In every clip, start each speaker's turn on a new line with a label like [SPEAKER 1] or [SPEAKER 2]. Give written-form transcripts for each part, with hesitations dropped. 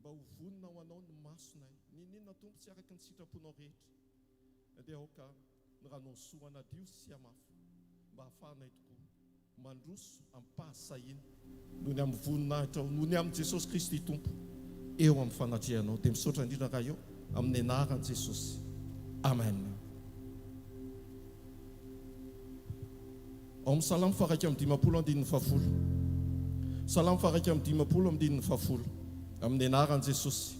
[SPEAKER 1] mba ho vonina ho anao ny masonay ninona tompo tsy araka ny sitraponao rehetra dia aoka ny ranao soana dio sy amafo mba hahafahanay tokoa mandroso ampahasahina noho ny amin'ny voninahitra noho ny amin'ny Jesosy Kristy tompo eo amin'ny fanatrehanao dia misaotra indrindra raha eo amin'ny anaran'i Jesosy amen. Ao amin'ny salamo faha 150 salamo faha 150 amin'ny anaran'i Jesosy.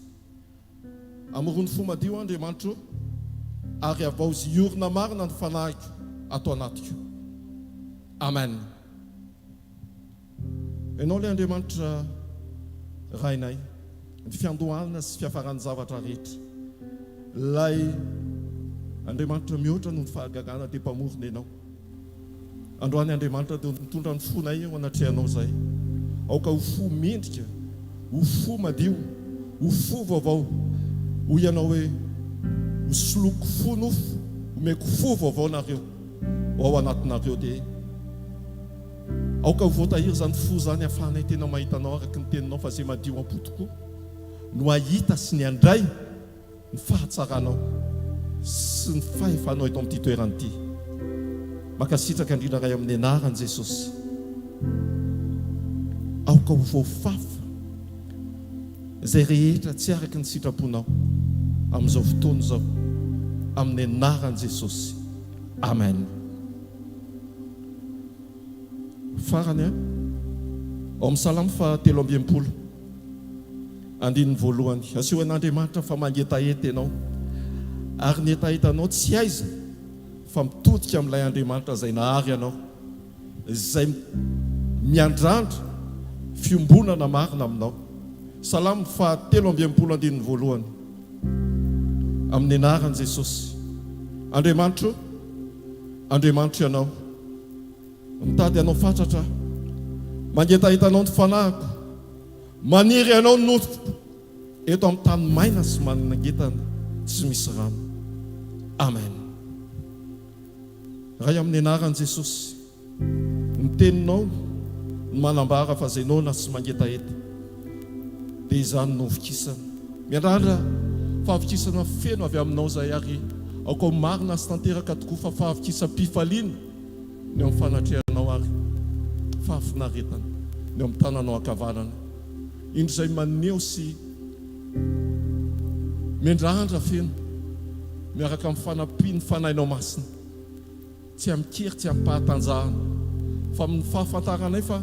[SPEAKER 1] Amorony fo madio Andriamanitra ary avao zy orina marina ny fanahiko ato anatiko. Amen. Ianao ilay Andriamanitra rainay, ny fiandohana sy fiafarany zavatra rehetra. Ilay Andriamanitra mihoatra noho ny fahagagana dia mpamorona ianao. Androany Andriamanitra dia mitondra ny fonay eo anatrehanao izay. Aoka ho fo mendrika, ho fo madio, ho fo vaovao, ho ianao hoe ho soloko fo nofo, ho meko fo vaovao nareo ao anatinareo dia aoka ho voatahiry izany fo izany hahafahanay tena mahitanao araka ny teninao fa izay madio am-po tokoa no ahita sy ny andray ny fahatsaranao sy ny fahefanao eto amin'ity toerana ity. Makasitraka indrindra ray amin'ny anaran'i Jesosy. Aoka ho voafafa izay rehetra tsy araka ny sitraponao amin'izao fotoana izao amin'ny anaran'i Jesosy. Amen. Farany ao amin'ny salamo faha 320 andininy voalohany. Aseho an'Andriamanitra fa mangetaheta ianao ary ny etahetanao tsy aiza fa mitodika amin'ilay Andriamanitra izay nahary ianao, izay miandrandra fiombonana marina aminao. Salamo faha 320 andininy voalohany amin'ny anaran'i Jesosy. Andriamanitra, Andriamanitra ianao, mitady anao fatratra, mangetahitanao ny fanahiko, maniry ianao ny nofoko eto amin'ny tany maina sy manangetana tsy misy rano. Amen. Ray amin'ny anaran'i Jesosy, ny teninao ny manambara fa izay naona sy mangetaheta dia izany novokisana. Miandrandra fahavokisana feno avy aminao izay ary aoka ho marina sy tanteraka tokoa fa fahavokisam-pifaliana ny amin'ny fanatrehanao ary fahafinaretana ny amin'ny tananao ankavanana. Indro izay maneho sy miandrandra feno miaraka amin'ny fanampiny fanahinao masina, tsy amikery, tsy ampahatanjahana fa amin'ny fahafantaranay fa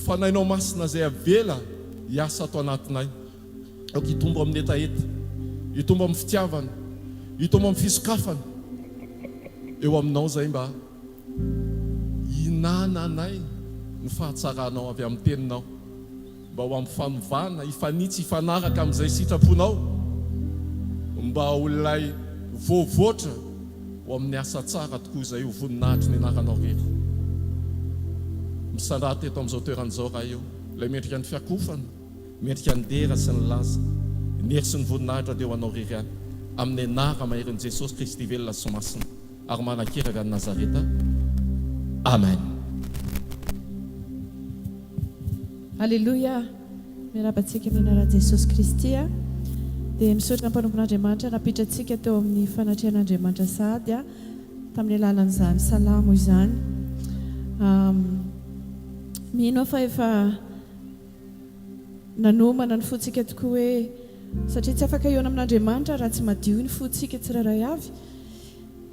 [SPEAKER 1] fanahinao masina izay avela hiasa ato anatinay. Aoka hitombo amin'ny etaeta, hitombo amin'ny fitiavana, hitombo amin'ny fisokafana eo aminao izay mba hinananay ny fahatsaranao avy amin'ny teninao, mba ho amin'ny fanovana, hifanitsy, hifanaraka amin'izay sitraponao, mba ho lay voavoatra ho amin'ny asa tsara tokoa izay ho voninahitry ny anaranao rery. Misandrata eto amin'izao toeran'izao raha eo, ilay mendrika ny fiakofana, mendrika ny dera sy ny laza, ny hery sy ny voninahitra dia ho anao rery any, amin'ny anara maherin'i Jesosy Kristy velona sy masina ary manan-keraka ny Nazareta. Amen.
[SPEAKER 2] Alléluia. Miarabantsika amin'ny anaran'i Jesosy Kristy dia misaotra ny mpanompon'Andriamanitra napitratsika teo amin'ny fanatrehan'Andriamanitra sady tamin'ny alalan'izany salamo izany. Mino fa efa nanomana ny fotsika tokoa hoe satria tsy afaka iona amin'Andriamanitra raha tsy madio ny fotsika tsirairay avy,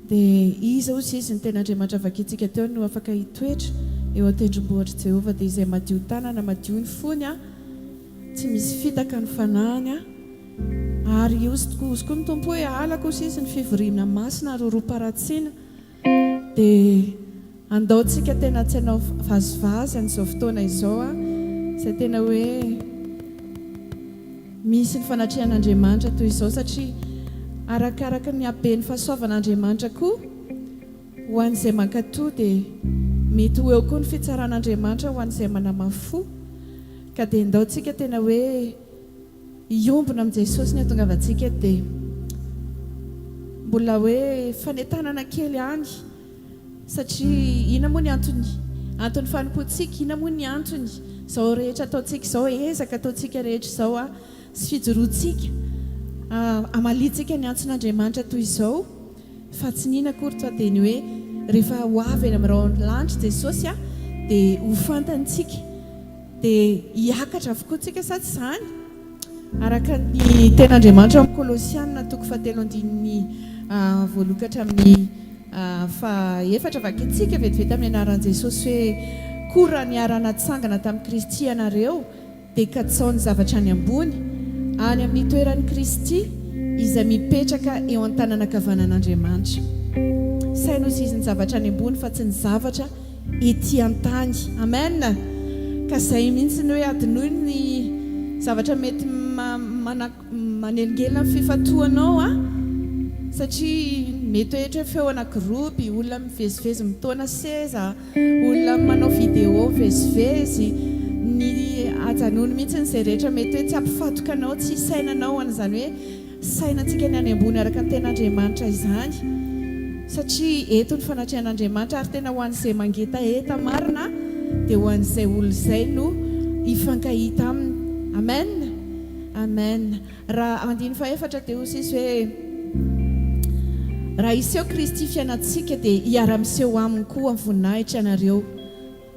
[SPEAKER 2] dia iza ozy izy ny tena Andriamanitra vakintsika teo no afaka hitoetra eo an-tendrombohitra Jehova, dia izay madio tanana, madio ny fony tsy misy fitaka ny fanahany ary ozy koa ny tompo hoe alako ozy izy ny fivorimana masina ary roaparatsiana. Dia andaontsika tena tsy hanao vazivazy an'izao fotoana izao izay tena hoe misy ny fanatrehan'Andriamanitra toy izao, satria arakaraka ny haben'ny fahasoavan'Andriamanitra koa ho an'izay mankatoa dia mety ho eo koa ny fitsaran'Andriamanitra ho an'izay manamafo. Ka dia andaontsika tena hoe hiombona amin'i Jesosy ny ahatongavantsika dia mbola hoe fanetanana kely any, satria ina moa ny antony fanompoantsika, ina moa ny antony izao rehetra ataontsika izao, ezaka ataontsika rehetra izao sy fijoroantsika amalitsika ny antson'Andriamanitra toy izao fa tsy nina akory fa dia ny hoe rehefa ho avy eny amin'ny raolanitra Jesosy dia ho fantantsika dia hiakatra avokoa tsika sa tsy izany araka ny ten'Andriamanitra amin'ny Kolosianina 3:7 voalokatra amin'ny faefatra vakitsika vetivety amin'ny anaran'i Jesosy hoe koa raha niarana tsangana tamin'i Kristy ianareo dia katsaony zavatra any ambony any amin'ny toeran'i Kristy izay mipetraka eo an-tanana ankavanan'Andriamanitra. Saina ho izy ny zavatra any ambony fa tsy ny zavatra ety an-tany. Amen. Ka izay mihitsy ny hoe adinoy ny zavatra mety manelingelina amin'ny fifatoanao satria mety ohatra hoe feo anankiroapy, olona mivezivezy mitaona seza, olona manao vidéo mivezivezy, ny ajanony mihitsy ny izay rehetra mety hoe tsy ampifatoka anao, tsy sainanao an'izany hoe sainantsika ny any ambony araka ny ten'Andriamanitra izany satria eto ny fanatrehan'Andriamanitra ary tena ho an'izay mangeta eta marina dia ho an'izay olo izay no hifankahita aminy. Amen. Amen. Raha andiny faefatra dia hoy izy hoe raha iseho Kristy fiainantsika dia hiara-miseho aminy koa amin'ny voninahitra ianareo.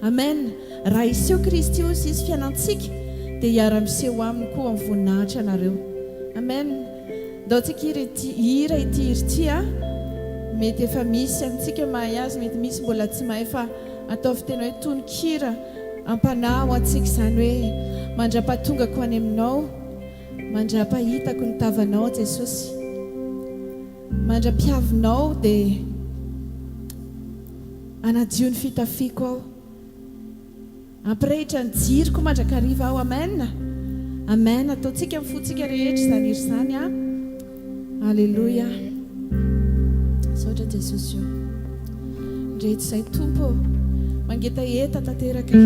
[SPEAKER 2] Amen. Raha iseho Kristy hoy izy fiainantsika dia hiara-miseho aminy koa amin'ny voninahitra ianareo. Amen. Ndao tsika hira ity ity mety efa misy antsika mahay azy, mety misy mbola tsy mahay fa ataovy tena hoe tononkira ampanahy antsika izany hoe mandra-pahatongako any aminao, mandra-pahitako ny tavanao Jesosy, mandra-piavinao dia anadio ny fitafiako aho, ampirehitra ny jiroko mandrakariva aho. Amen. Amen. Ataontsika mifotsika rehetra izany iry izany Alleluia. Saotra Jesosy io ndrehetra izay tompo mangeta eta tanteraka.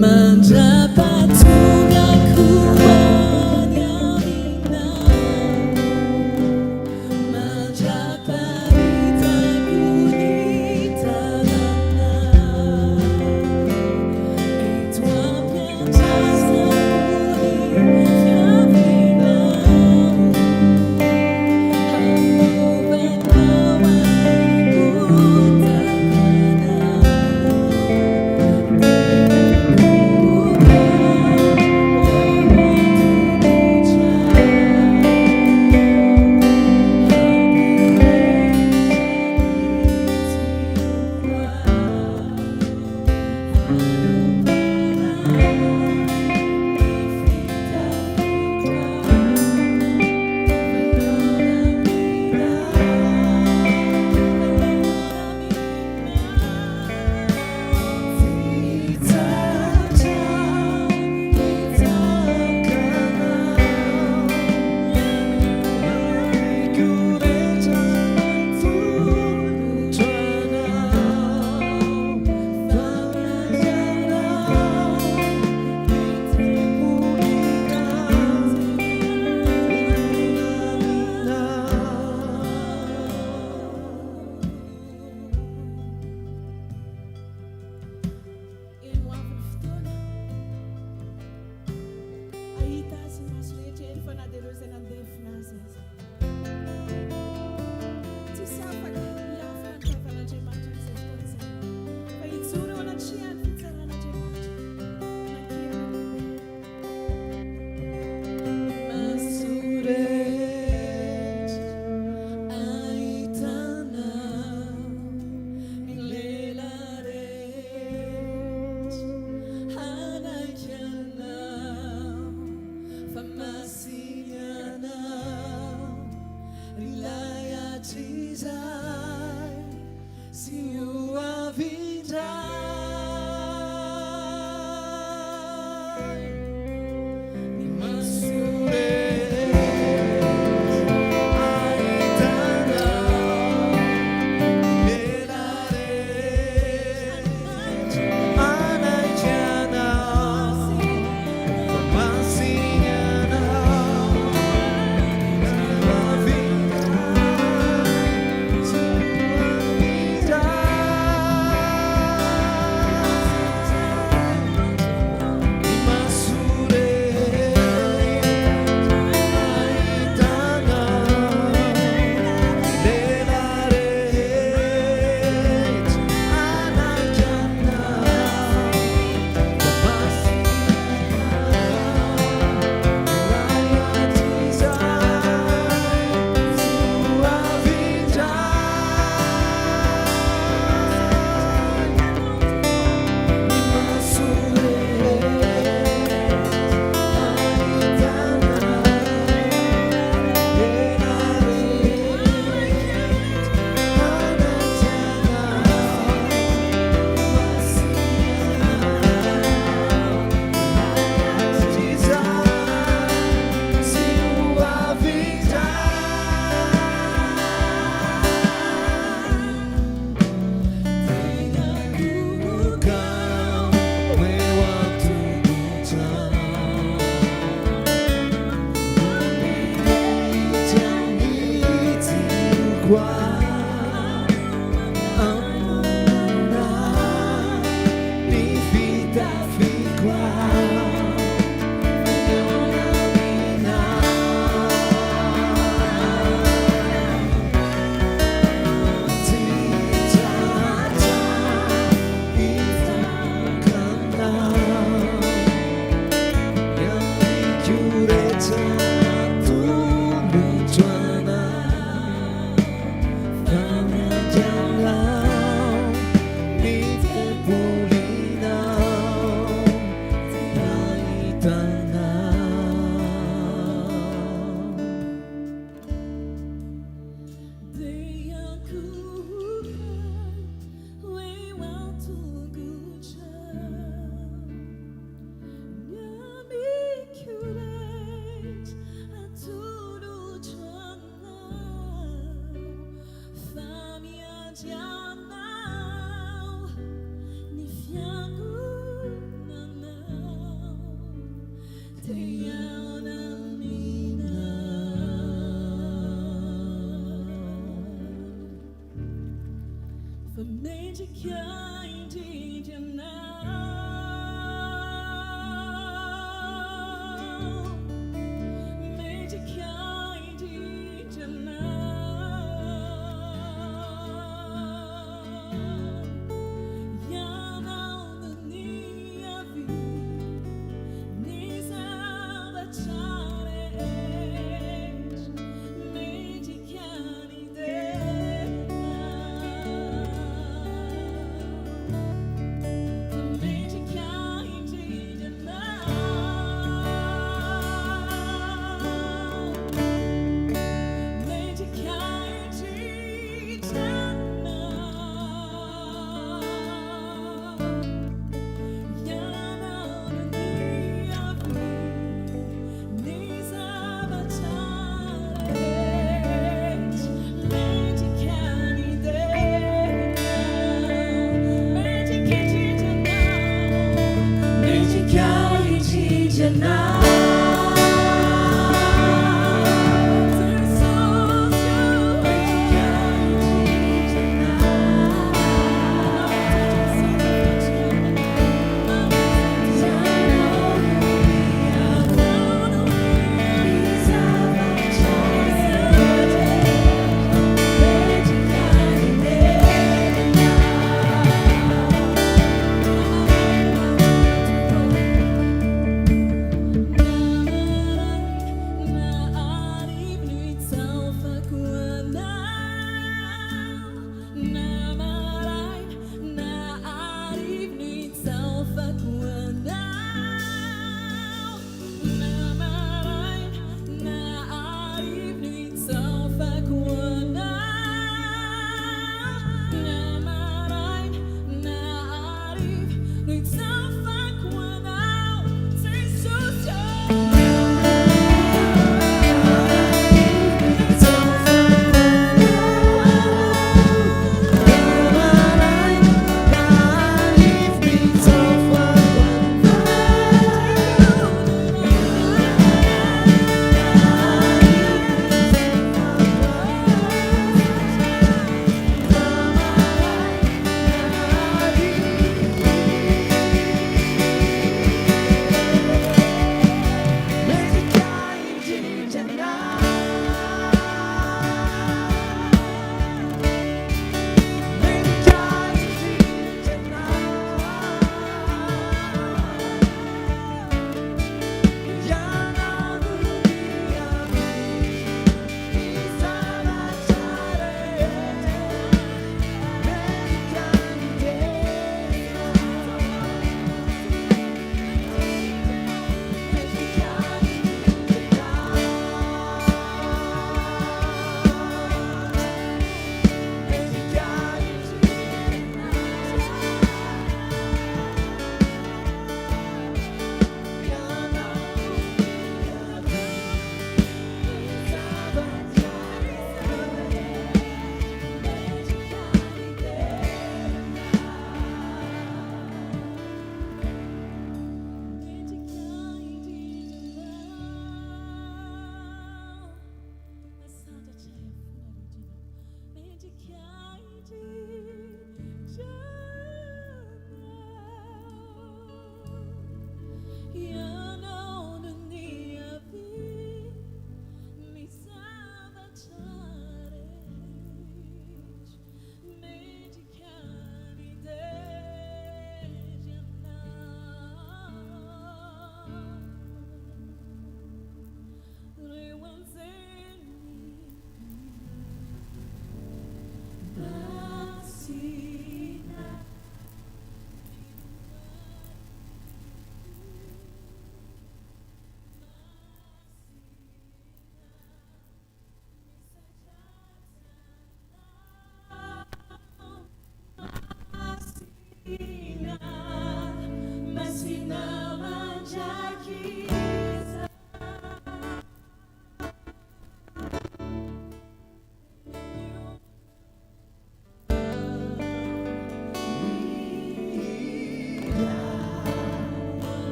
[SPEAKER 3] Mantra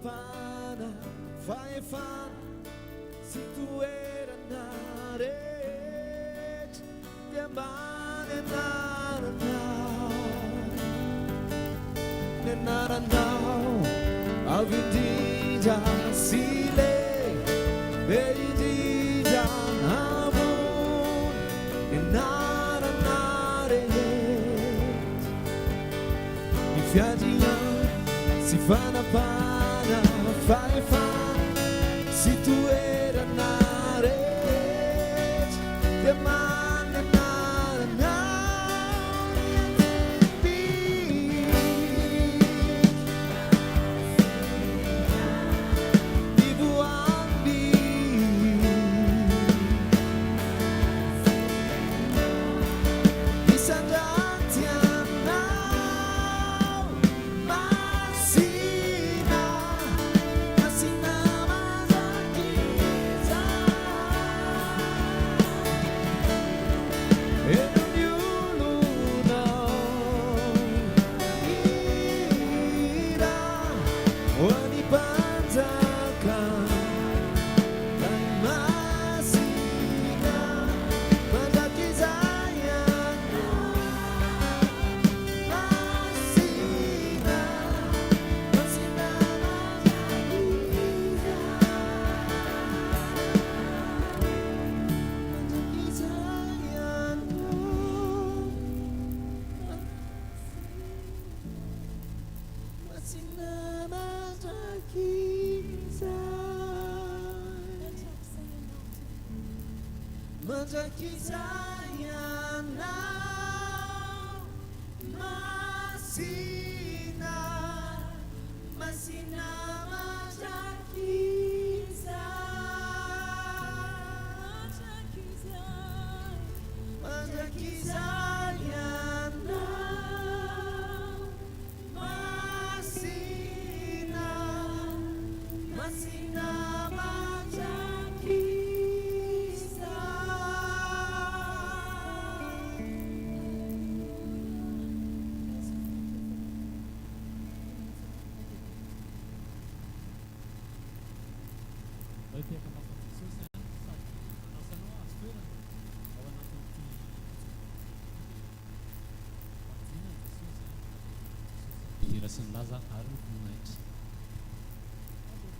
[SPEAKER 3] Pana fai fan si tu era naret yamane narandao avidida sile beidida amun naranaret mi fiadia si fana pana fai fan si tu era naret yamane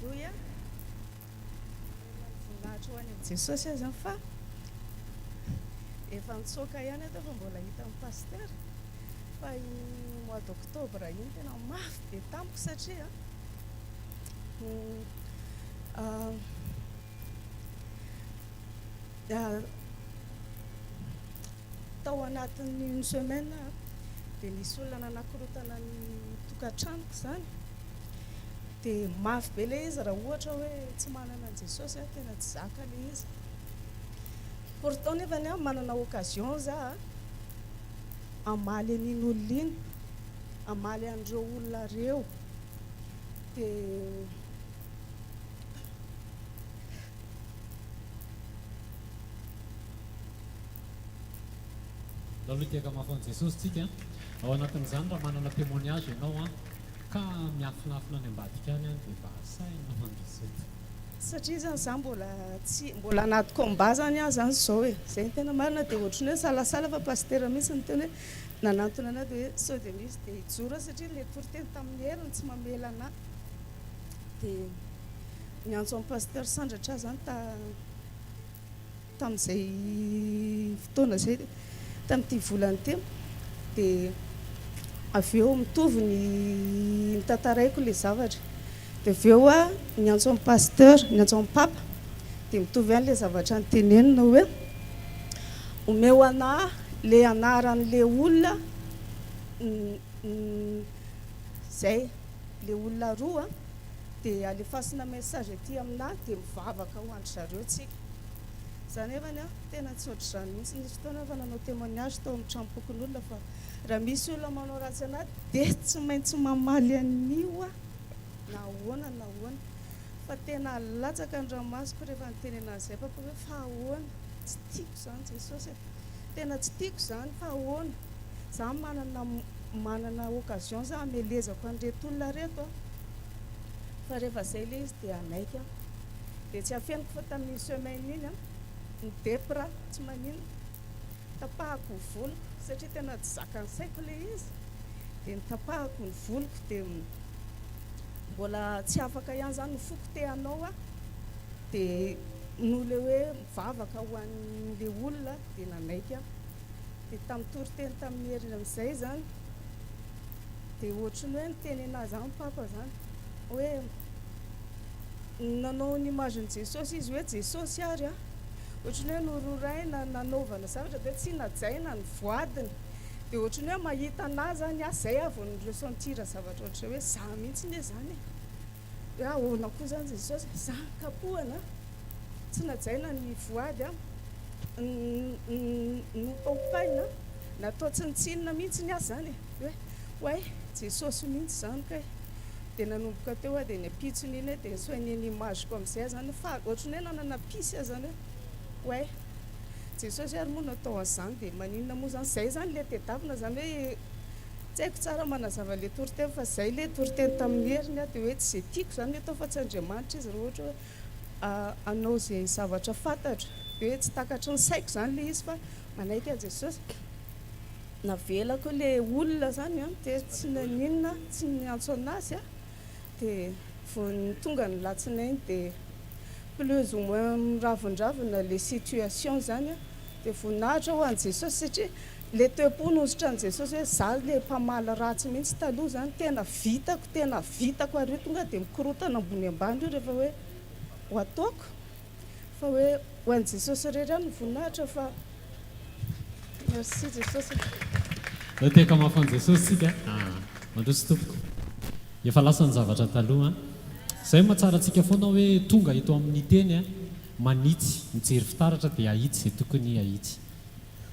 [SPEAKER 4] Alleluia. Voninahitra ho any amin'i Jesosy aza fa efa nitsoaka ihany ato fa mbola hita amin'ny paster fa mois d'octobre iny tena mafy be tamiko satria Ah, tao anatin'ny une semaine dia nisy olona nanakorontana ny tokantranoko izany dia mafy be ilay izy raha ohatra hoe tsy manana an' Jesosy tena tsy zaka ilay izy. Pourtant nefany manana occasion za amaly an'iny olona iny, amaly an'ireo olona reo dia
[SPEAKER 5] aloha tiaka mahafon'i Jesosy tsika ao anatin'izany raha manana témoignage ianao ka miafinafina any ambadika any dia mba saina mandrisety.
[SPEAKER 4] satria zany za mbola anaty combat zany zany zao hoe zay ny tena marina dia ohatrany hoe salasala fa pasteur mihitsy ny teny hoe nanantona anao dia hoe sao dia misy dia hijora satria le toriteny tamin'ny heriny tsy mamela anahy dia niantso amin'ny pasteur sandratra zany tamin'izay fotoana zay tamin'ity volany teo dia avy eo mitovy ny tantaraiko le zavatra dia avy eo niantso amin'ny pasteur niantso amin'ny papa dia mitovy ihany le zavatra nytenenina hoe omeo anahy le anaran'le olona zay le olona roa dia alefasina message aty aminahy dia mivavaka ho andry zareo tsika. Zany evany tena tsy ohatr'izany mihitsy nisy fotoana fa nanao témoignage tao amin'ny tranopokon'olona fa raha misy olona manao ratsy anahy dia tsy maintsy mamaly an'io na ahoana na ahoana fa tena latsaka ny ranomasoko rehefa nitenena an'izay papa hoe fa ahoana tsy tiako zany Jesosy tena tsy tiako zany fa ahoana za manana occasion za amelezako an'ireto olona reto fa rehefa zay le izy dia anaika dia tsy afeniko fa tamin'ny semaine iny midepra tsy manino tapahako ny voloko satria tena tsy zakany saiko le izy dia nitapahako ny voloko dia mbola tsy afaka ihany zany nifoko teanao dia no le hoe mivavaka ho an'le olona dia nanaika dia tamin'ny toriteny tamin'ny heriny amin'izay zany dia ohatrany hoe nitenena zany papa zany hoe nanao ny image-ny Jesosy izy hoe Jesosy ary ohatrany hoe nororaina nanaovana zavatra dia tsy najaina ny voadiny dia ohatrany hoe mahita anazy zany zay avy ny resentira zavatra ohatra hoe za mihitsy ne zany hoe ahoana koa zany Jesosy za kapohana tsy najaina ny voady nopaopaina natao tsinitsinina mihitsy ny azy zany hoe oay Jesosy mihitsy zany kay dia nanomboka teo dia niapitsony iny dia nisoaininy imageko amin'izay zany fa ohatrany hoe nanana pisy zany hoe oay Jesosy ary moa natao an'izany dia maninona moa zany zay zany le tedavina zany hoe tsy haiko tsara manazava le toriteny fa zay le toriteny tamin'ny heriny dia hoe tsy zay tiako zany atao fa tsy Andriamanitra izy raha ohatra hoe anao zay zavatra fantatra dia hoe tsy takatry ny saiko zany le izy fa manaika Jesosy navelako le olona zany dia tsy naninona tsy niantso anazy dia vao ny tonga ny latsinainy dia plus ou moins miravindravina le situation zany dia voninahitra ho an'i Jesosy satria le toe-po nositra an'i Jesosy hoe za le mpamala ratsy mihitsy taloha zany tena vitako ary tonga dia mikorotana ambony ambany io rehefa hoe ho ataoko fa hoe ho an'i Jesosy rehetra ny voninahitra fa merci Jesosy.
[SPEAKER 5] Teka mahafon'i Jesosy tsika mandroso tompoko efa lasa ny zavatra taloha zay mahatsara antsika foana hoe tonga eto amin'ny teny manitsy mijery fitaratra dia ahitsy zay tokony ahitsy.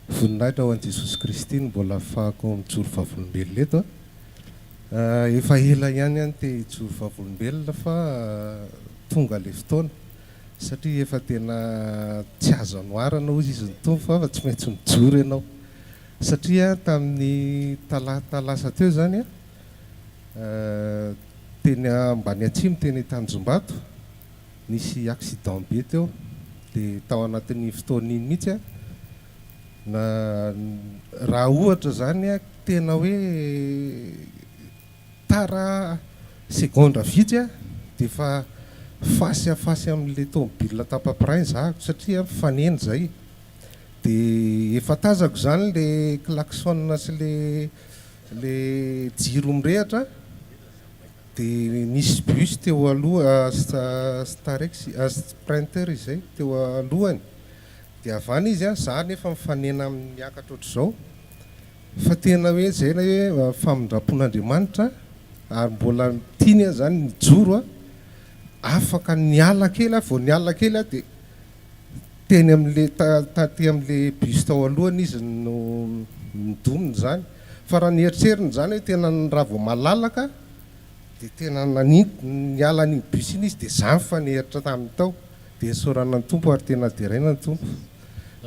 [SPEAKER 6] Voninahitra ho an'i Jesosy Kristy mbola ahafahako mijoro vavolombelona eto efa ela ihany te hijoro vavolombelona fa tonga le fotoana satria efa tena tsy azo anoharana hozy izy nytombo fa tsy maintsy mijoro ianao satria tamin'ny talata lasa teo zany teny ambany atsimo teny Tanjombato nisy accident be teo dia tao anatin'ny fotoana iny mihitsy raha ohatra zany tena hoe tara segondra vitsy dia fa fasy amin'le tomobile tapapiray zahako satria faneny zay dia efa tazako zany le klaxon sy le jiro mirehatra dia nisy bus teo aloha Starex Sprinter izay teo alohany dia avana izy a za nefa mifanena amin'ny miakatra ohatr'izao fa tena hoe zay na hoe famindrapon'Andriamanitra ary mbola tiany a zany nijoro a afaka niala kely a vao niala kely a dia teny amin'le taty amin'le bus tao alohany izy no midoniny zany fa raha nieritreriny zany hoe tena raha vao malalaka dia tena niala n'iny bus iny izy dia zany fa niheritra tamin'ny tao dia sorana ny tompo ary tena deraina ny tompo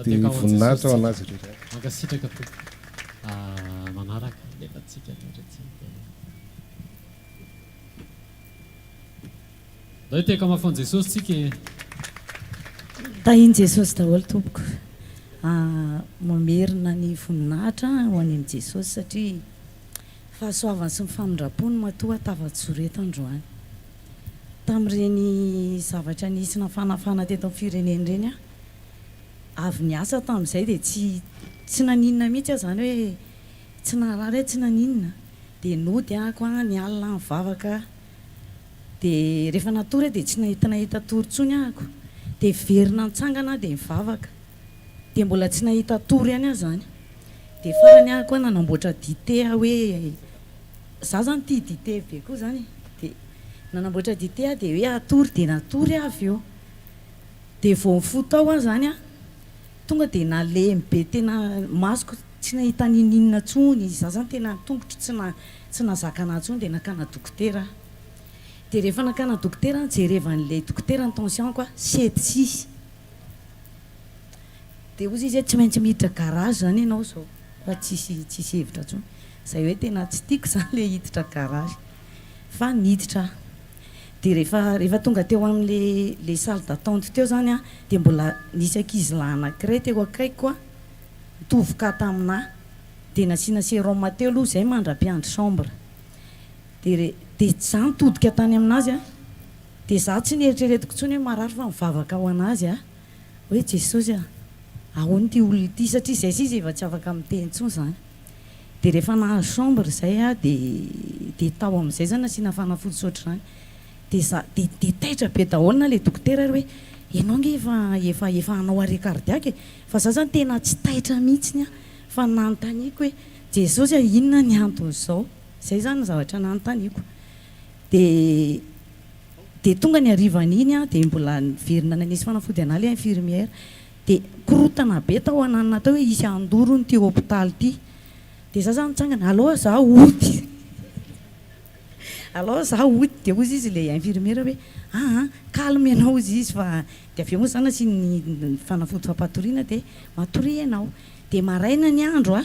[SPEAKER 6] dia voninahitra ho anazy rehetra
[SPEAKER 5] mankasitraka tompo manaraka lefatsika da teka mahafon'i Jesosy tsika
[SPEAKER 7] tahiny Jesosy daholo tompoko mamerina ny voninahitra ho any amin'ny Jesosy satria fahasoavany sy ny famindrapony matoa tafa-tsoreta androany tamin'ireny zavatra nisy nafanafana teto amin'ny fireneny ireny avy niasa tamin'izay dia tsy naninona mihitsy zany hoe tsy narary hoe tsy naninona dia nody ako ny alina mivavaka dia rehefa natory dia tsy nahita tory-tsony ahako dia verina nitsangana dia mivavaka dia mbola tsy nahita tory ihany zany dia farany ahako nanamboatra dité hoe za zany tia dité be koa zany dia nanamboatra dité dia hoe atory dia natory avy eo dia vao mifoto ao zany tonga dia nalemy be tena masoko tsy nahita ninina tsony za zany tena tongotro tsy nazakana tsony dia nakana dokotera dia rehefa nakana dokotera jerevan'ilay dokotera ny tension-ko 7-6 dia ozy izy tsy maintsy miditra garage zany ianao zao fa tsisy hevitra tsony zay hoe tena tsy tiako zany le hiditra garage fa niditra dia rehefa tonga teo amin'le salle d'attente teo zany dia mbola nisy ankizy lahy anankiray teo akaiko tovoka taminahy dia nasiana sérum teo aloha zay mandra-piandry chambre dia za nitodika tany aminazy dia za tsy nieritreretiko tsony hoe marary fa mivavaka ho anazy hoe Jesosy ahoany ty olona ity satria zay s'izy efa tsy afaka miteny tsony zany dia rehefa nahazo chambre zay dia tao amin'izay zany nasiana fanafody sotra zany dia taitra be daholo le dokotera hoe ianao nge efa hanao arrêt cardiaque fa za zany tena tsy taitra mihitsy fa nanontaniako hoe Jesosy inona ny anton'izao zay zany zavatra nanontaniako dia tonga ny arivan'iny dia mbola verina nanisy fanafody ana le infirmière dia korotana be tao ananina tao hoe isy andorony ty hôpitaly ty dia za zany nitsangana aloha za ody dia ozy izy le infirmière hoe calme ianao izy izy fa dia avy eo moa zany asiany fanafody fampatoriana dia matory ianao dia maraina ny andro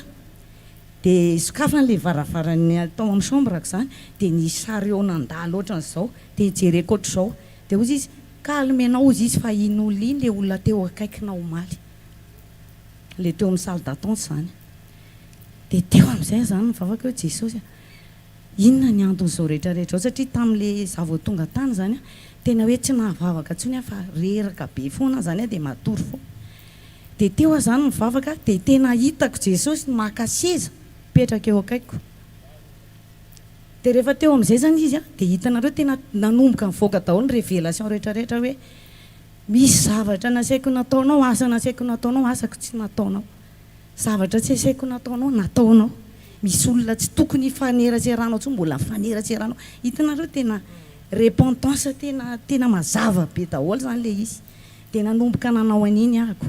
[SPEAKER 7] dia sokafana le varavarany tao amin'ny chambreko zany dia ny sary eo nandalo ohatran'izao dia jereko ohatr'izao dia ozy izy calme ianao izy izy fa iny olona iny le olona teo akaikinao omaly le teo amin'ny salle d'attente zany dia teo amin'izay zany mivavaka hoe Jesosy inona ny anton'izao rehetrarehetra satria tamin'le za vao tonga tany zany tena hoe tsy nahavavaka tsony fa reraka be foana zany dia matory foana dia teo zany mivavaka dia tena hitako Jesosy maka seza petraka eo akaiko dia rehefa teo amin'izay zany izy dia hitanareo tena nanomboka mivoaka daholo ny révélation rehetrarehetra hoe misy zavatra nasaiko nataonao asa nasaiko nataonao asako tsy nataonao zavatra tsy asaiko nataonao nataonao misy olona tsy tokony faneratseranao tsony mbola faneratseranao hitanareo tena repentance tena mazava be daholo zany le izy dia nanomboka nanao an'iny ahako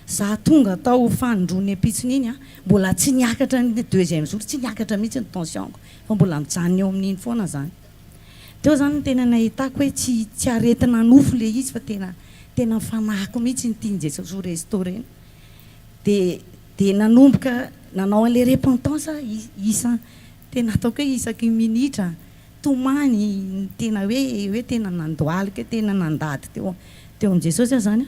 [SPEAKER 7] za tonga tao fanindrony apitsiny iny mbola tsy niakatra ny deuxième jour tsy niakatra mihitsy ny tensionko fa mbola mijanona eo amin'iny foana zany teo zany tena nahitako hoe tsy aretina nofo le izy fa tena fanahiko mihitsy ny tiany Jesosy ho restauré dia nanomboka nanao an'le repentance tena ataoko hoe isaky minitra tomany tena hoe tena nandoalika tena nandady teo amin'ny Jesosy zany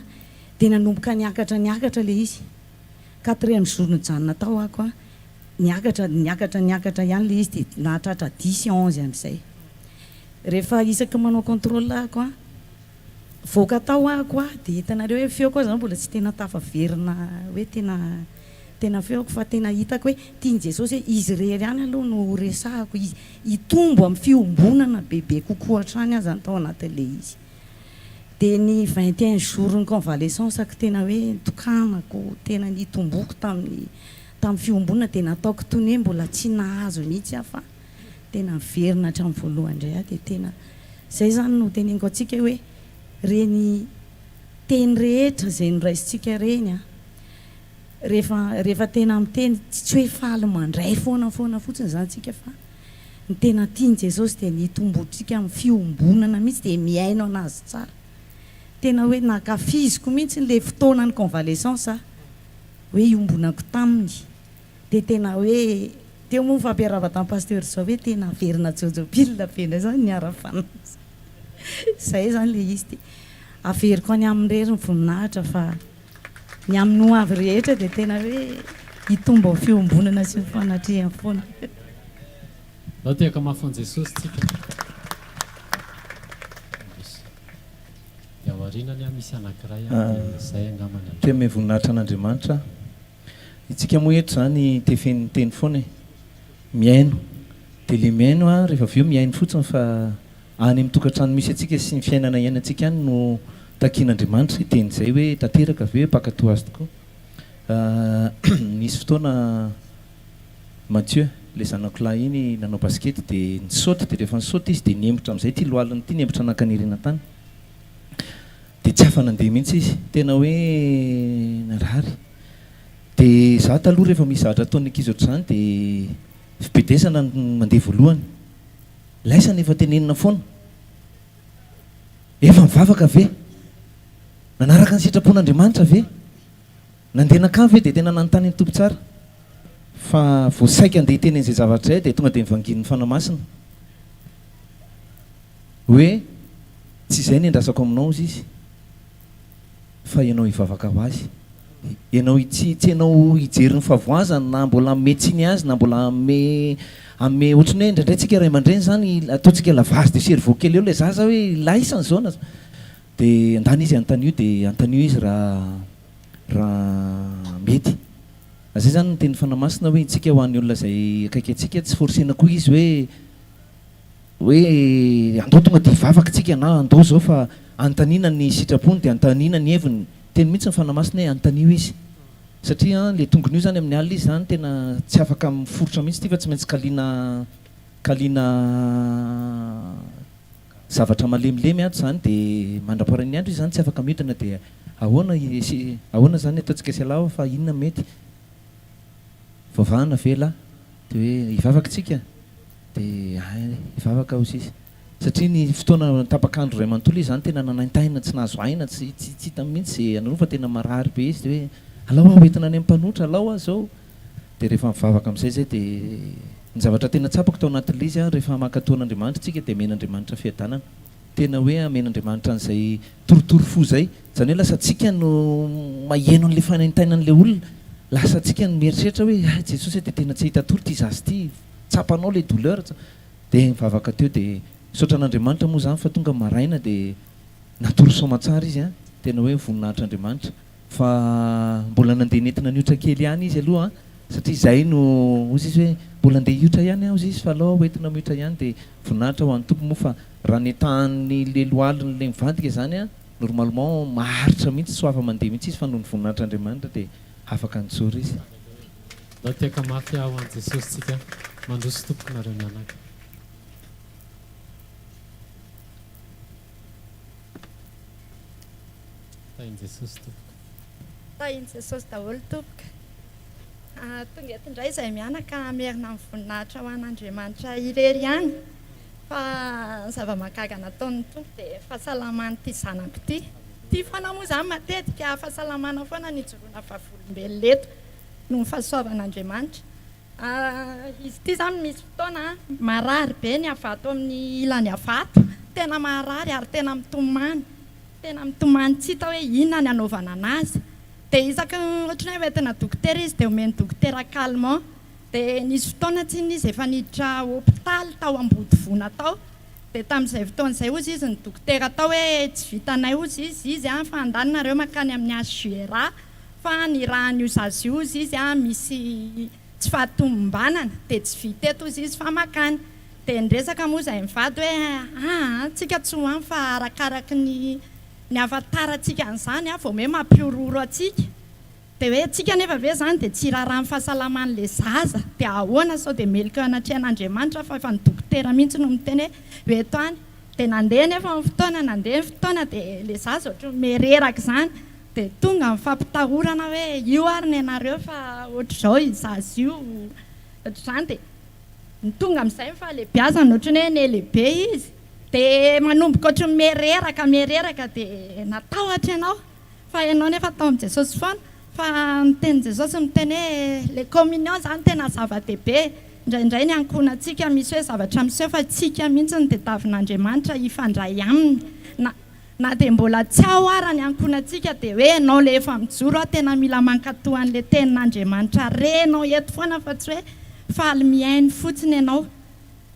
[SPEAKER 7] dia nanomboka niakatra le izy 4e jour nijanona tao ako niakatra ihany le izy dia nahatratra 10-11 amin'izay rehefa isaky manao contrôle ako voaka tao ako dia hitanareo hoe feo koa zany mbola tsy tena tafaverina hoe tena tena feoko fa tena hitako hoe tiany Jesosy hoe izy rery ihany aloha no resahako izy hitombo amin'ny fiombonana bebe kokoa hatrany azy ny tao anatin'le izy. Dia ny 21 jours ny convalescence tena hoe tokanako tena nitomboko tamin'ny fiombonana dia nataoko toy ny hoe mbola tsy nahazo mihitsy aho fa tena miverina hatramin'ny voalohany indray aho dia tena izay zany no teneniko antsika hoe reny teny rehetra izay noraisintsika reny a rehefa tena miteny tsy hoe faly mandray foana fotsiny zany tsika fa ny tena tiany Jesosy dia nitombotsika amin'ny fiombonana mihitsy dia miaino anazy tsara. Tena hoe nakafiziko mihitsy le fotoanany convalescence hoe iombonako taminy dia tena hoe teo moa fampiarava tamin'ny pasteur zao hoe tena verina jojopile be zany niara-fanazy izay zany le izy dia averiko any amin'ny rery ny voninahitra fa ny amin'ny avy rehetra dia tena hoe hitombo amin'ny fiombonana sy ny fanatrehany foana.
[SPEAKER 5] Raha tiaka mafan Jesosy tsika dia aorinany a misy anankiray izay angamana
[SPEAKER 3] te ame voninahitra an'Andriamanitra itsika moa eto zany tefeny teny foana miaino dia le miaino a rehefa avy eo miaino fotsiny fa any amin'ny tokantrano misy atsika sy ny fiainana iainantsika ihany no takian'Andriamanitra teny izay hoe tanteraka avy hoe mpakatoa azy tokoa. Nisy fotoana Mathieu le zanako lahy iny nanao baskety dia nisaoty dia rehefa nisaoty izy dia niembotra amin'izay ty lohaliny ty niembotra nankanirina tany dia tsy afa nandeha mihitsy izy tena hoe narary. Dia za taloha rehefa misy zavatra ataon'ny ankizy ohatr'izany dia fibedesana mandeha voalohany laisana efa tenenina foana efa mivavaka ve nanaraka ny sitrapon'Andriamanitra ve nandeha nakany ve dia tena nanontany ny tompo tsara fa voasaika andeha tenen'izay zavatra izay dia tonga dia mivangin'ny fanamasina hoe tsy izay ny andrasako aminao izy fa ianao hivavaka ho azy ianao tsy ianao hijery ny favoazany na mbola metsiny azy na mbola ame ohatrany hoe indraindray tsika ray aman-dreny zany ataontsika lavage de cerveau kely eo le zaza hoe laisany zao na dia andany izy antanio dia antanio izy raha mety zay zany ny teny fanamasina hoe itsika ho an'ny olona izay akaiky atsika tsy forcena koa izy hoe andao tonga dia hivavaka tsika na andao zao fa antanina ny sitrapony dia antanina ny heviny teny mihitsy ny fanamasina hoe antanio izy satria le tongon'io zany amin'ny alina izy zany tena tsy afaka miforotra mihitsy ty fa tsy maintsy kaliana zavatra malemilemy ato zany dia mandraparan'ny andro izy zany tsy afaka mihodana dia ahoana zany ataontsika sialava fa inona mety vavahana vela dia hoe hivavaka tsika dia hivavaka ao izy satria ny fotoana tapakandro ray manontolo izy zany tena nanaintaina tsy nahazo aina tsy hita mihitsy anao fa tena marary be izy dia hoe alao a hoentina any ampanotra alao a zao dia rehefa mivavaka amin'izay zay dia ny zavatra tena tsapako tao anatin'le izy a rehefa mankatoan'Andriamanitra tsika dia amen'Andriamanitra fiadanana tena hoe amen'Andriamanitra an'izay torotoro fo zay zany hoe lasa tsika no maheno an'le fanaintainan'le olona lasa tsika no mieritreritra hoe Jesosy dia tena tsy hita tory ty zazy ty tsapanao le douleur dia mivavaka teo dia misaotra an'Andriamanitra moa zany fa tonga maraina dia natoro somatsara izy a tena hoe voninahitr'Andriamanitra fa mbola nandeha nentina niotra kely ihany izy aloha satria izay no ozy izy hoe mbola andeha hiotra ihany aho izy fa alao hoentina miotra ihany dia voninahitra ho an'ny tompo moa fa raha netahan'ny le lohaliny le mivadika zany a normalement maharitra mihitsy so afa mandeha mihitsy izy fa noho ny voninahitr'Andriamanitra dia afaka nitsory izy.
[SPEAKER 5] Raha tiaka mafy aho an Jesosy tsika mandroso tompoko nareo mianaka. Tahin Jesosy tompoko.
[SPEAKER 8] Tahin Jesosy daholo tompoko. Tonga eto indray izay mianaka merina amin'ny voninahitra ho an'Andriamanitra irery ihany fa zava-mahagaga nataon'ny tompo dia fahasalaman'ity zanako ity. Ty foana moa zany matetika fahasalamana foana nijoroana vavolombelona eto no ny fahasoavan'Andriamanitra. Izy ity zany misy fotoana marary be ny avato amin'ny ilany avato tena marary ary tena mitomany tsy hita hoe inona ny anaovana anazy dia isaka ohatrany hoe entina dokotera izy dia omeny dokotera calmant dia nisy fotoana tsy izy efa niditra hôpitaly tao Ambodivona tao dia tamin'izay fotoan'izay ozy izy ny dokotera tao hoe tsy vitanay ozy izy fa andanonareo makany amin'ny Azuera fa ny raha ny zazy io izy misy tsy fahatombanana dia tsy vita eto izy fa makany dia nyresaka moa izay mivady hoe tsika tsy hoany fa arakaraky ny avatarantsika an'izany vao hoe mampiororo atsika dia hoe tsika nefa ve zany dia tsy raharaha ny fahasalaman'la zaza dia ahoana sao dia melika anatrehan'Andriamanitra fa efa ny dokotera mihitsy no miteny hoe toany dia nandeha nefa ny fotoana dia le zaza ohatra mereraka izany dia tonga mifampitahorana hoe io ary ny anareo fa ohatr'izao izazy io ohatr'izany dia ny tonga amin'izay fa lehibiazany ohatrany hoe nelehibe izy dia manomboka ohatra mereraka dia natahotra ianao fa ianao nefa tao amin'i Jesosy foana fa niteny Jesosy miteny hoe le communion zany tena zava-dehibe indraindray ny ankonantsika misy hoe zavatra miseho fa tsika mihitsy ny tadiavin'Andriamanitra ifandray aminy na dia mbola tsy ao ara ny ankonantsika dia hoe ianao le efa mijoro tena mila mankatohan'le tenin'Andriamanitra renao eto foana fa tsy hoe faly miainy fotsiny ianao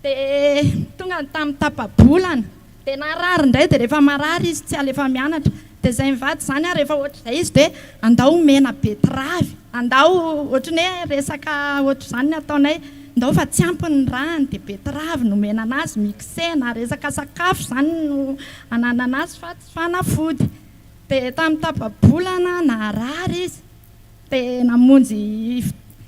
[SPEAKER 8] dia tonga tamin'ny tapabolana dia narary indray dia rehefa marary izy tsy alefa mianatra dia izay mivady zany rehefa ohatr'izay izy dia andao mena betravy andao ohatrany hoe resaka ohatr'izany ny ataonay ndao fa tsy ampiny rany dia betravy no mena anazy mixena resaka sakafo zany no anana azy fa tsy fanafody dia tamin'ny tapabolana narary izy dia namonjy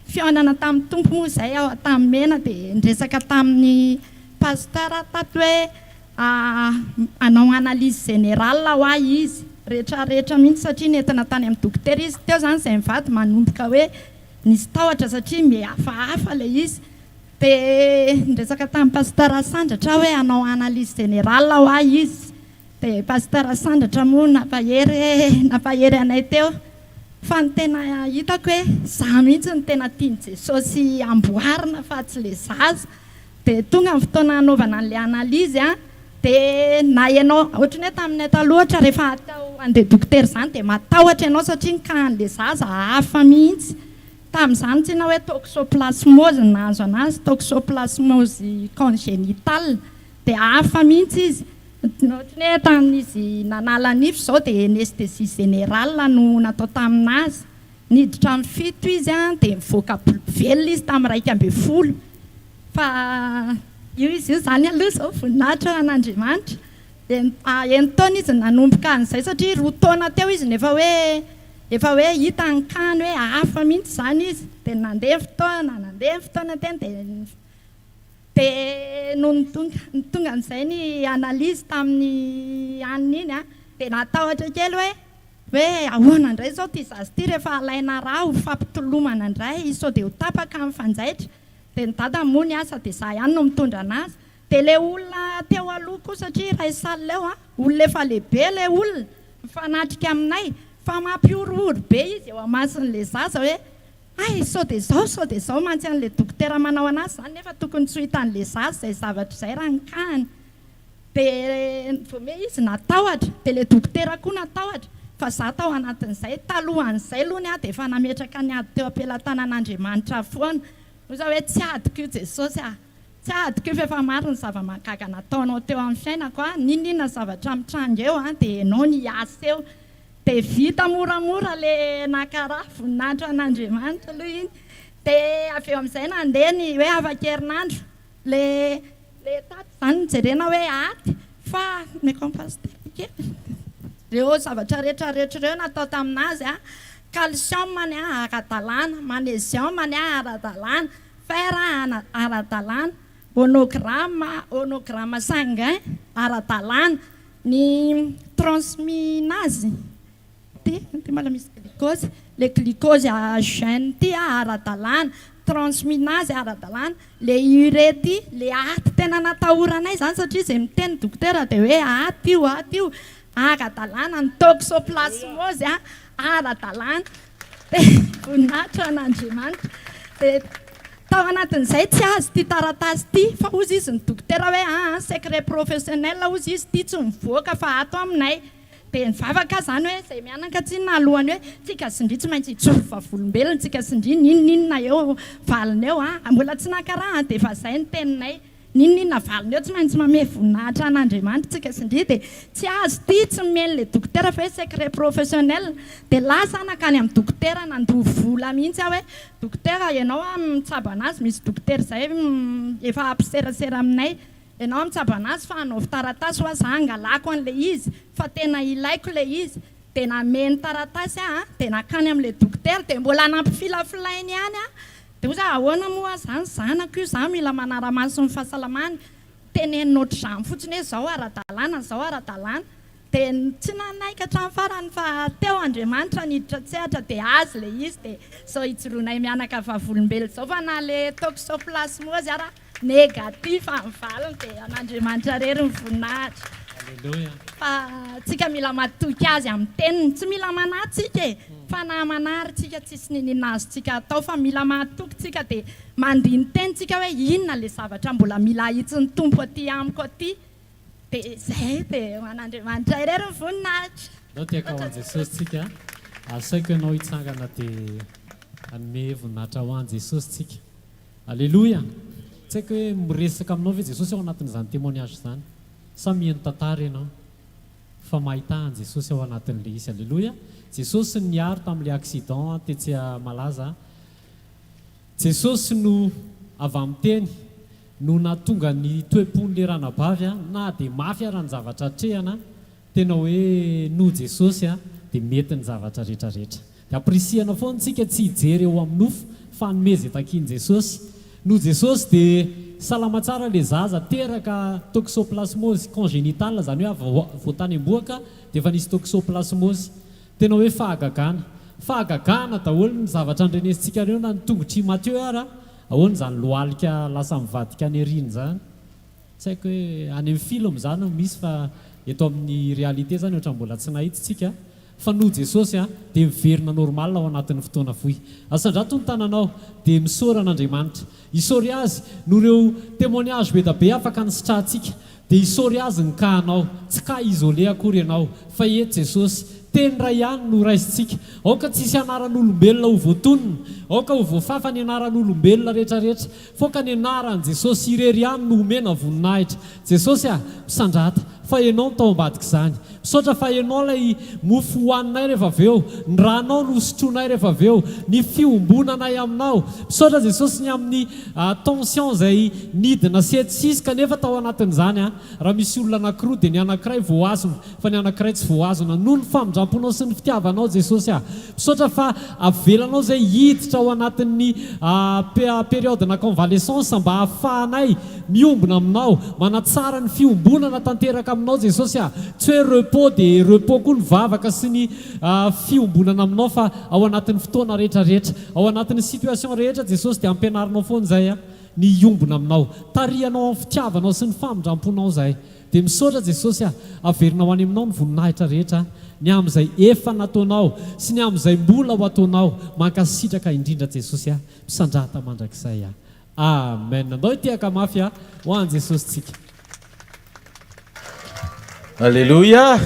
[SPEAKER 8] fiaonana tamin'ny tompo moa izay ao tamin'ny mena dia nresaka tamin'ny pasteur tato hoe anao analyse générale ho ahy izy rehetrarehetra mihitsy satria nentina tany amin'ny dokotera izy teo zany izay mivady manomboka hoe nisy tahotra satria mihafahafa ilay izy dia nresaka tamin'ny pasteur Sandratra hoe anao analyse générale ho ahy izy dia pasteur Sandratra moa nampahery anay teo fa ny tena hitako hoe za mihitsy ny tena tiany Jesosy amboarina fa tsy le zaza dia tonga amin'ny fotoana anaovana an'ilay analyse dia na ianao ohatrany hoe taminay taloatra rehefa atao andeha dokotera izany dia matahotra ianao satria ny kan'ilay zaza hafa mihitsy tamin'izany tsy na hoe toxoplasmose nahazo anazy toxoplasmose congénitale dia hafa mihitsy izy ohatrany hoe tamin'izy nanala nify izao dia anesthésie générale no natao taminazy niditra amin'ny fito izy dia mivoaka velona izy tamin'ny 1.2 fa io izy io zany aloha izao voninahitra an'Andriamanitra dia enitaona izy nanomboka an'izay satria roa taona teo izy efa hoe hita ny kany hoe hafa mihitsy zany izy dia nandeha fotoana teny dia no tonga amin'izay ny analyse tamin'ny anina iny dia natahotra kely hoe ahoana indray zao ty zazy ty rehefa alaina raha ho fampitolomana indray sao dia ho tapaka amin'ny fanjaitra dia ny dada moa ny asa dia za ihany no mitondra anazy dia le olona teo aloha koa satria ray saly leo olona efa lehibe le olona mifanatrika aminay fa mampiorooro be izy eo amasin'le zaza hoe sao dia zao mantsy an'le dokotera manao anazy zany nefa tokony tsy ho hitan'le zaza izay zavatra izay raha ny kany dia vome izy natahotra dia le dokotera koa natahotra fa za tao anatin'izay talohan'izay aloha ny dia efa nametraka ny ady teo ampelantanan'Andriamanitra foana oza hoe tsy adiko io Jesosy tsy adiko io fa efa maro ny zava-mahagaga nataonao teo amin'ny fiainako ninona zavatra mitranga eo dia ianao ny asa eo dia vita moramora le nakaraha voninahitra an'Andriamanitra aloha iny dia avy eo amin'izay nandeha ny hoe afa-kerinandro le tato zany nijerena hoe aty fa mekompasiteke reo zavatra rehetrarehetra reo natao taminazy calcium ny ara-dalàna magnésium ny ara-dalàna fer ara-dalàna onogramme sanguin ara-dalàna ny transminazy ty mala misy glucose le glucose à jeune ty ara-dalàna transminazy ara-dalàna le urée ty le aty tena natahoranay zany satria izay miteny dokotera dia hoe aty io ara-dalàna ny toxoplasmose ara-dalàna dia voninahitra an'Andriamanitra dia tao anatin'izay tsy azy ty taratasy ty fa ozy izy ny dokotera hoe secret professionnel ozy izy ty tsy mivoaka fa ato aminay dia nivavaka zany hoe izay mianaka tsinona alohany hoe tsika sindry tsy maintsy hijoro vavolombelona tsika sindry ninona eo valina eo mbola tsy nakaraha dia efa izay ny teninay ninninona valona eo tsy maintsy mame voninahitra an'Andriamanitra tsika sindry dia tsy azo ty tsy meny le dokotera fa hoe secret professionnel dia lasa nakany amin'ny dokotera nandovo vola mihitsy aho hoe dokotera ianao mitsabo anazy misy dokotera izay efa ampiserasera aminay ianao mitsabo anazy fa anaovy taratasy ho aza angalako an'ilay izy fa tena ilaiko ilay izy dia nameny taratasy aho dia nakany amin'ilay dokotera dia mbola nampifilafilainy ihany aho dia oza ahoana moa zany zanako io za mila manara-maso ny fahasalamany tenenina ohatr'izany fotsiny hoe zao ara-dalàna dia tsy nanaika hatramin'ny farany fa teo Andriamanitra niditra tsehatra dia azy le izy dia zao ijoroanay mianaka vavolombelona zao fa na le toxoplasmose ara négatif amin'ny valiny dia an'Andriamanitra rery ny voninahitra.
[SPEAKER 5] Alleluia.
[SPEAKER 8] Fa tsika mila matoky azy amin'ny teniny tsy mila manahy tsika e fa na manary tsika tsisy ninina azo tsika atao fa mila matoky tsika dia mandiny teny tsika hoe inona le zavatra mbola mila ahitsy ny tompo aty amiko aty dia zay dia an'Andriamanitra irery ny voninahitra.
[SPEAKER 5] Nao tiaka ho an'i Jesosy tsika asaiko ianao hitsangana dia hanome voninahitra ho an'i Jesosy tsika. Alleluia. Tsy haiko hoe miresaka aminao ve Jesosy ao anatin'izany témoignage izany sa mihaino tantara ianao fa mahita an'i Jesosy ao anatin'ilay izy. Alleluia. Jesosy niaro tamin'ilay accident tetsy malaza. Jesosy no avy amin'ny teny no nahatonga ny toe-pon'ilay ranabavy na dia mafy ara ny zavatra trehana tena hoe no Jesosy dia mety ny zavatra rehetrarehetra. Dia aprisihana foana tsika tsy hijery eo amin'ny nofo fa nomeza takian' Jesosy. No Jesosy dia salama tsara le zaza teraka toxoplasmose congénitale zany hoe voatany am-boaka dia efa nisy toxoplasmose tena hoe fahagagana daholo ny zavatra andrenesintsika ireo na ny tongotry Mateo ara ahoana zany lohalika lasa mivadika any ariny zany tsy haiko hoe any amin'ny film zany misy fa eto amin'ny réalité zany ohatra mbola tsy nahitsitsika fa no Jesosy dia miverina normal ao anatin'ny fotoana fohy. Asandrato ny tananao dia misaora an'Andriamanitra hisaory azy no ireo témoignage be da be afaka nisitrahantsika dia hisaory azy ny kahanao tsy ka isolé akory ianao fa eto Jesosy teny ray ihany no raisintsika aoka tsisy anaran'olombelona ho voatonona aoka ho voafafa ny anaran'olombelona rehetrarehetra foka ny anaran'i Jesosy irery ihany no omena voninahitra. Jesosy misandrata fa ianao ny tao ambadika izany misaotra fa ianao ilay mofo hohaninay rehefa avy eo ny ranao no sotroinay rehefa avy eo ny fiombonanay aminao misaotra Jesosy ny amin'ny tension izay nidina setisisy kanefa tao anatin'izany raha misy olona anankiroa dia ny anankiray voazona fa ny anankiray tsy voazona noho ny famindramponao sy ny fitiavanao Jesosy misaotra fa avelanao izay hiditra ao anatin'ny période-na convalescence mba hahafahanay miombona aminao manatsara ny fiombonana tanteraka aminao Jesosy tsy hoe repos dia repos koa ny vavaka sy ny fiombonana aminao fa ao anatin'ny fotoana rehetrarehetra ao anatin'ny situation rehetra Jesosy dia ampianarinao foana izay ny iombona aminao tarihanao amin'ny fitiavanao sy ny famindramponao izay dia misaotra Jesosy averinao any aminao ny voninahitra rehetra ny amin'izay efa nataonao sy ny amin'izay mbola ho ataonao mankasitraka indrindra Jesosy misandrata mandrakizay amen. Andao tiaka mafy ho an'i Jesosy tsika.
[SPEAKER 9] Alleluia.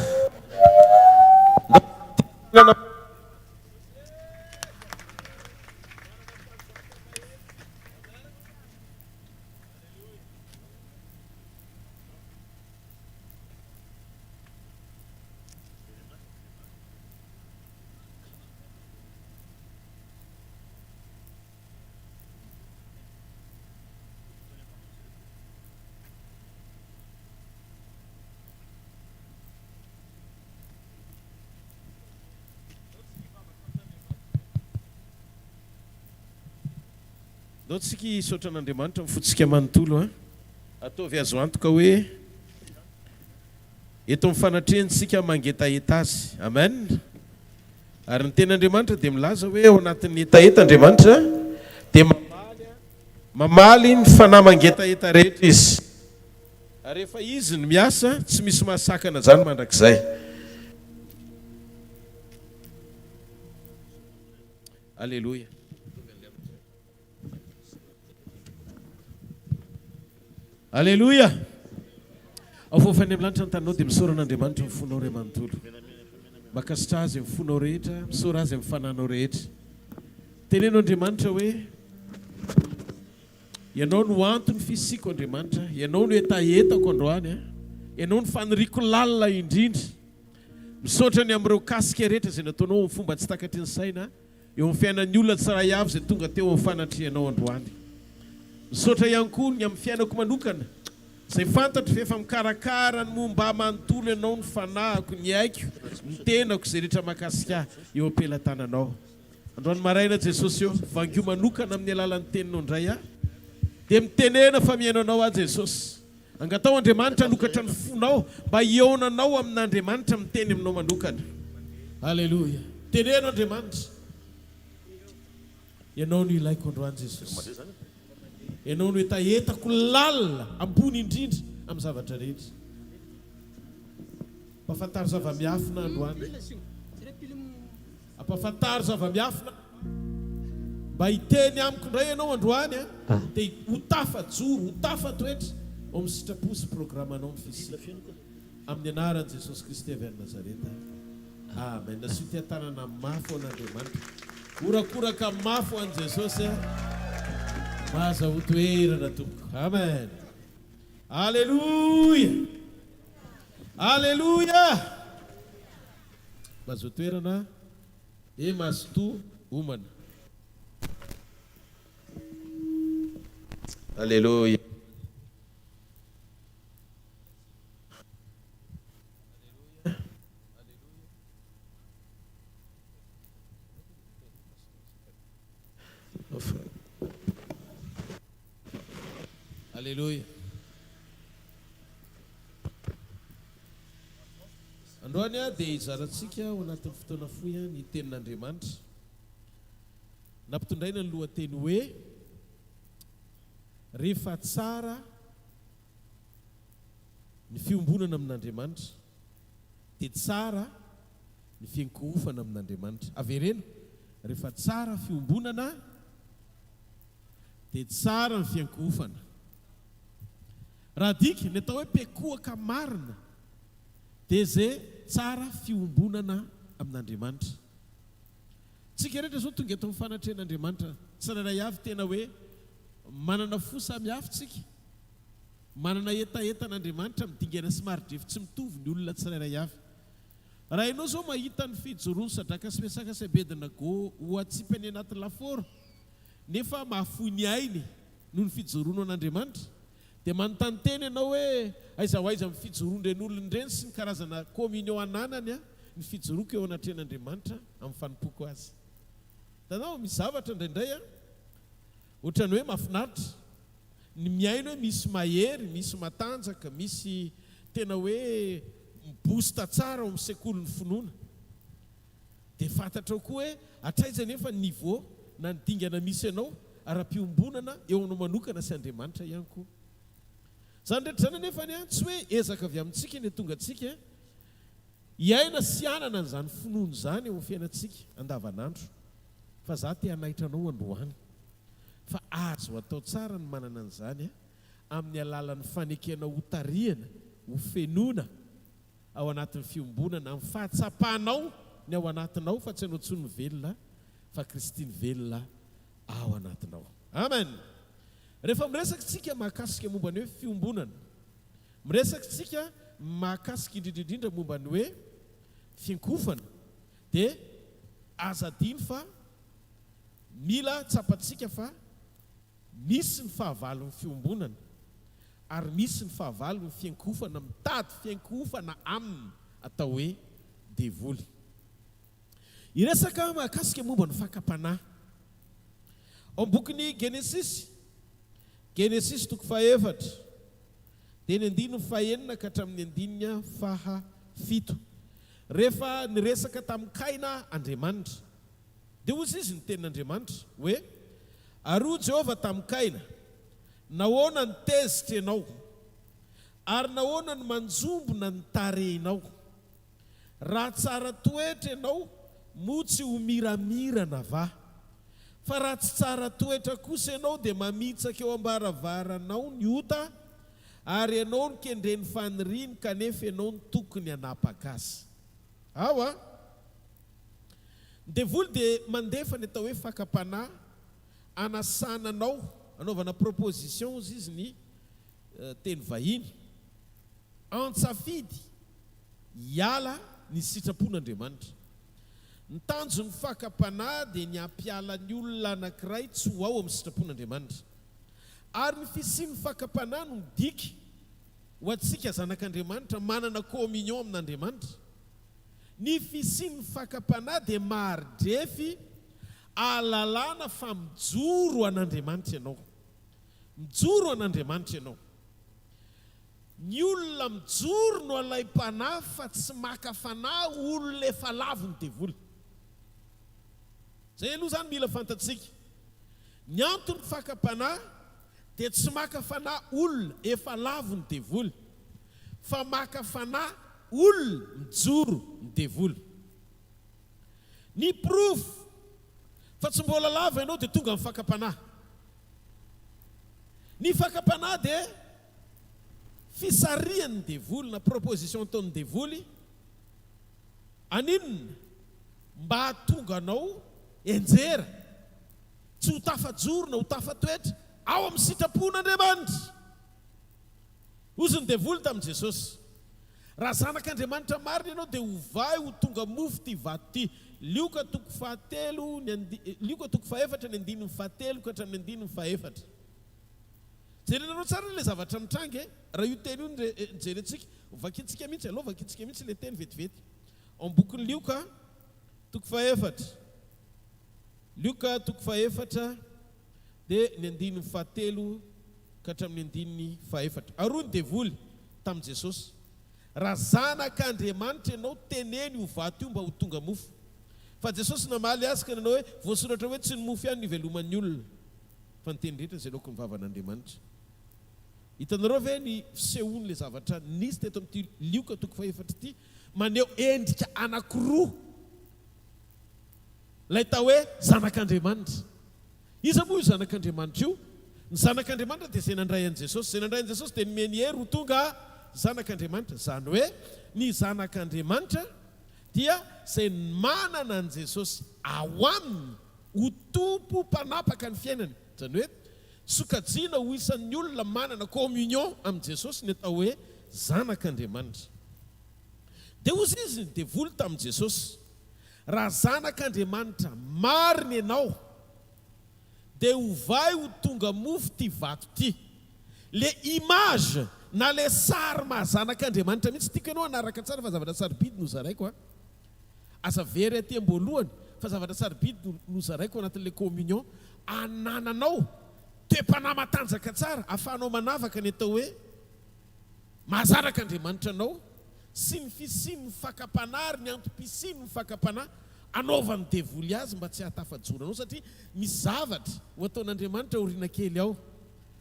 [SPEAKER 10] Dao tsika hisaotra an'Andriamanitra mifotsika manontolo ataovy azo antoka hoe eto mifanatrehantsika mangetaeta azy. Amen. Ary ny ten'Andriamanitra dia milaza hoe ao anatin'ny etaeta Andriamanitra dia mamaly ny fanahy mangetaeta rehetra izy. Ary rehefa izy ny miasa tsy misy mahasakana zany mandrakizay. Alleluia. Alleluia. Afofany amin'ny lanitra ny tanao dia misaora an'Andriamanitra ny fonao ray manontolo. Makasitra azy amin'ny fonao rehetra, misaora azy amin'ny fananao rehetra. Tenenao Andriamanitra hoe ianao no antony fisiko Andriamanitra, ianao no etaetako androany, ianao no faniriko lalina indrindra. Misaotra ny amin'ireo kasika rehetra izay nataonao amin'ny fomba tsy takatry ny saina, eo amin'ny fiainan'ny olona tsirairay avy izay tonga teo amin'ny fanatrianao androany. Misaotra ihany koa ny amin'ny fiainako manokana, izay fantatro fa efa mikarakara ny momba manontolo ianao ny fanahiko, ny aiko, ny tenako izay rehetra mahakasika eo am-pelantananao. Androany maraina Jesosy eo, vangio manokana amin'ny alalan'ny teninao indray dia mitenena fa miaino anao Jesosy. Angatao Andriamanitra hanokatra ny fonao mba hiaonanao amin'Andriamanitra miteny aminao manokana. Halleluja. Teneno Andriamanitra. Ianao no ilaiko androany Jesosy. Ianao no etaetako lalina ambony indrindra amin'ny zavatra rehetra. Ampafantaro zava-miafina androany. Ampafantaro zava-miafina. Mba hiteny amiko indray ianao androany dia ho tafajoro, ho tafatoetra ao amin'ny sitraposy programanao ny fisika. Amin'ny anaran'i Jesosy Kristy avy any Nazareta. Amen. Nasio ty-tanana mafy ao an'Andriamanitra. Orakoraka mafy ho an'i Jesosy. Mahaza ho toerana tompoko. Amen. Alleluia. Alleluia. Mahaza ho toerana. Mahazo homana. Alleluia. Alleluia. Androany dia hizarantsika ao anatin'ny fotoana fohy ny tenin'Andriamanitra. Nampitondraina ny lohateny hoe rehefa tsara ny fiombonana amin'Andriamanitra dia tsara ny fiankohofana amin'Andriamanitra. Avereno, rehefa tsara fiombonana dia tsara ny fiankohofana. Raha diky ny atao hoe pikohaka marina dia izay tsara fiombonana amin'Andriamanitra. Tsika rehetra izao tonga eto amin'ny fanatrehan'Andriamanitra, tsirairay avy tena hoe manana fo samihafa tsika, manana etaetan'Andriamanitra midingana sy marodrefy tsy mitovy ny olona tsirairay avy. Raha ianao izao mahita ny fijorono sadraka sy miasaka sy abedina go ho atsipany anaty laforo, nefa mahafoy ny ainy noho ny fijorono an'Andriamanitra, dia manontany teny ianao hoe aiza ho aiza amin'ny fijoron-dreny olona ireny sy ny karazana communion ananany ny fijoroako eo anatrehan'Andriamanitra amin'ny fanompoko azy. Tanao misy zavatra indraindray ohatrany hoe mahafinaritra ny miaino hoe misy mahery, misy matanjaka, misy tena hoe mibosta tsara ao amin'ny sekoly ny finoana. Dia fantatrao koa hoe hatraiza nefa ny niveau na ny dingana misy ianao ara-piombonana eo anao manokana sy Andriamanitra ihany koa. Zany rehetra zany nefa tsy hoe ezaka avy amintsika ny tonga antsika hiaina sy anana n'izany finoana izany eo amin'ny fiainantsika andavanandro. Fa za te hanaitra anao androany fa azo atao tsara ny manana an'izany amin'ny alalan'ny fanekena ho tariana, ho fenoana ao anatin'ny fiombonana, amin'ny fahatsapanao ny ao anatinao, fa tsy anao tsony velona fa Kristy ny velona ao anatinao. Amen. Rehefa miresaka tsika mahakasika momba ny hoe fiombonana, miresaka tsika mahakasika indrindraindrindra momba ny hoe fiankofana, dia aza diny fa mila tsapatsika fa misy ny fahavalon'ny fiombonana ary misy ny fahavalon'ny fiankofana, mitady fiankofana aminy atao hoe devoly. Iresaka mahakasika momba ny fakapanahy ao bokin'ny Genesis toko 4 dia ny 9 ka hatramin'ny 7. Rehefa niresaka tamin'ny Kaina Andriamanitra, dia hozy izy ny tenin'Andriamanitra hoe aroa Jehovah tamin'ny Kaina, nahoana ny tezitra ianao ary nahoana ny manjombona ny tarehinao. Raha tsara toetra ianao moa tsy ho miramirana va, fa raha tsy tsara toetra kosa ianao dia mamitsaka eo ambaravaranao ny ota ary ianao ny kendreny faniriany kanefa ianao ny tokony hanapaka azy. Ao ny devoly dia mandefa ny atao hoe fakapanahy anasananao anaovana proposition izy izy ny teny vahiny antsafidy hiala ny sitrapon'Andriamanitra. Ny tanjo ny fakapanahy dia ny ampiala ny olona anankiray tsy ho ao amin'ny sitrapon'Andriamanitra. Ary ny fisian'ny fakapanahy no midika ho antsika zanak'Andriamanitra manana communion amin'Andriamanitra. Ny fisian'ny fakapanahy dia maharidrefy ahalalana fa mijoro an'Andriamanitra ianao. Mijoro an'Andriamanitra ianao. Ny olona mijoro no alay mpanahy fa tsy maka fanahy olona efa lavo ny devoly. Zay aloha zany mila fantatsika. Ny antony fakapanahy dia tsy maka fanahy olona efa lavo ny devoly, fa maka fanahy olona mijoro ny devoly. Ny proof fa tsy mbola lava ianao dia tonga amin'ny fakapanahy. Ny fakapanahy dia fisarian'ny devoly na proposition ataon'ny devoly aninona mba hahatonga anao enjera tsy ho tafajoro na ho tafatoetra ao amin'ny sitrapon'Andriamanitra. Ozy ny devoly tamin'i Jesosy, raha zanak'Andriamanitra marina ianao dia hovay ho tonga mofo ty vato ty. Lioka toko fahatelo, Lioka toko faefatra ny andininy fahatelo ka hatramin'ny andininy faefatra. Jerenareo tsara ilay zavatra mitrangy raha io teny io jerentsika vakitsika mihitsy aloha vakitsika mihitsy ilay teny vetivety. Ao bokin'ny Lioka toko faefatra. Lioka toko faefatra dia ny andininy fahatelo ka hatramin'ny andininy faefatra. Aroa ny devoly tamin'i Jesosy, raha zanak'Andriamanitra ianao teneny ho vato io mba ho tonga mofo. Fa Jesosy namaly azy ka nanao hoe voasoratra hoe tsy ny mofo ihany niveloman'ny olona fa ny teny rehetra izay laoko ny vavan'Andriamanitra. Hitanareo ve ny fisehoan'ilay zavatra nisy teto amin'ity Lioka toko faefatra ity maneho endrika anankiroa lay tao hoe zanak'Andriamanitra. Iza moa io zanak'Andriamanitra io? Ny zanak'Andriamanitra dia izay nandray an'i Jesosy. Izay nandray an'i Jesosy dia nomeny hery ho tonga zanak'Andriamanitra. Zany hoe ny zanak'Andriamanitra dia izay manana an'i Jesosy ao aminy ho tompo mpanapaka ny fiainany. Zany hoe sokajiana ho isan'ny olona manana communion amin'i Jesosy ny atao hoe zanak'Andriamanitra. Dia ozy izy ny devoly tamin'i Jesosy, raha zanak'Andriamanitra marina ianao dia hovay ho tonga mofo ty vato ty. Le image na le sary mahazanak'Andriamanitra mihitsy tiako ianao anaraka tsara fa zavatra sarobidy no zaraiko asa very aty amboalohany fa zavatra sarobidy no zaraiko anatin'le communion anananao toe-panahy matanjaka tsara ahafahanao manavaka ny atao hoe mahazanak'Andriamanitra anao sy ny fisian'ny fakapanahy ny antom-pisian'ny fakapanahy anaovan'ny devoly azy mba tsy hatafajoro anao satria misy zavatra ho ataon'Andriamanitra oriana kely ao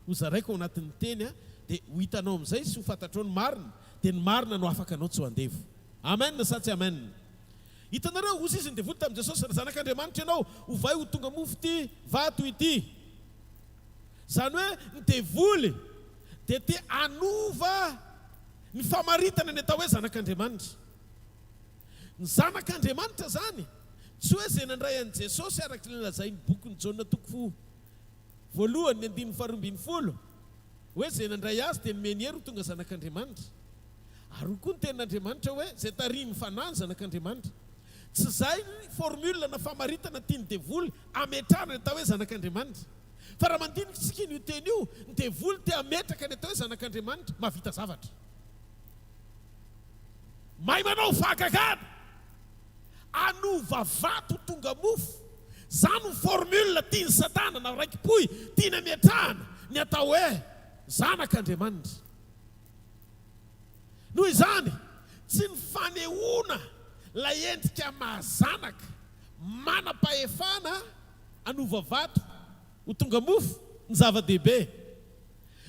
[SPEAKER 10] ho zaraiko ao anatin'ny teny dia ho hitanao amin'izay sy ho fantatrao ny marina dia ny marina no afaka anao tsy ho andevo. Amen sa tsy amen? Hitanareo ozy izy ny devoly tamin'i Jesosy, zanak'Andriamanitra ianao hovay ho tonga mofo ty vato ity. Zany hoe ny devoly dia te anova ny famaritana ny atao hoe zanak'Andriamanitra. Ny zanak'Andriamanitra zany tsy hoe izay nandray an'i Jesosy araka ny lazain'ny bokin'ny Jaona toko voalohany ny andininy faharoambin'ny folo hoe izay nandray azy dia nomeny hery ho tonga zanak'Andriamanitra. Ary koa ny tenin'Andriamanitra hoe izay tariny fanahy ny zanak'Andriamanitra. Tsy izay ny formule na famaritana tiany devoly ametrahana ny atao hoe zanak'Andriamanitra. Fa raha mandinika tsika io teny io, ny devoly te ametraka ny atao hoe zanak'Andriamanitra, mahavita zavatra. Mahay manao fahagagana, anova vato tonga mofo. Zany ny formule tiany Satana na raikim-poy tiany ametrahana ny atao hoe zanak'Andriamanitra. Noho izany, tsy ny fanehoana lay endrika mahazanaka manam-pahefana anova vato ho tonga mofo ny zava-dehibe.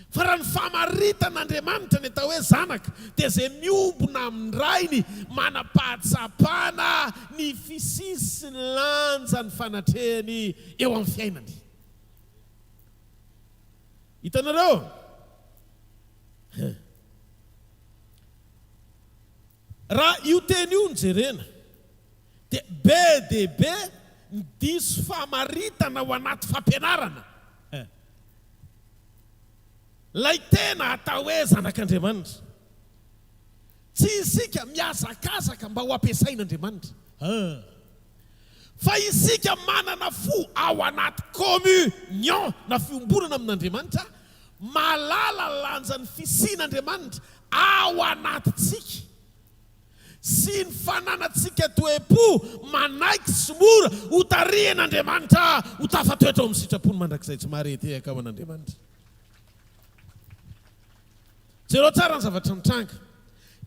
[SPEAKER 10] Fa raha ny famaritan'Andriamanitra ny atao hoe zanaka dia izay miombona amin'ny rainy manam-pahatsapana ny fisisy ny lanja ny fanatrehany eo amin'ny fiainany. Hitanareo? Raha io teny io ny jerena dia be dia be ny diso famaritana ao anaty fampianarana. lay tena atao hoe zanak'Andriamanitra. Tsy isika miazakazaka mba ho ampiasain'Andriamanitra. Fa isika manana fo ao anaty communion na fiombonana amin'Andriamanitra, malala lanjan'ny fisian'Andriamanitra ao anatintsika. Sy ny fananantsika toe-po manaiky sy mora ho tarihan'Andriamanitra ho tafatoetra ao amin'ny sitrapony mandrakizay tsy maharetehaka ao an'Andriamanitra. Jereo tsara ny zavatra mitranga.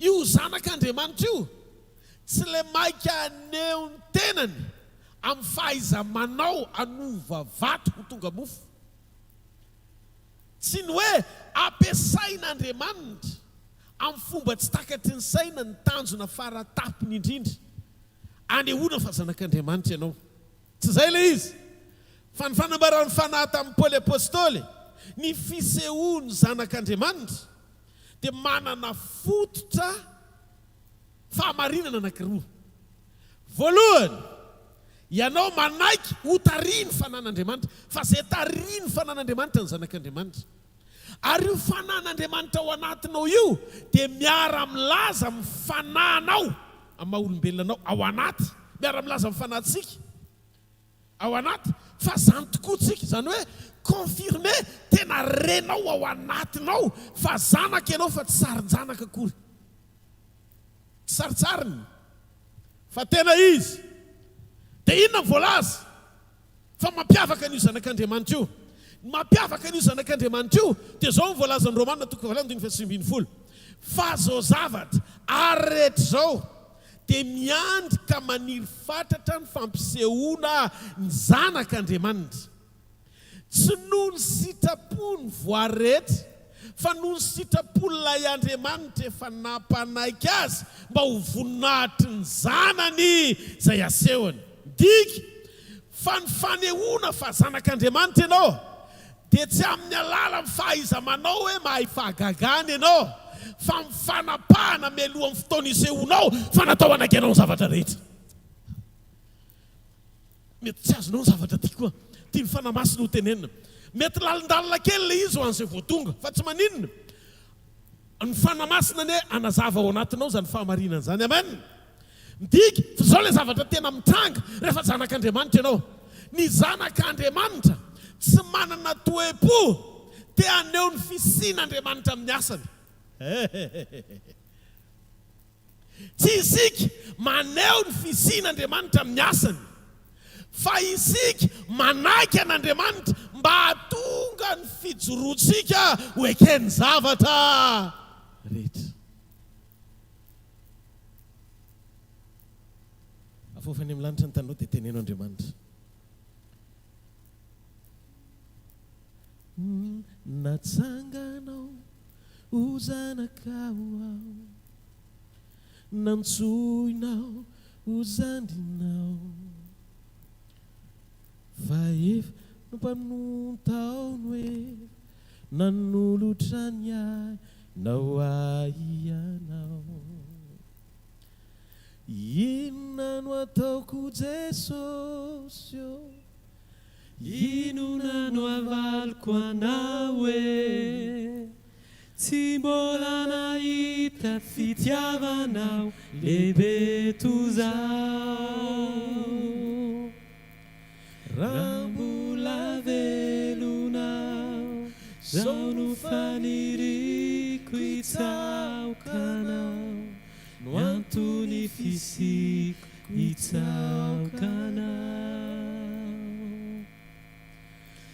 [SPEAKER 10] Io zanak'Andriamanitra io tsy le maika aneo ny tenany amin'ny fahaiza manao anova vato ho tonga mofo. Tsy ny hoe ampiasain'Andriamanitra amin'ny fomba tsy takatry ny saina ny tanjona faratapony indrindra anehoana fa zanak'Andriamanitra ianao. Tsy izay le izy. Fa ny fanambaran'ny fanahy tamin'ny Paoly apôstôly, ny fisehoany zanak'Andriamanitra dia manana fototra fahamarinana anankiroa. Voalohany, ianao manaiky ho tariany fanan'Andriamanitra, fa izay tariany fanan'Andriamanitra ny zanak'Andriamanitra. Ary io fanan'Andriamanitra ao anatinao io dia miara-milaza amin'ny fananao amin'ny maha-olombelonanao ao anaty, miara-milaza amin'ny fanahintsika ao anaty, fa zany tokoa tsika, zany hoe confirmé tena renao ao anatinao fa zanaka ianao fa tsy sarin-janaka akory. Tsy saritsariny fa tena izy. Dia inona voalaza? Fa mampiavaka an'io zanak'Andriamanitra io. Mampiavaka an'io zanak'Andriamanitra io dia zao ny voalaza ny Romanina 9:9. Fa zao zavatra ary rehetra zao dia miandry ka maniry fatratra ny fampisehoana ny zanak'Andriamanitra. Tsy noho ny sitrapony voaretra, fa noho ny sitrapon'ilay Andriamanitra efa nampanaiky azy mba ho voninahitry ny zanany izay asehony. Diky fa ny fanehoana fa zanak'Andriamanitra ianao dia tsy amin'ny alala amin'ny fahaiza manao hoe mahay fahagagana ianao, fa amin'ny fanapahana mialoha amin'ny fotoana isehonao fa natao anaky ianao ny zavatra rehetra. Mety tsy azonao ny zavatra ty koa, tia ny fanamasina ho tenenina. Mety lalindalina kely le izy ho an'izay voatonga, fa tsy maninona. Ny fanamasina ne anazava ao anatinao zany fahamarinana zany. Amen. Midiky, fa zao le zavatra tena mitranga rehefa zanak'Andriamanitra ianao. Ny zanak'Andriamanitra tsy manana toe-po te aneo ny fisian'Andriamanitra amin'ny asany. Tsy isika maneho ny fisian'Andriamanitra amin'ny asany, fa isika manaiky an'Andriamanitra mba hatonga ny fijoroantsika ho ekeny zavatra rehetra. Afofany amin'ny lanitra ny tanao dia teneno Andriamanitra. Natsanganao ho zanakao aho, nantsoinao ho zandrinao, fa efa nompamontao no hoe nanolotra ny ainao aianao. Inona no ataoko Jesosy io, inona no avaliko anao e, tsy mbola nahita fitiavanao lehibe toy zao. Raha mbola velonao zao no faniriko hitsaokanao, no antony fisiko hitsaokanao,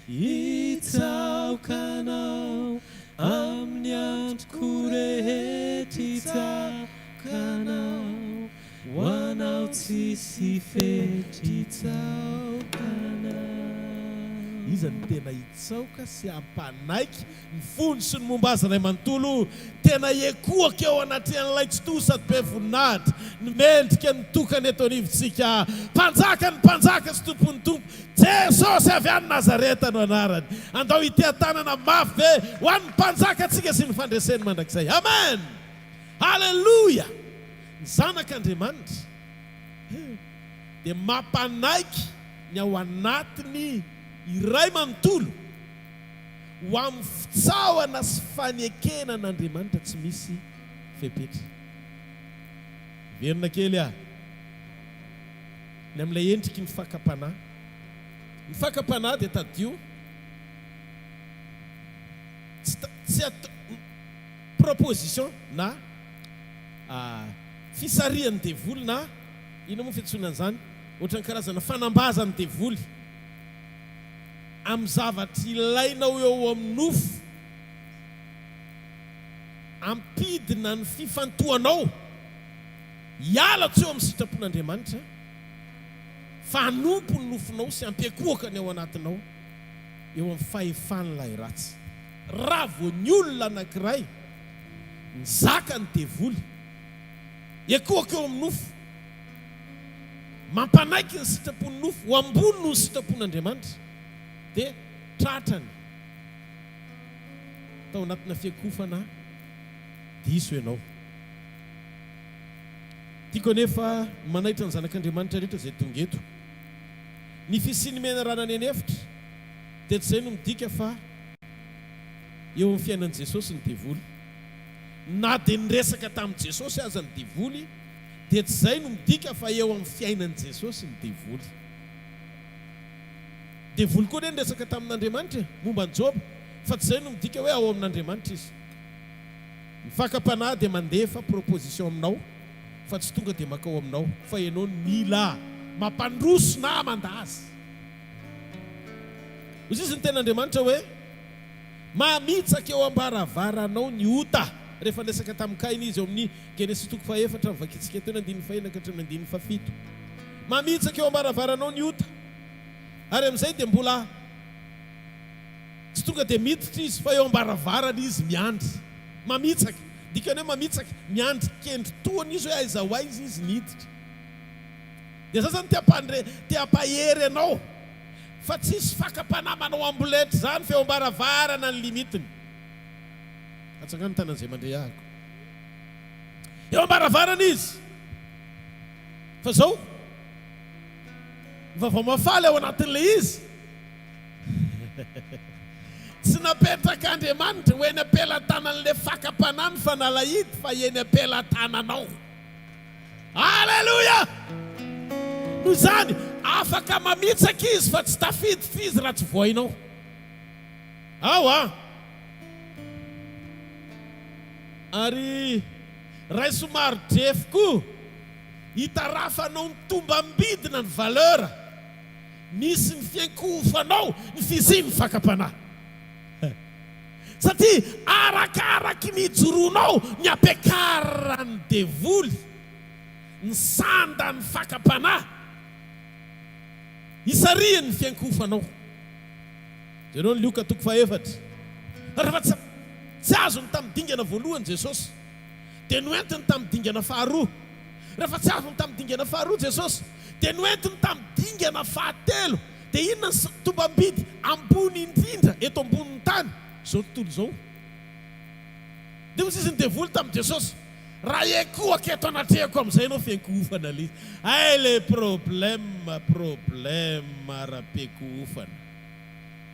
[SPEAKER 10] hitsaokanao amin'ny androko rehetra, hitsaokanao ho anao tsisy fetry, hitsaokanao. Iza ny tena hitsaoka sy ampanaiky ny fony sy ny mombazanay manontolo, tena ekoaka eo anatrehan'ilay tsy to sady be voninahitra, ny mendrika ny tokany eto anivontsika, mpanjaka ny mpanjaka sy tompony tompo, Jesosy avy any Nazareta no anarany. Andao hitia tanana mafy be ho an'ny mpanjaka antsika sy ny fandreseny mandrakizay. Amen. Halleluja. Ny zanak'Andriamanitra dia mampanaiky ny ao anatiny iray manontolo ho amin'ny fitsaoana sy fanekena n'Andriamanitra tsy misy fepetra. Verina kely ny amin'ilay endriky ny fakapanahy. Ny fakapanahy dia tadio tsy proposition na fisarian'ny devoly na ino moa fiantsoana an'izany, ohatran'ny karazana fanambazan'ny devoly amin'ny zavatra ilainao eo amin'ny nofo, ampidina ny fifantohanao hiala tsy eo amin'ny sitrapon'Andriamanitra, fa hanompo ny nofonao sy ampiakohakany ao anatinao eo amin'ny fahefan'ilay ratsy. Raha vao ny olona anankiray nizaka ny devoly hiakohaka eo amin'ny nofo, mampanaiky ny sitrapon'ny nofo ho ambony no ny sitrapon'Andriamanitra, dia tratrany tao anatina fiakofana diso ianao. Tiako anefa manaitra ny zanak'Andriamanitra rehetra izay tonga eto, ny fisiany menarana ny anefitra dia tsy izay no midika fa eo amin'ny fiainan'i Jesosy ny devoly, na dia niresaka tamin'i Jesosy aza ny devoly, dia tsy izay no midika fa eo amin'ny fiainan'i Jesosy ny devoly. Devoly koa dia niresaka tamin'Andriamanitra momba ny Job, fa tsy izay no midika hoe ao amin'Andriamanitra izy. Ny fakapanahy dia mandefa proposition aminao, fa tsy tonga dia makao aminao, fa ianao mila mampandroso na mandazy. Ozy izy ny ten'Andriamanitra hoe mamitsaka eo ambaravaranao ny ota, rehefa niresaka tamin'ny Kaina izy eo amin'ny Genesis 4 vakitsika teo 9 ka 7. Mamitsaka eo ambaravaranao ny ota, ary amin'izay dia mbola tsy tonga dia miditra izy, fa eo ambaravarana izy miandry, mamitsaka. Dikany hoe mamitsaka, miandry kendri-toana izy hoe aiza ho aiza izy miditra. Dia zany te-hampahery ianao, fa tsisy fakapanahy manao amboletra zany fa eo ambaravarana ny limitiny. Atsangano tanan'izay mandray ahako. Eo ambaravarana izy. Fa zao vavao mafaly ao anatin'ilay izy. Tsy napetraka Andriamanitra hoe eny ampelatanan'ilay fakapanahy ny fanalahidy, fa eny ampelatananao. Alleluia! Noho izany afaka mamitsaka izy fa tsy tafiditra izy raha tsy voainao. Ary ray somary drefoko hitarafanao ny tombam-bidina ny valeur misy ny fiankofanao ny fisiany fakapanahy. Satria arakaraky ny joroanao ny ampiakarany devoly ny sanda ny fakapanahy isariany ny fiankofanao. Jereo ny Luka 4. Rehefa tsy azony tamin'ny dingana voalohany Jesosy, dia noentiny tamin'ny dingana faharoa. Rehefa tsy azony tamin'ny dingana faharoa Jesosy, dia noentiny tamin'ny dingana fahatelo. Dia inona ny tombam-bidy ambony indrindra eto ambonin'ny tany zao tontolo zao. Dia hozy izy ny devoly tamin'ny Jesosy, raha iakohaka eto anatrehako amin'izay ianao fiankofana le. Ay le problème ara-piankofana.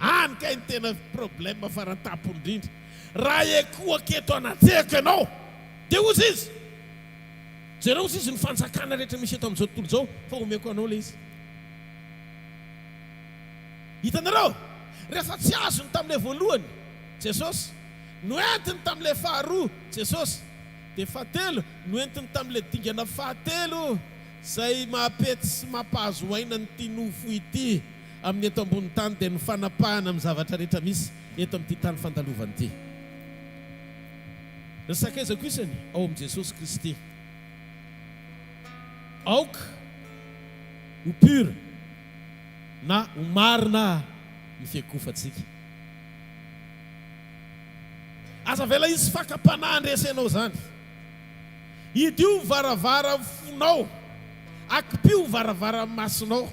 [SPEAKER 10] Any ka ny tena problème faratapon-drindra. Raha iakohaka eto anatrehako ianao, dia hozy izy. Jereo hozy izy ny fanjakana rehetra misy eto amin'izao tontolo zao, fa omeko anao le izy. Hitanareo, rehefa tsy azony tamin'ilay voalohany Jesosy, noentiny tamin'ilay faharoa Jesosy, dia fahatelo noentiny tamin'ilay dingana fahatelo, izay mahapety sy mampahazo aina nyity nofo ity amin'ny eto ambony tany, dia ny fanapahana amin'ny zavatra rehetra misy eto amin'ity tany fandalovana ity. Resakaizako isany ao amin'i Jesosy Kristy. Aoka ho pura na ho marina ny fiakofantsika. Aza vela izy fakapanahy andresenao zany. Idio varavara fonao, akipio varavara masonao,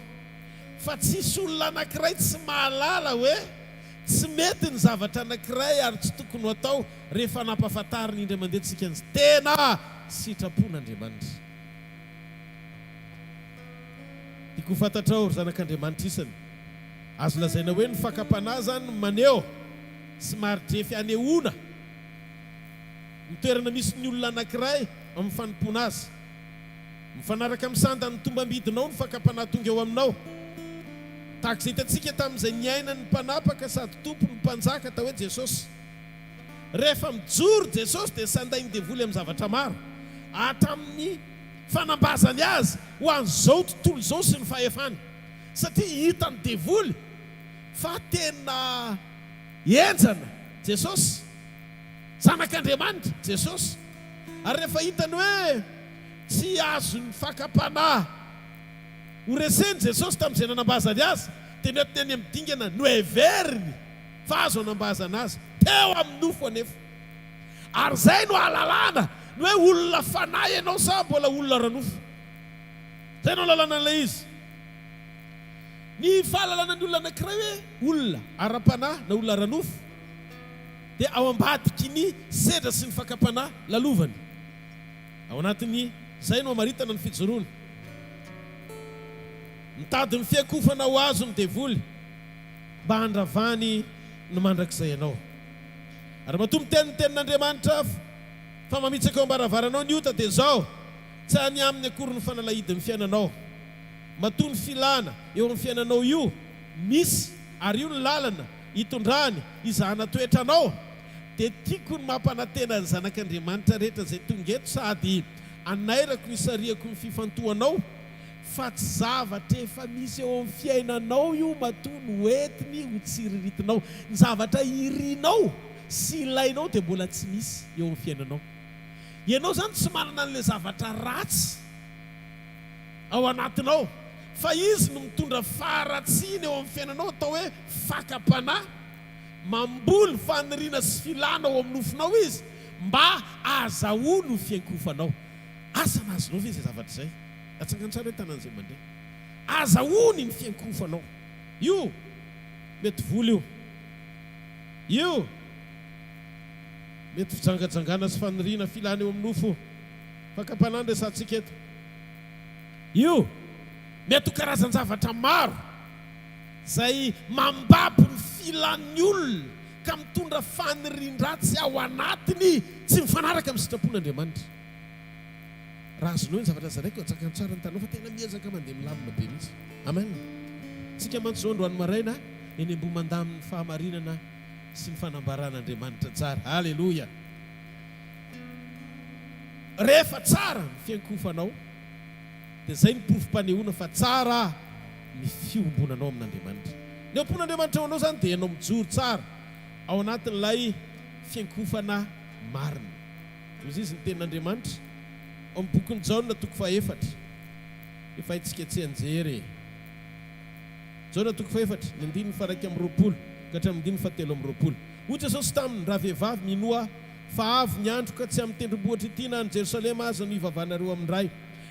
[SPEAKER 10] fa tsisy olona anankiray tsy mahalala hoe tsy mety ny zavatra anankiray ary tsy tokony ho atao rehefa nampahafantariny indray mandehantsika an'izy. Tena sitrapon'Andriamanitra. Tiako fantatra ao ry zanak'Andriamanitra isany, azo lazaina hoe ny fakapanahy zany maneho sy maridrefy anehoana ny toerana misy ny olona anankiray amin'ny fanompoana azy mifanaraka amin'ny sandany tombambidinao ny fakapanahy tonga eo aminao tahaka izay hitantsika tamin'izay niainany mpanapaka sady tompo ny mpanjaka atao hoe Jesosy. Rehefa mijoro Jesosy dia sandainy devoly amin'ny zavatra maro hatramin'ny fanambazany azy ho an'izao tontolo izao sy ny fahefany satria hitany devoly fa tena enjana Jesosy, zanak'Andriamanitra Jesosy. Ary rehefa hitany hoe tsy azo ny fakapanahy ho reseny Jesosy tamin'izay nanambazany azy dia netiny any amin'ny dingana no heveriny fa azo anambazana azy teo amin'ny nofo anefa. Ary zay no ahalalana no hoe olona fanahy ianao sa mbola olona ranofo. Zay no lalana an'ilay izy. Ny fahalalana ny olona anankiray hoe olona ara-panahy na olona ranofo dia ao ambadiky ny sedra sy ny fakapanahy lalovany. Ao anatin'ny zay no amaritana ny fijoroana. Mitady ny fiakofana ho azo ny devoly mba handravany ny mandrakizay ianao. Ary matombo teny tenin'Andriamanitra fa mamitsaka eo am-baravaranao ny ota dia zao tsy any amin'ny akory ny fanalahidin'ny fiainanao. Matoa ny filana eo amin'ny fiainanao io misy ary io ny lalana hitondrany izahana toetranao dia tiako ny mampanantena ny zanak'Andriamanitra rehetra izay tonga eto sady anairako ny sariako ny fifantohanao fa tsy zavatra efa misy eo amin'ny fiainanao io matoa no entiny ho tsiriritinao. Ny zavatra irianao sy ilainao dia mbola tsy misy eo amin'ny fiainanao. Ianao zany tsy manana an'ilay zavatra ratsy ao anatinao fa izy no mitondra faharatsiana eo amin'ny fiainanao atao hoe fakapanahy, mamboly faniriana sy filana ao amin'ny nofinao izy mba azahoany ho fiankofanao. Asa nazonao ve izay zavatra izay? Atsangany tsara hoe tanan'izay mandeha. Azahoany ny fiankofanao. Io mety voly io. Io mety fijangajangana sy faniriana filana eo amin'ny nofo. Fakapanahy resantsika eto. Io mety ho karazan-javatra maro izay mambabo ny filan'ny olona ka mitondra fanirian-dratsy ao anatiny tsy mifanaraka amin'ny sitrapon'Andriamanitra. Raha azonao ny zavatra zaraiko atsakany tsara ny tanao fa tena miezaka mandeha milamina be mihitsy. Amen. Tsika mantsy zao androany maraina eny ambomandaminy fahamarinana sy ny fanambaran'Andriamanitra tsara. Halleluja. Rehefa tsara ny fiankofanao dia zay ny porofom-panehoana fa tsara ny fiombonanao amin'Andriamanitra. Ny ompon'Andriamanitra anao zany dia ianao mijoro tsara ao anatin'ilay fiankofana marina. Izy izy ny tenin'Andriamanitra ao amin'ny bokin'ny Jaona toko faha-efatra. Efa haitsika tsy anjery. Jaona toko faha-efatra ny andininy faha-raika amby roapolo ka hatramin'ny andininy faha-telo amby roapolo. Hoy Jesosy taminy raha vehivavy minoa fa avy ny andro ka tsy amin'ny tendrombohitra ity na ny Jerosalema aza no hivavanareo amin'ny ray.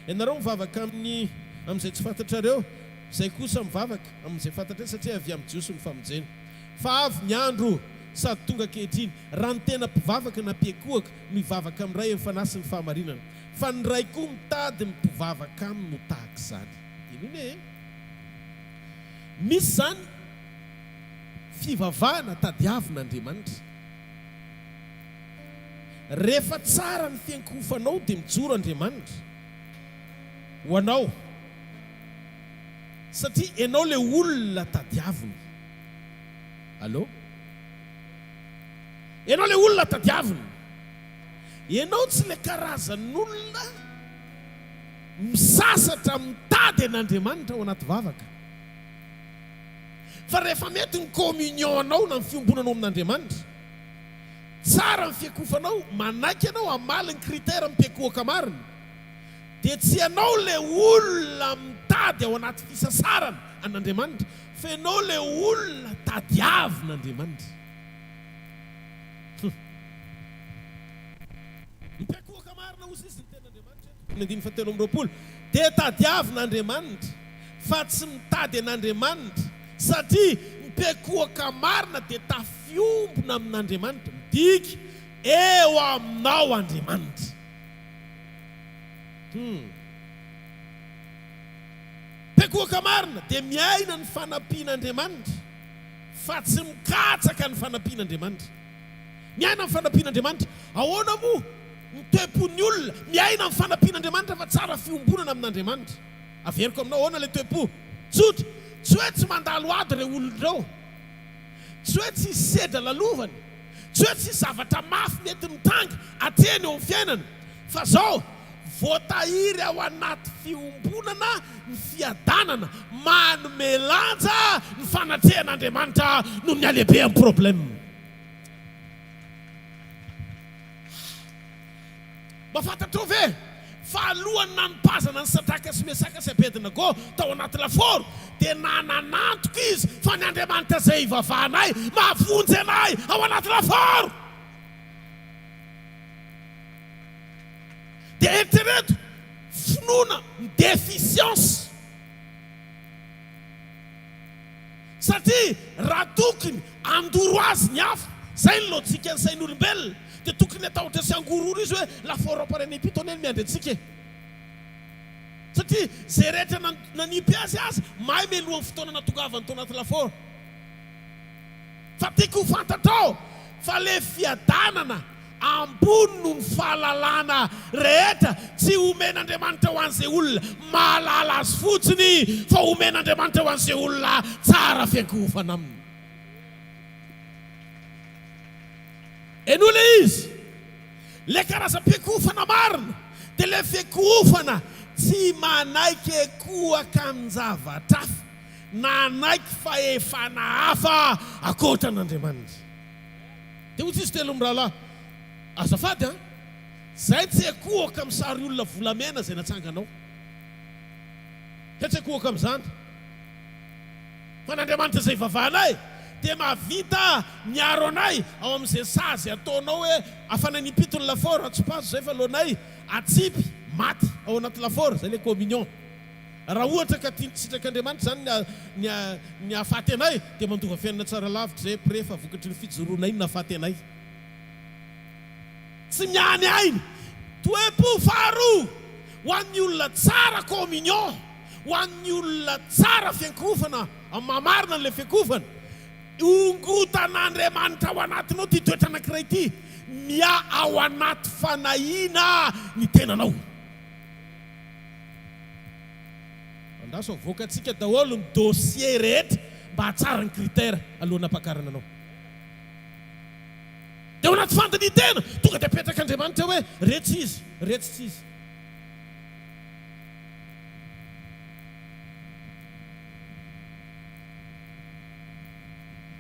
[SPEAKER 10] Ianareo mivavaka amin'izay tsy fantatrareo, izay kosa mivavaka amin'izay fantatra satria avy amin'ny jiosy ny famonjena. Fa avy ny andro sady tonga ankehitriny raha ny tena mpivavaka na mpiakohaka no hivavaka amin'ny ray mifanasy ny fahamarinana. Fa ny ray koa mitady ny mpivavaka aminy no tahaka izany. Inona e? Misy zany fivavahana tadiavin'Andriamanitra. Rehefa tsara ny fiankofanao dia mijoro Andriamanitra ho anao satria ianao le olona tadiavina. Allô? Ianao le olona tadiavina. Ianao tsy le karazan'olona misasatra mitady an'Andriamanitra ao anaty vavaka. Fa rehefa mety ny communion anao na ny fiombonanao amin'Andriamanitra, tsara ny fiankofanao, manaiky ianao hamaly ny kritera mpiakohaka marina, dia tsy ianao le olona mitady ao anaty fisasarana an'Andriamanitra fa ianao le olona tadiavin'Andriamanitra. Mpiakohaka marina hozy izy ny ten'Andriamanitra ny andininy faha-telo amby roapolo dia tadiavin'Andriamanitra fa tsy mitady an'Andriamanitra satria mpiakohaka marina dia tafiombona amin'Andriamanitra, midiky eo aminao Andriamanitra. Mpiakohaka marina dia miaina ny fanampian'Andriamanitra fa tsy mikatsaka ny fanampian'Andriamanitra. Miaina amin'ny fanampian'Andriamanitra, ahoana moa ny toe-pon'ny olona miaina amin'ny fanampian'Andriamanitra fa tsara fiombonana amin'Andriamanitra. Averiko aminao ahoana ilay toe-po? Tsotra, tsy hoe tsy mandalo ady ireo olon'ireo, tsy hoe tsy sedra lalovany, tsy hoe tsy zavatra mafy mety mitanga atseny eo amin'ny fiainana, fa zao voatahiry ao anaty fiombonana ny fiadanana manome lanja ny fanatrehan'Andriamanitra no ny alehibe amin'ny problème. Mafantatrao ve fa alohany nanopazana ny Sadraka sy Mesaka sy Abednego tao anaty laforo dia nananantoka izy fa ny Andriamanitra izay ivavahanay mahavonjy anay ao anaty laforo. Dia eritrereto finoana ny déficience, satria raha tokony andoro azy ny hafa, zay ny lôjika ny sain'olombelona, dia tokony atao ohatra sy angororo izy hoe laforo amparenipito ony miandry antsika. Satria zay rehetra nanipy azy mahay melohan'ny fotoana natongavany tao anaty laforo. Fa tiako ho fantatrao fa le fiadanana ambony no ny fahalalana rehetra tsy omen'Andriamanitra ho an'izay olona mahalala azy fotsiny, fa omen'Andriamanitra ho an'izay olona tsara fiankohofana aminy. Eno le izy, le karazam-piankohofana marina, dia le fiankohofana tsy manaiky ekohaka amin'ny zavatra hafa, nanaiky fahefana hafa akoatra n'Andriamanitra. Dia ohatsy izy telo mirahalahy, azafady zay tsy ekohaka amin'ny sary olona volamena zay natsanganao, tsy ekohaka amin'izany, fa n'Andriamanitra izay vavahanay dia mahavita miaro anay ao amin'izay sazy ataonao hoe afananipito ny laforo, atsopazo zay fa loanay atsipy maty ao anaty laforo, zay le communion. Raha ohatra ka tiany tsitrak'Andriamanitra zany ny ahafaty anay dia mandova fiainana tsara lavitra zay pre fa vokatry ny fijoroana iny nahafaty anay. Tsy miany ainy toe-po faharoa ho an'ny olona tsara communion, ho an'ny olona tsara fiankohofana amin'ny mahamarina n'ilay fiankohofana, ongotan'Andriamanitra ao anatinao ty toetra anankiray ity, mia ao anaty fanahiana ny tenanao. Andaso avoakatsika daholo ny dossier rehetra mba hatsara ny critère alohan'ny hampakarana anao. Dia ao anaty fandanitena tonga dia apetrak'Andriamanitra hoe retsy izy, retsy tsy izy.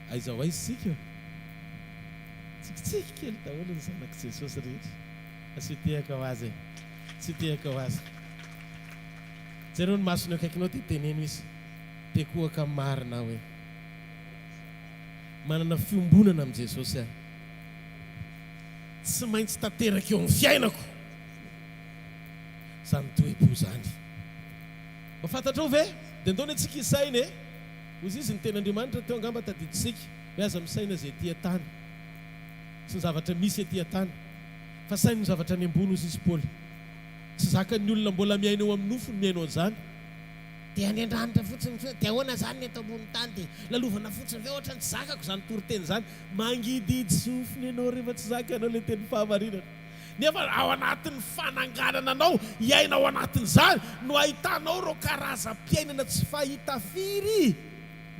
[SPEAKER 10] Aiza aiza sika tsikitsiky kely daholo ny zanak'i Jesosy rehetra, sy tehaka ho azy, sy tehaka ho azy. Jereo ny masony akaikinao dia teneno izy, pekohaka marina hoe manana fiombonana amin'i Jesosy aho, tsy maintsy tanteraka eo amin'ny fiainako zany toe-po zany. Mafantatrao ve? Dia ndao ny antsika isaina e, ozy izy ny ten'Andriamanitra teo angamba tadiditsika hoe aza misaina zay tia tany sy ny zavatra misy tia tany, fa sainy ny zavatra any ambony ozy izy Paoly. Tsy zakany olona mbola miaina eo amin'ny nofo ny miainao zany, dia any an-dranitra fotsiny dia ahoana zany ny eto ambony tany, dia lalovana fotsiny ve ohatra ny tsy zakako zany toriteny zany. Mangididy sofiny ianao rehefa tsy zaka ianao le teny fahamarinana. Nefa ao anatin'ny fananganana anao iaina ao anatin'izany no ahitanao reo karazam-piainana tsy fahita firy,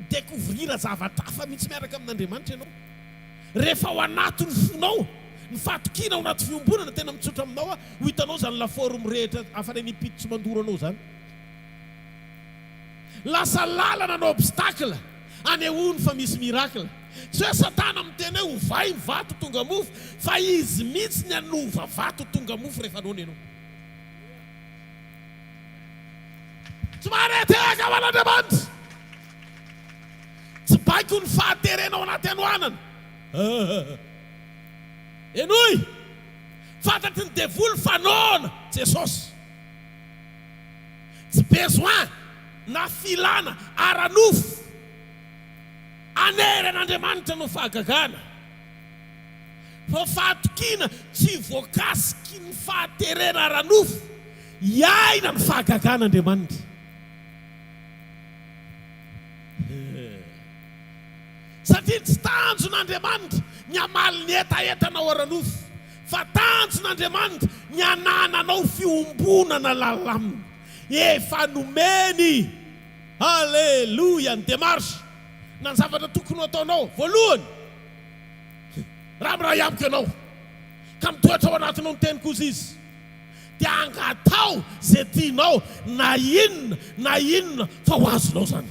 [SPEAKER 10] découvrir zavatra hafa mihitsy miaraka amin'Andriamanitra ianao. Rehefa ao anatin'ny fonao ny fatokina ao anaty fiombonana tena mitsotra aminao, ho hitanao zany laforo mirehitra afananipito tsy mandoro anao zany. Lasa lalana anao obstacle anehoany fa misy miracle. Tsy hoe Satana miteny hoe ovay ny vato tonga mofo, fa izy mihitsy ny anova vato tonga mofo rehefa anao ianao. Tsy mahareteka ho an'Andriamanitra, tsy baiko ny fahaterena ao anaty anoanana. Enoy fantatry ny devoly fanaona Jesosy, tsy besoin na filana aranofo aneran'Andriamanitra no fahagagana, fa fahatokina tsy voakasiky ny fahaterena aranofo, iaina ny fahagagan'Andriamanitra. satria tsy tanjon'Andriamanitra ny amaly ny etaetanao ara-nofo, fa tanjon'Andriamanitra ny anananao fiombonana lalamina. Efa nomeny, halleluia, ny démarche na ny zavatra tokony ataonao. Voalohany, raha miray amiko ianao ka mitoetra ao anatinao ny teny koza izy, dia angatao zay tianao, na inona fa ho azonao zany.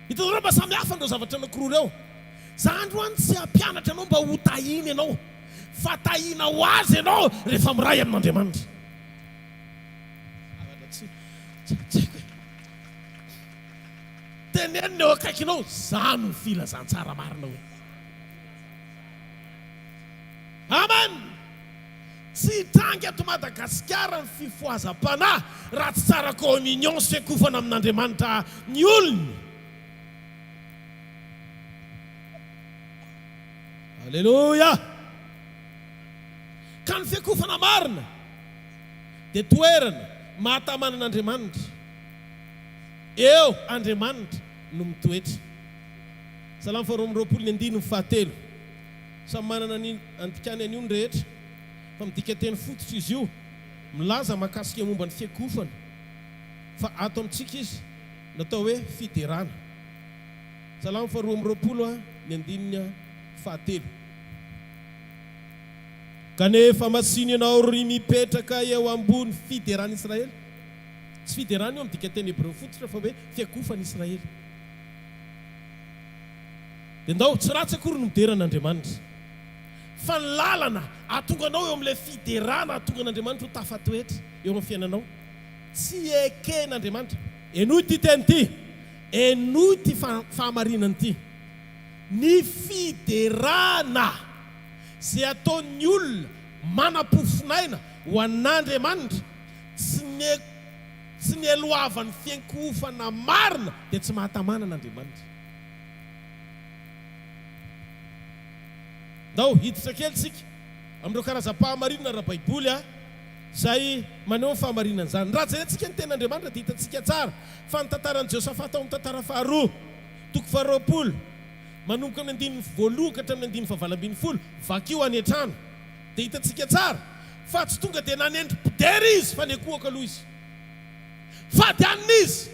[SPEAKER 10] Hitanao mba samy hafa ndreo zavatra anankiroa reo. Zany roany tsy hampianatra anao mba ho tahiny ianao, fa tahina ho azy ianao rehefa miray amin'Andriamanitra. Teneniny eo akaikinao, zany ny filazantsara marina hoe. Amen. Tsy hitranga eto Madagasikara ny fifohazam-panahy raha tsy tsara communion sy fiakofana amin'Andriamanitra ny olony. Halleluja. Ka ny fiakofana marina dia toerana mahatamanan'Andriamanitra. Eo Andriamanitra no mitoetra. Salamo 2:9 samy manana ny andikany an'io ny rehetra, fa midika teny fototra izy io, milaza mahakasika momba ny fiakofana, fa ato amintsika izy natao hoe fiderana. Salamo 2:9. Kanefa masiny ianao ry mipetraka eo ambony fiderana Israely. Tsy fiderana io midika teny Hebreo fototra fa hoe fiakofana Israely. Dia ndao tsy ratsy akory no mideran'Andriamanitra, fa ny lalana ahatonga anao eo amin'ilay fiderana, ahatonga n'Andriamanitra ho tafatoetra eo amin'ny fiainanao. Tsy eken'Andriamanitra. Enoy ty teny ty, enoy ty fahamarinany ty. Ny fiderana zay ataon'ny olona manam-pofinaina ho an'Andriamanitra, tsy ny elohavan'ny fiankofana marina dia tsy mahatamana an'Andriamanitra. Ndao hiditra kely tsika amin'ireo karazam-pahamarinana ara-baiboly izay maneho ny fahamarinana izany. Raha jerentsika ny ten'Andriamanitra dia hitantsika tsara fa ny tantaran'i Josafata ao amin'ny tantara faharoa, 20 manomboka amin'ny 1 ka hatramin'ny 9:20, vakio any an-trano, dia hitantsika tsara fa tsy tonga dia nanendrim-pidery izy fa nikohaka aloha izy. Fady anina izy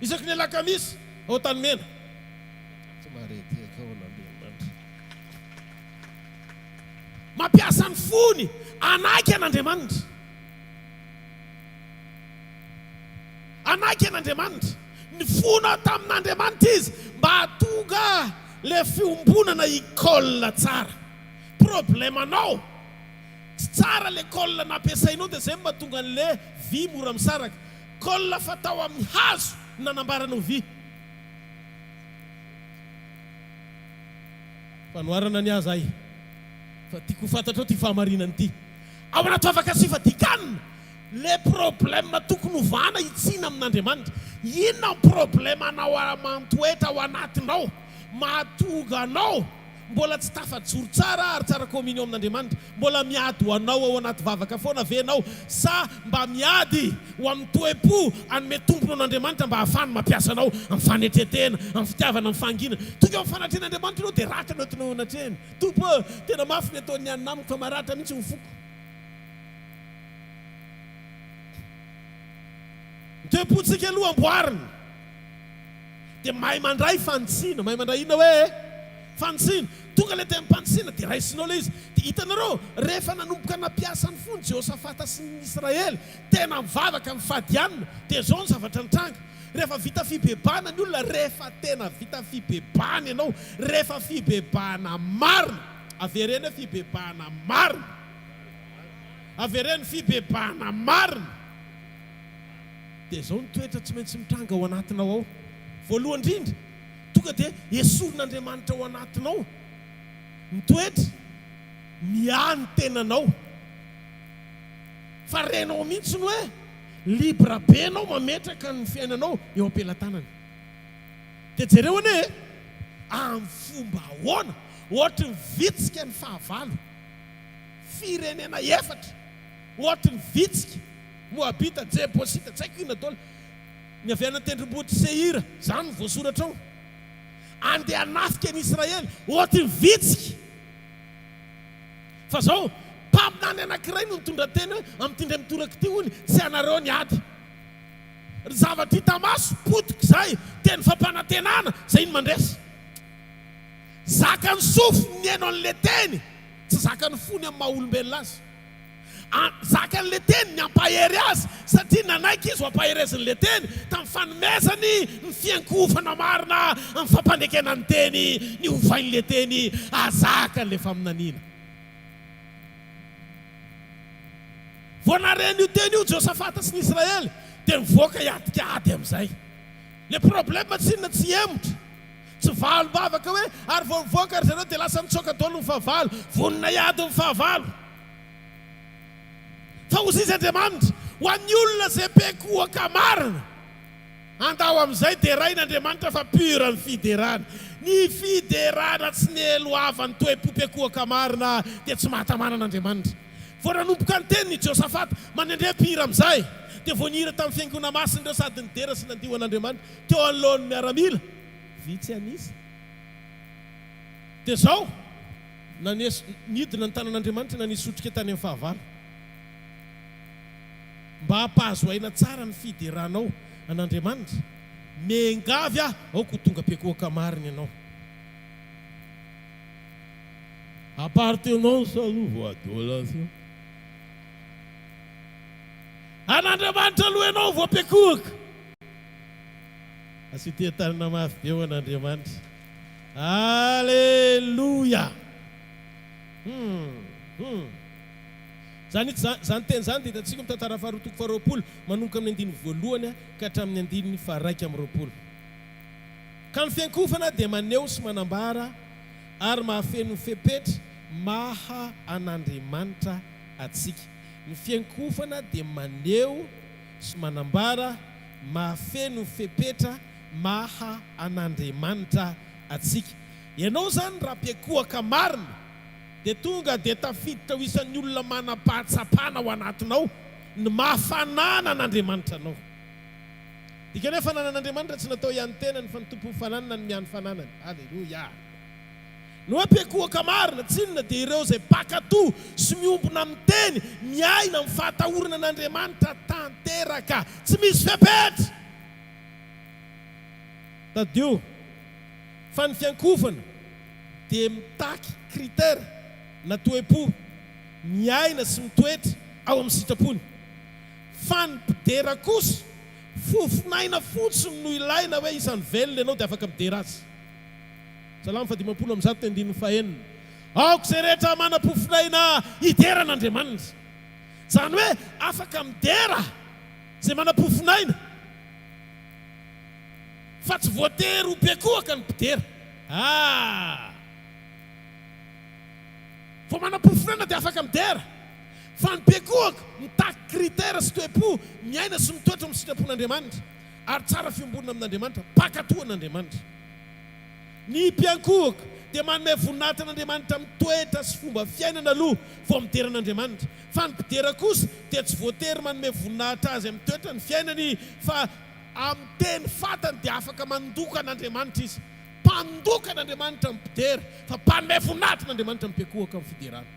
[SPEAKER 10] isaky ny alakamisy ao tany mena. Mampiasa ny fony anaky an'Andriamanitra. Anaky an'Andriamanitra. Ny fona tamin'Andriamanitra izy mba hatonga le fiombonana ikolla tsara. Problemanao tsy tsara le kolla nampiasainao dia zay mahatonga an'le vy mora misaraka. Kolla fatao amin'ny hazo nanambaranao vy. Fanoharana ny azy ahy fa tiako fantatra ty fahamarinany ty. Ao anaty afakasifa dikanina le problème tokony hovana itsina amin'Andriamanitra. Inona ny problème anao amantoetra ao anatinao mahatonga anao mbola tsy tafajoro tsara ary tsara communion amin'Andriamanitra, mbola miady ho anao ao anaty vavaka foana venao, sa mba miady ho amin'ny toe-po anome tompona an'Andriamanitra mba ahafany mampiasa anao amin'ny fanetretena, amin'ny fitiavana, amin'ny fangina. Tonga amin'ny fanatrehan'Andriamanitra ianao dia ratra anao tinao anatrehany. Tompo, tena mafy ny ataon'ny anina amiko fa maratra mihitsy ny foko. Ny toe-pontsika aloha amboarina dia mahay mandray fantsina, mahay mandray ina hoe fantsina. Tonga le teny mpantsina dia raisinao le izy. Dia hitanareo rehefa nanomboka nampiasa ny fony Josafata sy ny Israely tena mivavaka mifadianina, dia zao ny zavatra nitranga. Rehefa vita fibebana ny olona, rehefa tena vita fibebana ianao, rehefa fibebana marina, averena fibebana marina, averena fibebana marina, dia zao ny toetra tsy maintsy mitranga ao anatinao ao. Voalohany indrindra tonga dia esorin'Andriamanitra ao anatinao. Ny toetra miany tenanao, fa renao mihitsy ny hoe libra be anao mametraka ny fiainanao eo am-pelantanany. Dia jereo anie amin'ny fomba ahoana ohatra ny vitsika ny fahavalo, firenena efatra ohatra ny vitsika Moabita, Jebosita, tsy haiko ina daholo, ny avy ana tendrombohitra Seira, zany voasoratra ao. Andeha hanafika ny Israely, ohatry ny vitsika. Fa zao, mpaminany anankiray no mitondra tena amin'ny tindray mitoraka ty hony, tsy anareo ny ady. Ry zavatra hita maso, potika zay, teny fampanantenana, zay iny mandresy. Zaka ny sofo ny eno an'le teny, tsy zaka ny fony amin'ny maha-olombelona azy. Zaka an'le teny ny ampahery azy, satria nanaiky izy ho ampahereziny le teny, tamin'ny fanomezany ny fiankofana marina, amin'ny fampandekena ny teny, ny ovain'le teny, azaka an'le faminaniana. Voanareny io teny io Josafata sy ny Israely, dia mivoaka hiatika ady amin'izay. Le problème tsy inona tsy emotra. Tsy valom-bavaka hoe ary vao mivoaka ry zareo dia lasa mitsoaka daholo ny fahavalo, vonona hiady ny fahavalo. Fa hozy izy Andriamanitra, ho an'ny olona izay peko-ohaka marina, andao amin'izay dia rain'Andriamanitra fa pura ny fiderana. Ny fiderana tsy nieloavan'ny toe-po-peko-ohaka marina dia tsy mahatamanan'Andriamanitra. Vao nanomboka ny teny ny Josafata, manendrea pira amin'izay, dia vao nihira tamin'ny fiaingona masiny ireo sady ny dera sy nandio an'Andriamanitra, teo anoloan'ny miaramila, vitsy anisa. Dia zao, nidina ny tanan'Andriamanitra nanisotrika tany amin'ny fahavalo. Mba hampahazo aina tsara ny fideranao an'Andriamanitra, mengavy ao ko tonga peko-ohaka marina ianao. Appartenance à louvoadolation. An'Andriamanitra aloha ianao voapeko-ohaka. Asy tanana mafy be ho an'Andriamanitra. Alléluia. Zany teny zany dia hitantsika mitantara faharoa toko faharoapolo manomboka amin'ny andiny voalohany ka hatramin'ny andiny faha-raika amby roapolo. Ka ny fiankofana dia maneho sy manambara ary mahafeno ny fepetra maha an'Andriamanitra atsika. Ny fiankofana dia maneho sy manambara mahafeno ny fepetra maha an'Andriamanitra atsika. Ianao zany raha peko-ohaka marina dia tonga dia tafiditra ho isan'ny olona manam-pahatsapana ao anatinao ny mahafanana an'Andriamanitra anao. Dikany hoe fananan'Andriamanitra tsy natao ihany tenany fa ny tompo fananana ny miany fananany. Alleluia. No hoe peko-ohaka marina tsy inona dia ireo izay pakato sy miombona amin'ny teny, miaina amin'ny fahatahorana an'Andriamanitra tanteraka, tsy misy fepetra. Tadio, fa ny fiankofana dia mitaky kritera na toe-po, miaina sy mitoetra ao amin'ny sitrapony. Fa ny mpidera kosa, fofinaina fotsiny no ilaina hoe isan'ny velona ianao dia afaka midera azy. Salamo 1:1 aoko izay rehetra manam-pofinaina hidera an'Andriamanitra. Zany hoe afaka midera izay manam-pofinaina, fa tsy voatery ho peko-ohaka ny mpidera. Vao manam-pofinaina dia afaka midera, fa ny peko-ohaka mitaky kritera sy toe-po, miaina sy mitoetra amin'ny sitrapon'Andriamanitra ary tsara fiombonana amin'Andriamanitra, pakatoan'Andriamanitra. Ny mpiankohaka dia manome voninahitra an'Andriamanitra mitoetra sy fomba fiainana aloha vao midera an'Andriamanitra. Fa ny mpidera kosa dia tsy voatery manome voninahitra azy amin'ny toetra ny fiainany, fa amin'ny teny fatany dia afaka mandoka an'Andriamanitra izy. Mpandoka an'Andriamanitra amin'ny mpidera, fa mpanome voninahitra an'Andriamanitra amin'ny peko-ohaka amin'ny fiderana.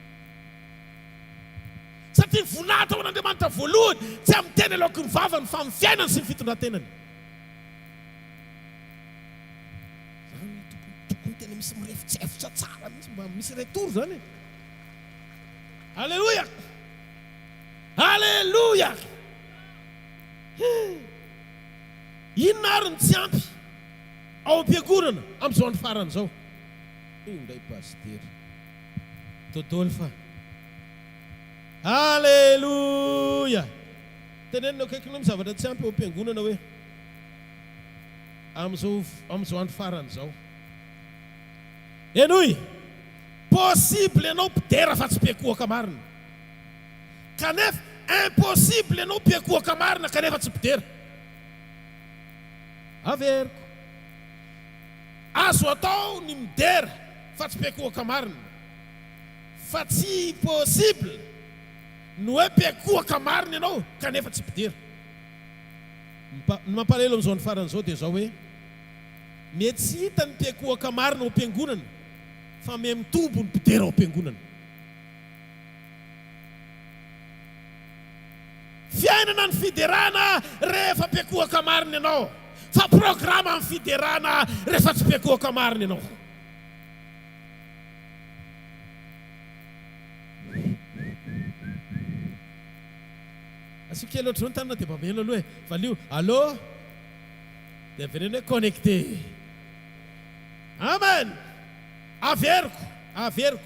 [SPEAKER 10] Satria ny voninahitra ao an'Andriamanitra voalohany tsy amin'ny teny alohan'ny vavany fa amin'ny fiainany sy ny fitondran-tenany. Tena misy mirefitsefitra tsara mihitsy, mba misy retour zany. Alléluia. Alléluia. Inona ary ny tsy ampy ao am-piangonana amin'izao andro farany izao? Indray paster tontolo fa. Alléluia. Tenenina akaiky no zavatra tsy ampy ao am-piangonana hoe amin'izao andro farany izao. Enoy, possible ianao mpidera fa tsy peko-ohaka marina. Kanefa impossible ianao peko-ohaka marina kanefa tsy mpidera. Averiko. Azo atao ny midera fa tsy peko-ohaka marina. Fa tsy possible. No hoe peko-ohaka marina ianao kanefa tsy mpidera. Ny mampalahelo amin'izao ny faran'izao dia zao hoe mety tsy hita ny mpiakohaka marina ao am-piangonana fa mitombo ny mpidera ao am-piangonana. Fiainana ny fiderana rehefa mpiakohaka marina ianao, fa programa ny fiderana rehefa tsy mpiakohaka marina ianao. Asiko kely ohatry zao ny tanana dia babeno aloha valio allô dia veneno hoe connecté. Amen. Averiko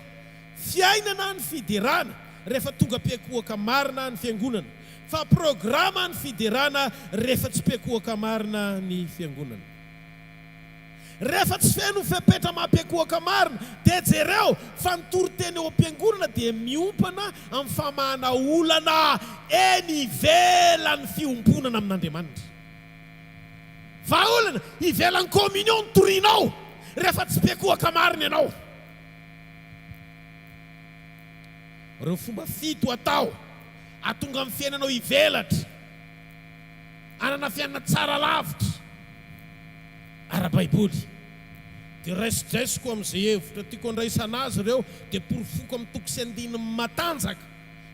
[SPEAKER 10] fiainana ny fiderana rehefa tonga mpiakohaka marina ny fiangonana, fa programa ny fiderana rehefa tsy mpiakohaka marina ny fiangonana. Rehefa tsy feno fepetra mampiakohaka marina dia jereo fa ny toriteny eo am-piangonana dia miompana amin'ny famahana olana eny ivelan'ny fiombonana amin'Andriamanitra. Vaolana ivelan'ny communion ny torinao rehefa tsy mpiakohaka marina ianao. Reo fomba fito atao atonga amin'ny fiainanao ivelatra, anana fiainana tsara lavitra ara-baiboly. Dia raisodraisiko amin'izay hevitra tiako andraisana azy ireo dia porofoko amin'ny toko sy andiny matanjaka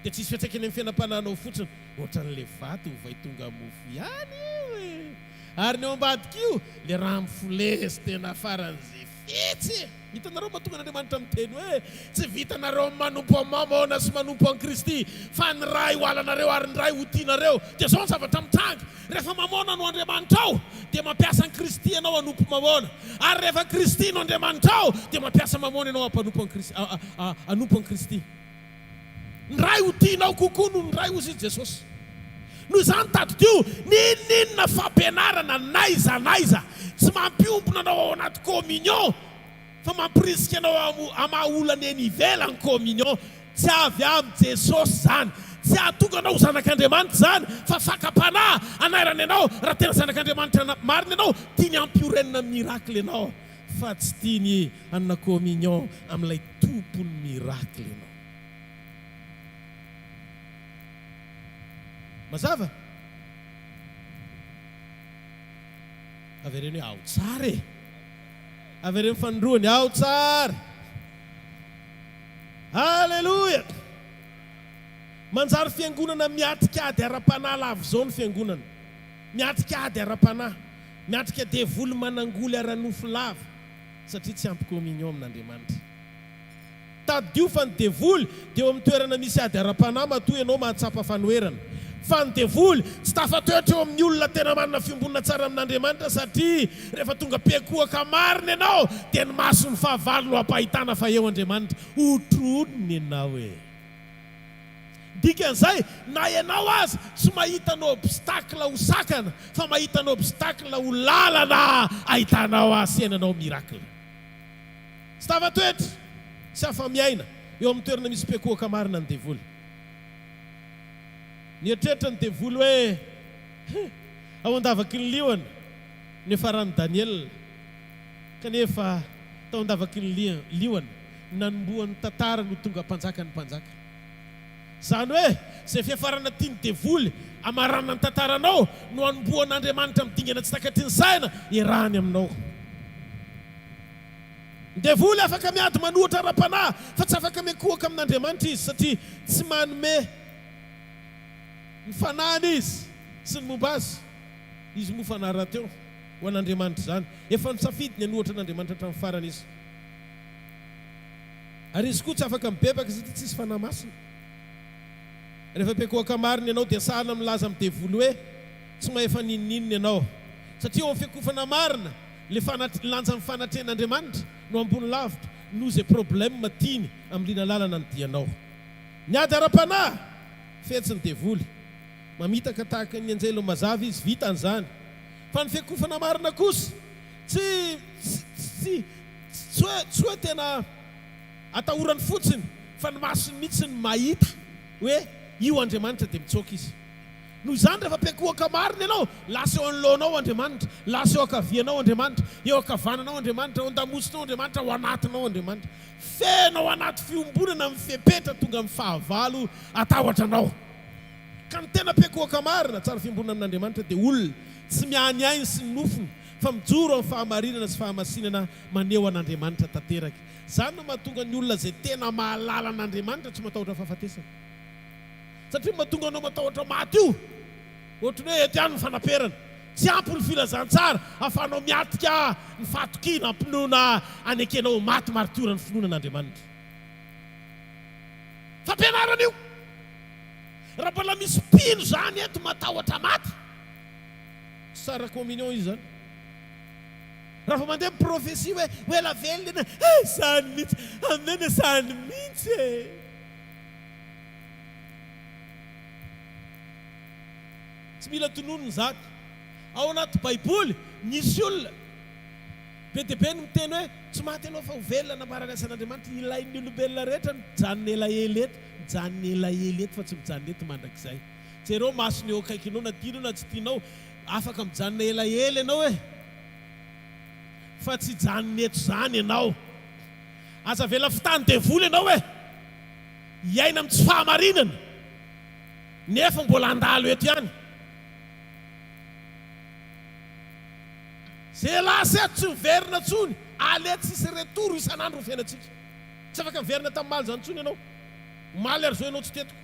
[SPEAKER 10] dia tsisy fiantraikany amin'ny fiainam-pananao fotsiny ohatran'ilay vato vai tonga mofo ihany io. Ary ny ao ambadika io le raha mifolesy tena faran'izay fitsy. Hitanareo mahatonga n'Andriamanitra miteny hoe tsy vitanareo manompo mamona sy manompo an Kristy fa ny ray ho alanareo ary ny ray ho tianareo. Dia zao ny zavatra mitranga. Rehefa mamona no Andriamanitra ao dia mampiasa an Kristy ianao hanompo mamona, ary rehefa Kristy no Andriamanitra ao dia mampiasa mamona ianao hanompo an Kristy. Ny ray ho tianao kokoa no ny ray ho izy Jesosy. Noho izany tadidio ninona fampianarana naiza tsy mampiompona anao ao anaty communion fa mampirisika anao amaolana eny ivelan'ny communion. Tsy avy amin'ny Jesosy zany, tsy ahatonga anao zanak'Andriamanitra zany, fa fakapanahy anairana ianao raha tena zanak'Andriamanitra marina ianao, tiany ampiorenana miracle ianao fa tsy tiany hanana communion amin'ilay tompony miracle ianao. Mazava? Avereny hoe ao tsara e. Avereny fanindroany ao tsara. Halleluja. Manjary fiangonana miatrika ady ara-panahy lavo zao ny fiangonana. Miatrika ady ara-panahy, miatrika devoly manangoly ara-nofo lava satria tsy ampy communion amin'Andriamanitra. Tadidio fa ny devoly dia eo amin'ny toerana misy ady ara-panahy matoa ianao mahatsapa fanoherana. Fa ny devoly tsy tafatoetra eo amin'ny olona tena manana fiombonana tsara amin'Andriamanitra satria rehefa tonga mpiakohaka marina ianao dia ny maso ny fahavalo no ampahitana fa eo Andriamanitra otroniny ianao e. Dikan'izay na ianao azy tsy mahita no obstacle ho sakana fa mahita no obstacle ho lalana ahitanao azy iananao miracle. Tsy tafatoetra sy afa-miaina eo amin'ny toerana misy mpiakohaka marina ny devoly. Ny eritreritry ny devoly hoe ao andavaky ny liona ny faran'i Daniel, kanefa tao andavaky ny liona nanomboan'ny tantara no tonga mpanjaka ny mpanjaka. Zany hoe izay fiafarana tiany devoly amarana ny tantaranao no anomboan'Andriamanitra midingana tsy takatry ny saina iarahany aminao. Ny devoly afaka miady manohatra ara-panahy fa tsy afaka miakohaka amin'Andriamanitra izy satria tsy manome ny fanahiny izy sy ny momba azy. Izy moa fanahy raha teo ho an'Andriamanitra zany, efa nisafidy ny anohatra n'Andriamanitra hatramin'ny farany izy. Ary izy koa tsy afaka mibebaka satria tsisy fanahy masina. Rehefa mpiakohaka marina ianao dia sahana milaza amin'ny devoly hoe tsy maefa nininina ianao satria eo amin'ny fiakofana marina le lanja amin'ny fanatrehan'Andriamanitra no ambony lavitra no izay problème tiany amin'ny lina lalana ny dianao. Niady ara-panahy fetsy ny devoly mamitaka tahaka ny anjelo mazava izy vita an'izany. Fa ny fiakofana marina kosa tsy hoe tena atahorany fotsiny fa ny masony mihitsy ny mahita hoe io Andriamanitra dia mitsoaka izy. Noho izany rehefa mpiakohaka marina ianao lasa eo anoloanao Andriamanitra, lasa eo akavianao Andriamanitra, eo akavananao Andriamanitra, ao an-damosinao Andriamanitra, ao anatinao Andriamanitra. Fenao anaty fiombonana amin'ny fepetra tonga amin'ny fahavalo atahotra anao. Ka ny tena mpiakohaka marina tsara fiombonana amin'Andriamanitra dia olona tsy miany ainy sy ny nofony fa mijoro amin'ny fahamarinana sy fahamasinana maneho an'Andriamanitra tanteraka. Zany no mahatonga ny olona zay tena mahalala an'Andriamanitra tsy matahotra fahafatesana. Satria mahatonga anao matahotra maty io ohatran'ny hoe eto ihany ny fanaperana, tsy ampy ny filazantsara ahafahanao miatika ny fatokiana ampinoana anekenao maty martiora ny finoana an'Andriamanitra. Fampianarana io. Raha mbola misy pino zany eto matahotra maty, sara communion izy zany. Raha mandeha profesia hoe ela velona sany mihitsy amena sany mihitsy tsy mila tononony zaka. Ao anaty baiboly nisy olona be dia be no miteny hoe tsy maty ianao fa ho velona nambarany asan'Andriamanitra. Ilain'ny olombelona rehetra mijanona elaela eto, mijanona elaela eto fa tsy mijanona eto mandrakizay. Jereo masony eo akaikinao na tianao na tsy tianao afaka mijanona elaela ianao e, fa tsy janona eto zany ianao. Aza vela fitany devoly ianao e, iaina amin'ny tsy fahamarinana nefa mbola andalo eto ihany. Zay lasa eto tsy miverina tsony, aleto sisy retoro isan'andro ny fiainantsika. Tsy afaka miverina tamin'ny maly zany tsony ianao. Maly ary zao ianao tsy tetiko.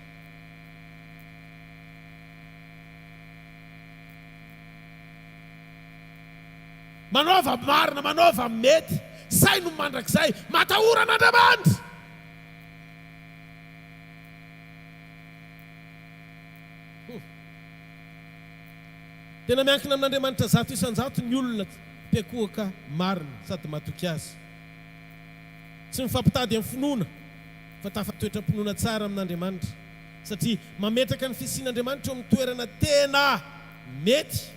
[SPEAKER 10] Manaova marina, manaova mety, say no mandrakizay, matahora an'Andriamanitra. Tena miankina amin'Andriamanitra zato isan-jato ny olona mpiakohaka marina sady matoky azy. Tsy mifampitady amin'ny finoana fa tafatoetra-pinoana tsara amin'Andriamanitra, satria mametraka ny fisian'Andriamanitra eo amin'ny toerana tena mety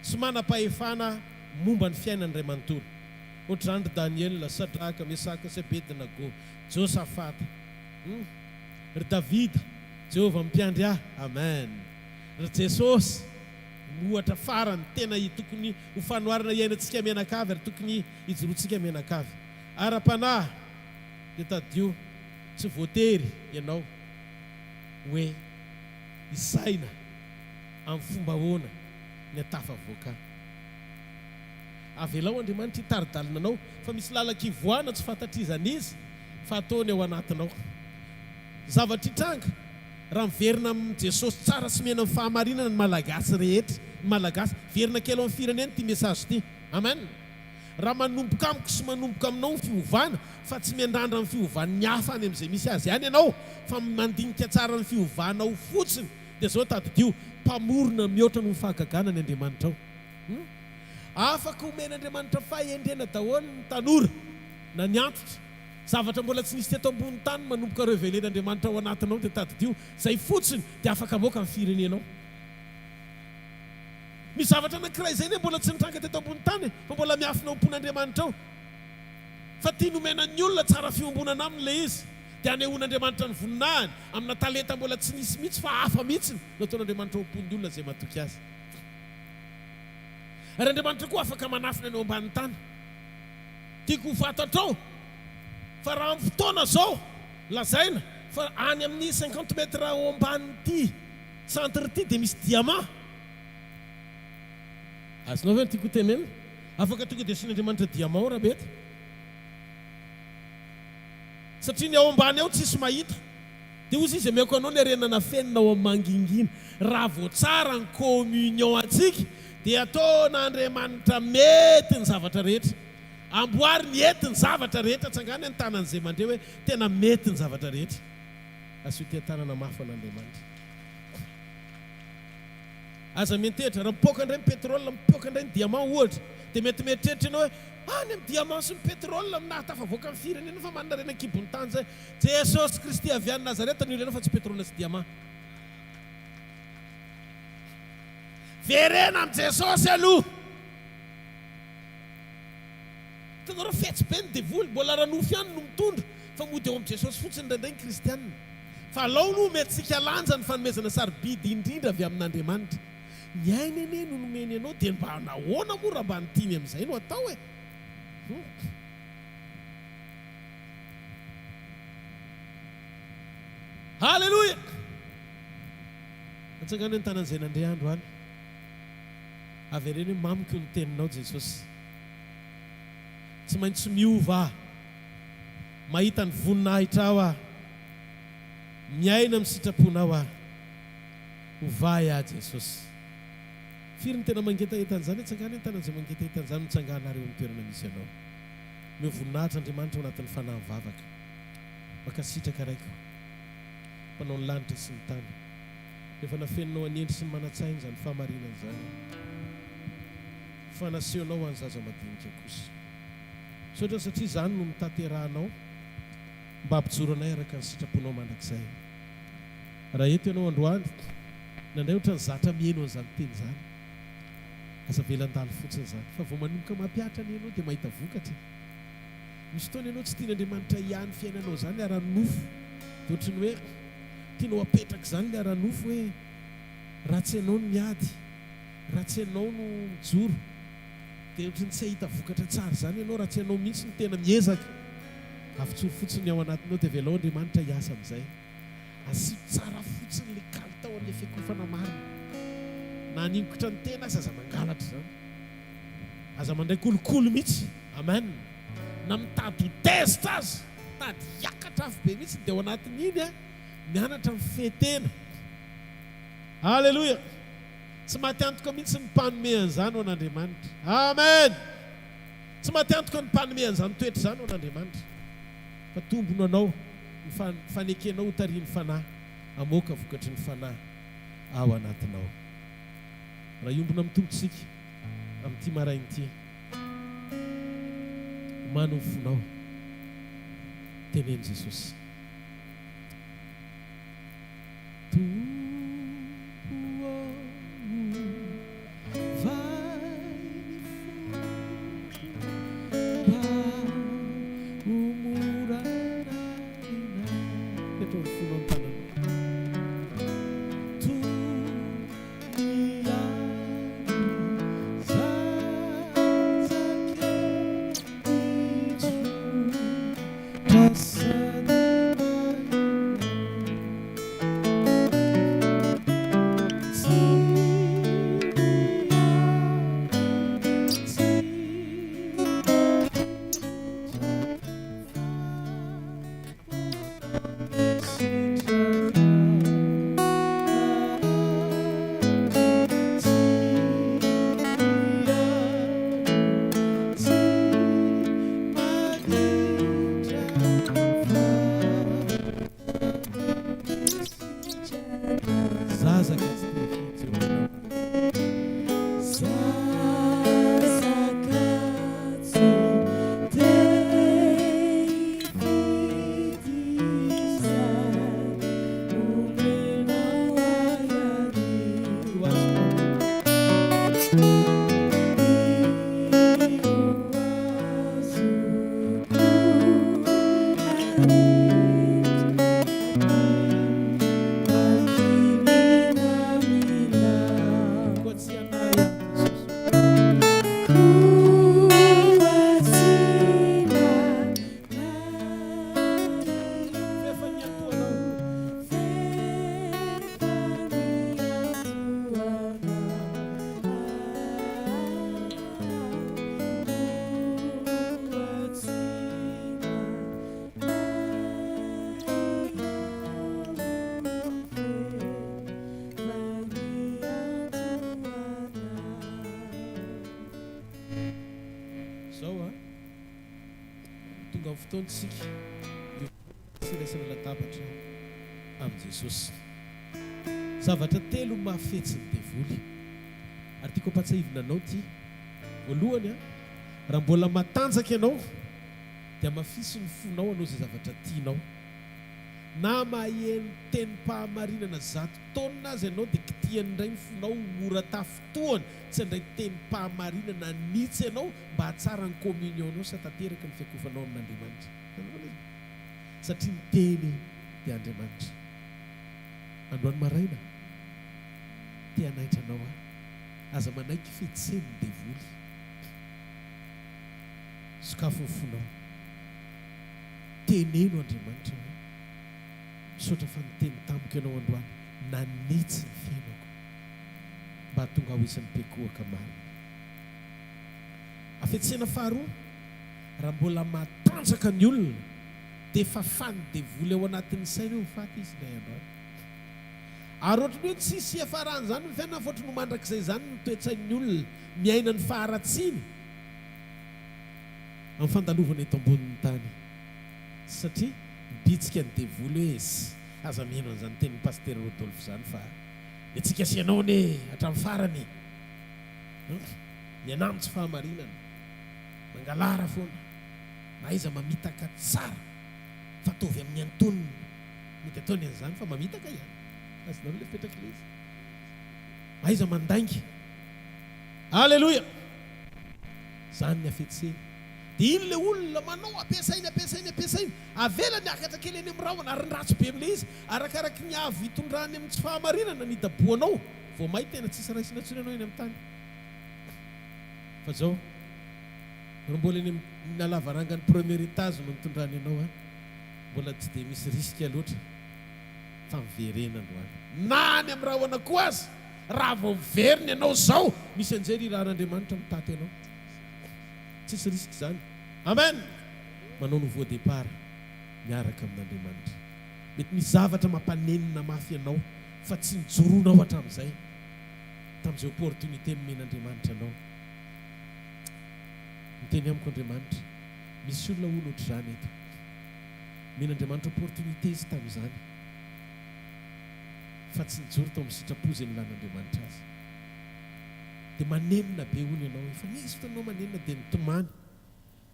[SPEAKER 10] sy manam-pahefana momba ny fiainan'ny ray manontolo. Ohatra zany ry Daniel, Sadraka, Mesaka sy Abednego, Josafata, ry Davida, Jehovah mpiandry ahy, amen. Ry Jesosy mohatra farany tena tokony ho fanoharana iainantsika mianakavy ary tokony hijoroantsika mianakavy. Ara-panahy dia tadio tsy voatery ianao hoe isaina amin'ny fomba ahoana ny atafavoaka. Avelao Andriamanitra hitaridalina anao fa misy lalaka-ivoana tsy fantatrizana izy fa ataony ao anatinao. Zavatra hitranga raha miverina amin'ny Jesosy tsara sy mena amin'ny fahamarinana ny malagasy rehetra, ny malagasy verina kely amin'ny firenena ity mesazy ity. Amen. Raha manomboka amiko sy manomboka aminao ny fiovana fa tsy miandrandra amin'ny fiovan'ny hafa any amin'izay misy azy ihany ianao fa mandinika tsara ny fiovanao fotsiny, dia zao tadidio mpamorona mihoatra no fahagagana ny Andriamanitra ao. Afaka omen'Andriamanitra fahendrena daholo ny tanora na ny antitra. Zavatra mbola tsy nisy teto ambony tany manomboka revelen'Andriamanitra ao anatinao dia tadidio zay fotsiny dia afaka moka amin'ny firenenao. Misy zavatra anankiray zay ne mbola tsy nitranga teto ambony tany fa mbola miafina ompon'Andriamanitra ao. Fa tia nomena ny olona tsara fiombonana aminy ilay izy dia anehoan'Andriamanitra ny voninahiny amina talenta mbola tsy nisy mihitsy fa hafa mihitsy no ataon'Andriamanitra ompon'ny olona zay matoky azy. Ary Andriamanitra koa afaka manafina ny ao ambany tany. Tiako ho fantatrao fa raha amin'ny fotoana zao lazaina fa any amin'ny 50 metra ao ambanin'ity centre ity dia misy diamant. Azonao ve tiako tenena? Afaka tonga dia asian'Andriamanitra diamant rabety. Satria ny ao ambany ao tsisy mahita. Dia ozy izy ameko anao ny arenana fenina ao amin'ny mangingina. Raha vao tsara ny communion antsika dia ataon'Andriamanitra mety ny zavatra rehetra. Amboary ny ety ny zavatra rehetra, tsangany ny tanan'izay mandray hoe tena mety ny zavatra rehetra. Asoty tanana mafy an'Andriamanitra. Aza mentehitra raha mipoaka indray ny pétrole, mipoaka indray ny diamant ohatra, dia mety mieritreritra ianao hoe any amin'ny diamant sy ny pétrole nahatafavoaka amin'ny firenena fa manana rena kibony tany zay. Jesosy Kristy avy any Nazareta ny olana fa tsy pétrole sy diamant. Verena amin'ny Jesosy aloha. Tanareo fetsy be ny devoly, mbola ranofy ihany no mitondra fa mody eo amin'ny Jesosy fotsiny indraindray ny kristianina. Fa alao no metintsika lanja ny fanomezana sarobidy indrindra avy amin'Andriamanitra. Ny aina ene no nomeny ianao dia mba nahoana moa raha mba nitiny amin'izay no atao e. Halleluja. Atsangana ny tanan'izay nandray andro any. avy reny hoe mamiko ny teninao Jesosy, tsy maintsy miova mahita ny voninahitra aho aho, miaina amin'ny sitraponao aho, ovay aho Jesosy. Firy ny tena mangetahetan'izany itsangana ny tanany izay mangetahetan'izany mitsanganareo amin'ny toerana misy ianao. Meo voninahitra Andriamanitra ao anatin'ny fanahy mivavaka, makasitraka raiko mpanao ny lanitra sy ny tany, rehefa nafeninao anendry sy ny manatsainy izany fahamarinana izany, fanasehonao ho an'ny zaza madinika kosa. Sotra satria izany no mitanterahanao mba hampijoro anay araka ny sitraponao mandrakizay. Raha eto ianao androany nandray ohatra ny zatra mihaino an'izany teny izany, aza velan-dalo fotsiny izany, fa vao manomboka mampiatra ny ianao dia mahita vokatra. Misy fotoana ianao tsy tian'Andriamanitra ihany fiainanao izany le ara-nofo, dia ohatry ny hoe tianao apetraka izany le ara-nofo hoe ratsy ianao no miady, ratsy ianao no mijoro, dia ohatry ny tsy ahita vokatra tsara izany ianao raha tsy ianao mihitsy no tena miezaka. Avy-tsoro fotsiny ao anatinao dia velao Andriamanitra hiasa amin'izay. Asio tsara fotsiny le kalitao an'le fiakofana marina. Na haningotra ny tena aza mangalatra izany, aza mandray kolokolo mihitsy. Amen. Na mitady ho testa azy, tady hiakatra avy be mihitsy dia ao anatin'iny mianatra mifehtena. Halleluja. Tsy maty antoka mihitsy ny mpanome an'izany ho an'Andriamanitra. Amen. Tsy maty antoka ny mpanome an'izany toetra izany ho an'Andriamanitra. Fa tombono anao ny fanekenao ho tarihin'ny fanahy, amoaka vokatry ny fanahy ao anatinao. Raha iombona mitombotsika amin'ity marain'ity, omano ny fonao, teneny Jesosy. Fotoantsika sirasana latabatra amin'i Jesosy. Zavatra telo mahafetsy ny devoly ary tiako ampatsahivina anao ty. Voalohany raha mbola matanjaka ianao dia mafisy ny fonao anao izay zavatra tianao, na maheno tenim-pahamarinana 100 taona azy ianao dia kitiany indray ny fonao mora tafotoana, tsy andray tenim-pahamarinana nitsy ianao mba hatsara ny communion anao sy hatanteraka ny fiakofanao amin'Andriamanitra. Satria ny teny dia Andriamanitra. Androany maraina tia hanaitra anao aza manaiky fihetseny ny devoly, sokafo ny fonao, teneno Andriamanitra hoe misaotra fa niteny tamiko ianao androany nanitsy ny fiainako mba hahatonga ho isan'ny pekohaka marina. fihetsena faharoa raha mbola matanjaka ny olona dia efa fany-devoly ao anatin'ny saina eo mifaty izy ilay androany ary ohatrany hoe tsisy afarany zany ny fiainana fotrany ho mandrak'izay zany ny toetsain'ny olona miaina ny faharatsiny amin'ny fandalovana eto ambonin'ny tany satria bitsika ny devoly hoe izy aza miheno an'izany tenin'ny paster Rodolphe zany fa ny antsika asianao ny hatramin'ny farany ny anamo tsy fahamarinana mangalara foana na iza mamitaka tsara fatovy amin'ny antonony mety ataony an'izany fa mamitaka ihany azona le fipetraka le izy aiza mandaingy alleloia zany ny afetseny dia iny le olona manao ampiasainy avela ny akatra kely eny amin'ny rahona ary ny ratsy be amin'le izy arakaraky ny avy hitondrany amin'ny tsy fahamarinana ny daboanao vao may tena tsisy raisina ntsony anao eny amin'ny tany fa zao raha mbola eny nalavarangany premier étage no nitondrany ianao a mbola tsy dia misy risque loatra fa miverena androany na ny amin'ny rahona koa azy raha vao miveriny ianao zao misy anjery rahan'Andriamanitra mitaty ianao tsisy risque zany amen manao nouveau départ miaraka amin'Andriamanitra mety misy zavatra mampanenina mafy ianao fa tsy nijoroanao hatramin'izay tamin'izay opportunité nomen'Andriamanitra anao miteny amiko Andriamanitra misy olona olo ohatr' zany eto men'Andriamanitra opportunité izy tamin'izany fa tsy nijoro tao amin'ny sitrapozy ny lan'Andriamanitra azy dia manenina be hono ianao efa misy fotoanao manenina dia mitomany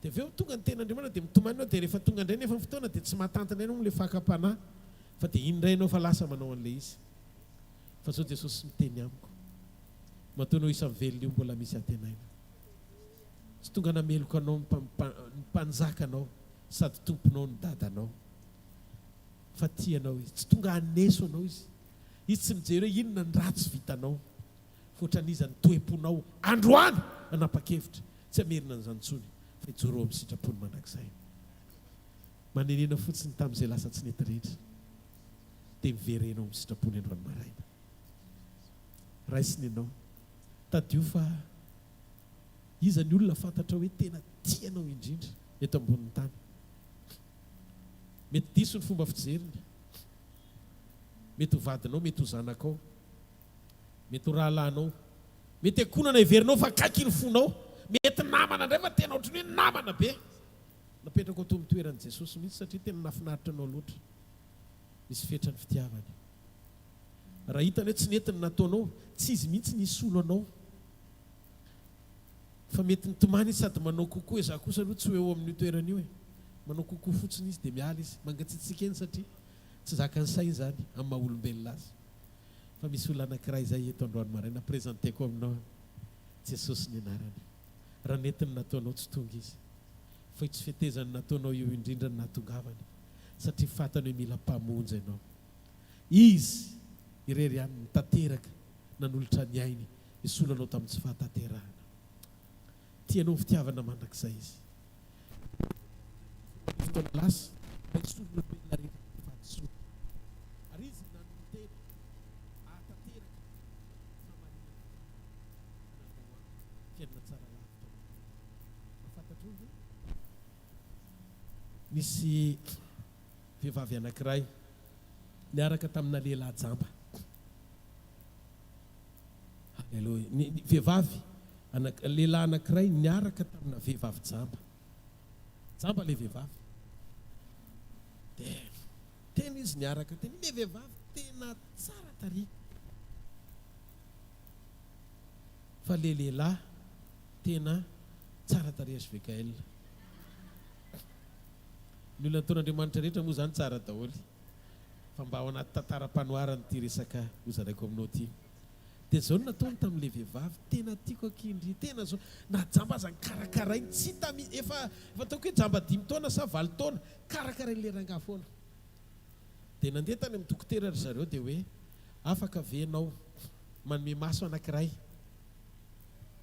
[SPEAKER 10] dia aveo tonga ny ten'Andriamanitra dia mitomany ianao dia rehefa tonga indray nefa fotoana dia tsy mahatantana ianao le fakam-panahy fa dia indray ianao fa lasa manao an'ilay izy fa zao Jesosy miteny amiko matoanao isan'ny velona io mbola misy antenaina tsy tonga nameloko anao ny mpanjaka anao sady tomponao ny dadanao fa tianao izy tsy tonga haneso anao izy tsy mijery hoe inona ny ratsy vitanao foatran'iza ny toeponao androany anapa-kevitra tsy amerina an'izany ntsony fa ijoro amin'ny sitrapony mandrakizay manenena fotsiny tamin'izay lasa tsy nety rehetra dia miverenao amin'ny sitrapony androany maraina raisiny ianao tadio fa iza ny olona fantatra hoe tena tianao indrindra eto ambonin'ny tany mety diso ny fomba fijeriny mety ho vadinao mety ho zanakao mety ho rahalahinao mety akonana hiverinao fa kaiky ny fonao mety namana indray fa tena ohatrany hoe namana be napetrako ato amin'ny toeran'i Jesosy mihitsy satria tena nafinaritra anao loatra misy fetra ny fitiavany raha hitany hoe tsy netiny nataonao tsy izy mihitsy nisy olo anao fa mety nitomany izy sady manao kokoa za kosa aloha tsy hoe eo amin'ny toerana io e manao kokoa fotsiny izy dia miala izy mangatsitsika eny satria tsy zaka ny sainy zany amin'ny maha-olombelona azy fa misy olona anankiray izay eto androany maraina présenteko aminao Jesosy ny anarany raha netiny nataonao tsy tonga izy fa tsy fetezany nataonao io indrindra ny nahatongavany satria fatany hoe mila mpamonjy ianao izy irery ihany nitanteraka nanolotra ny ainy isolanao tamin'ny tsy fahatanterahana tianao fitiavana mandrakizay izy fotoana lasa isolona belona rehetra fahasoa ary izy nanoteny ahatanteraka famarinana anandraoa fiainana tsara lavitra mahafantatra io ve misy vehivavy anankiray niaraka tamina lehilahy jamba alleloia ny vehivavy lehilahy anankiray niaraka tamina vehivavy jamba le vehivavy dia tena izy niaraka tena le vehivavy tena tsara taria fa le lehilahy tena tsara taria SVKL ny olona nataon'Andriamanitra rehetra moa zany tsara daholy fa mba ao anaty tantaram-panoarany ty resaka hozaraiko aminao ty dia zao nataony tamin'le vehivavy tena tiako akindry tena zao na jamba aza karakarainy tsy efa ataoko hoe jamba 5 taona sa 8 taona karakarainy le rangaha foana dia nandeha tany amin'ny dokotera ry zareo dia hoe afaka venao manome maso anankiray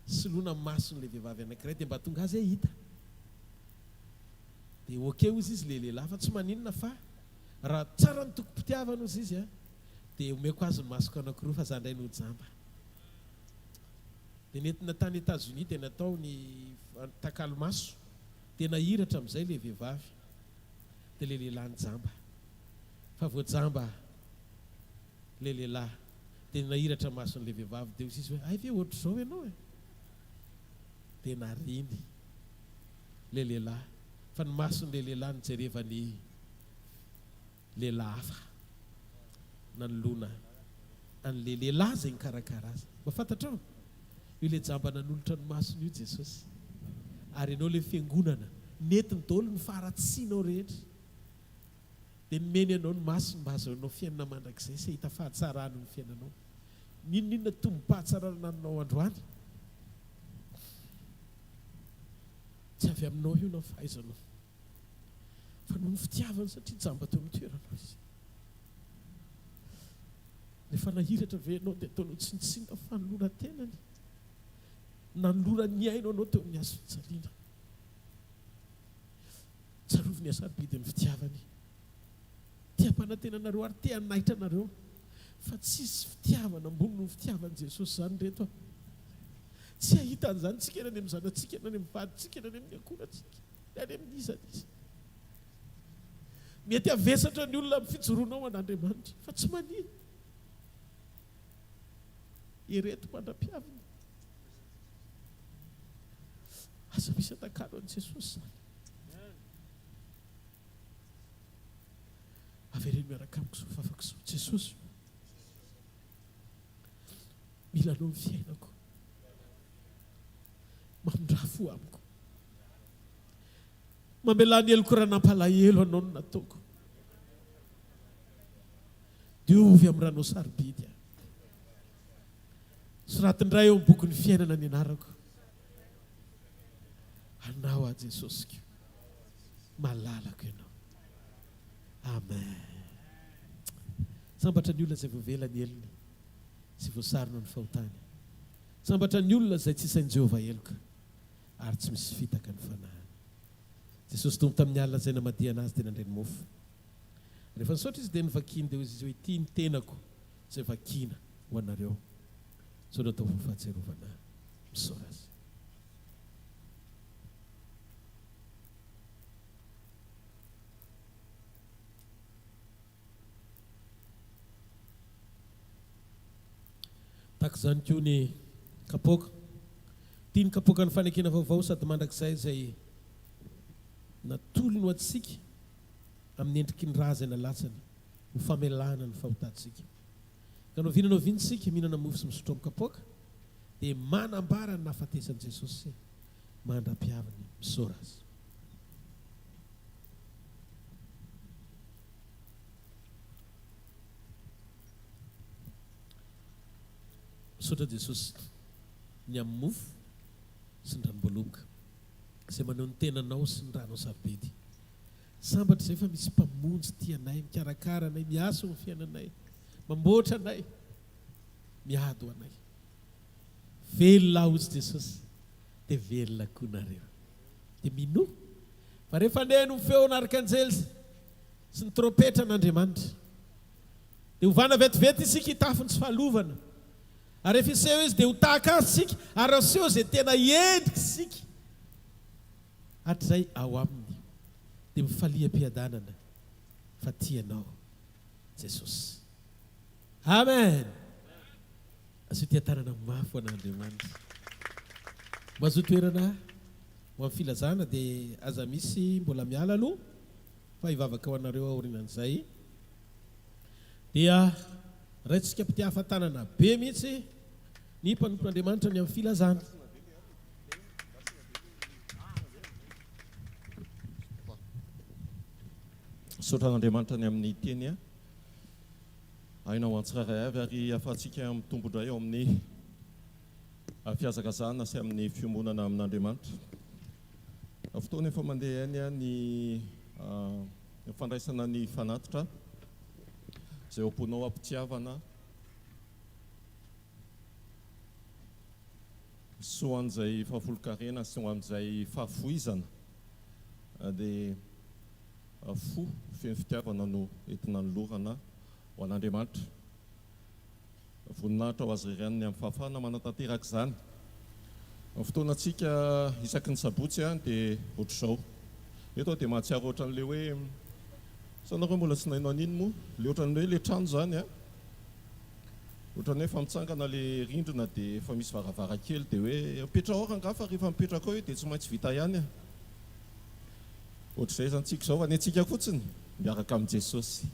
[SPEAKER 10] soloana mason'le vehivavy anankiray dia mba tonga azy hita dia okeo izy le lehilahy fa tsy maninona fa raha tsara ny toko-pitiavana ozy izy dia omeko azy ny masoko anankiroa fa za ndray no jamba dia nentina tany États-Unis tena tao ny takalomaso tena hiratra amin'izay le vehivavy dia le lehilahy ny jamba fa voajamba le lehilahy tena hiratra mason'le vehivavy dia izy hoe ay ve ohatra izao ianao e tena riny le lehilahy fa ny mason'le lehilahy nijerevany lehilahy hafa nanolona an'le lehilahy zay nikarakara azy mahafantatra ao io le jamba nanolotra ny masony io Jesosy ary ianao le fiangonana netiny daholo ny faratsianao rehetra dia nomeny ianao ny masony mba azahoanao fiainana mandrakizay sy hita fahatsarana ny fiainanao ninonina tombo-pahatsarana anao androany tsy avy aminao io na fahaizanao fa noho ny fitiavana satria jamba teo amin'ny toeranao izy rehefa nahiratra ve ianao dia ataonao tsinitsinina fanolora tenany nanolora ny ainao anao teo amin'ny azo-fijaliana tsaroviny asarobidy ny fitiavany tia-panantenanareo ary tea naitra anareo fa tsisy fitiavana ambony no fitiavan'i Jesosy zany reto a tsy ahita an'izany tsika eny any amin'ny zanatsika eny any amin'ny vaditsika eny any amin'ny akoratsika any amin'ny izany mety avesatra ny olona amin'ny fijoroanao an'Andriamanitra fa tsy manino ireto mandra-piavina aza misy atakalo an'i Jesosy zany avereny miaraka amiko zao fafako zao Jesosy mila anao ny fiainako mamindrafo amiko mamelany eloko raha nampalahelo anao no nataoko diovy amin'ny ranao sarobidy a soratindray eo amin'ny boky ny fiainana ny anarako anao a Jesosy ko malalako ianao amen sambatra ny olona izay voavela ny elony sy voasarona ny fahotany sambatra ny olona izay tsy isain'i Jehovah eloka ary tsy misy fitaka ny fanahany Jesosy tombo tamin'ny alina izay namadia anazy dia nandray ny mofo rehefa nisaotra izy dia nivakiny dia izy hoe ity ny tenako izay vakina ho anareo sao natao ho fahatserovana misaora azy tahaka izany koa ny kapoaka tia ny kapoaka ny fanekena vaovao sady mandrakizay izay natolo no atsika amin'ny endriky ny raha izay nalatsany ho famelana ny fahotantsika ka no vinanao vintsika mihinana mofo sy misotro amin'ny kapoaka dia manambara ny nahafatesan'i Jesosy mandra-piavany misaora azy misaotra Jesosy ny amin'ny mofo sy ny ranom-boaloboka izay maneho ny tenanao sy ny ranao sarobidy sambatra izay fa misy mpamonjy tianay mikarakara anay miaso ny fiainanay mamboatra anay miady ho anay velona ozy Jesosy dia velona koa nareo dia minoa fa rehefa neno ny feo n'arkanjely sy ny trompetra n'Andriamanitra dia hovana vetivety isika hitafiny tsy fahalovana ary rehefa iseho izy dia ho tahaka azy sika ary aseho izay tena endrika sika hatrizay ao aminy dia mifalia-piadanana fa tianao Jesosy amen azo tia-tanana mafy ho an'Andriamanitra mahazo toerana ho amin'ny filazana dia aza misy mbola miala aloha fa hivavaka ho anareo aorinan'izay dia raintsika mpity hafantanana be mihitsy ny mpanompon'Andriamanitra ny amin'ny filazana
[SPEAKER 1] saotra n'Andriamanitra ny amin'ny teny a aina ho antsiraray avy ary afahantsika mitombondray eo amin'ny fiazakazahana sy amin'ny fiomonana amin'Andriamanitra fotoana efa mandeha any a ny fandraisana ny fanatitra izay omponao ampitiavana sy ho an'izay fahafolo-karena sy ho an'izay fahafoizana dia fo feno fitiavana no entina ny lorana ho an'Andriamanitra voninahitra ho azy rerianiny amin'ny fahafahana manatanteraka izany fotoanantsika isaky ny sabotsy dia ohatr'izao eto dia mahatsiaro ohatran'le hoe sanareo mbola tsy nainao an'iny moa le ohatran'ny hoe le trano zany ohatran'ny hoe fa mitsangana le rindrina dia efa misy varavarakely dia hoe mipetra ora fa rehefa mipetraka ao io dia tsy maintsy vita ihany ohatr'izay zantsika izao fa ny antsika fotsiny miaraka amin'i Jesosy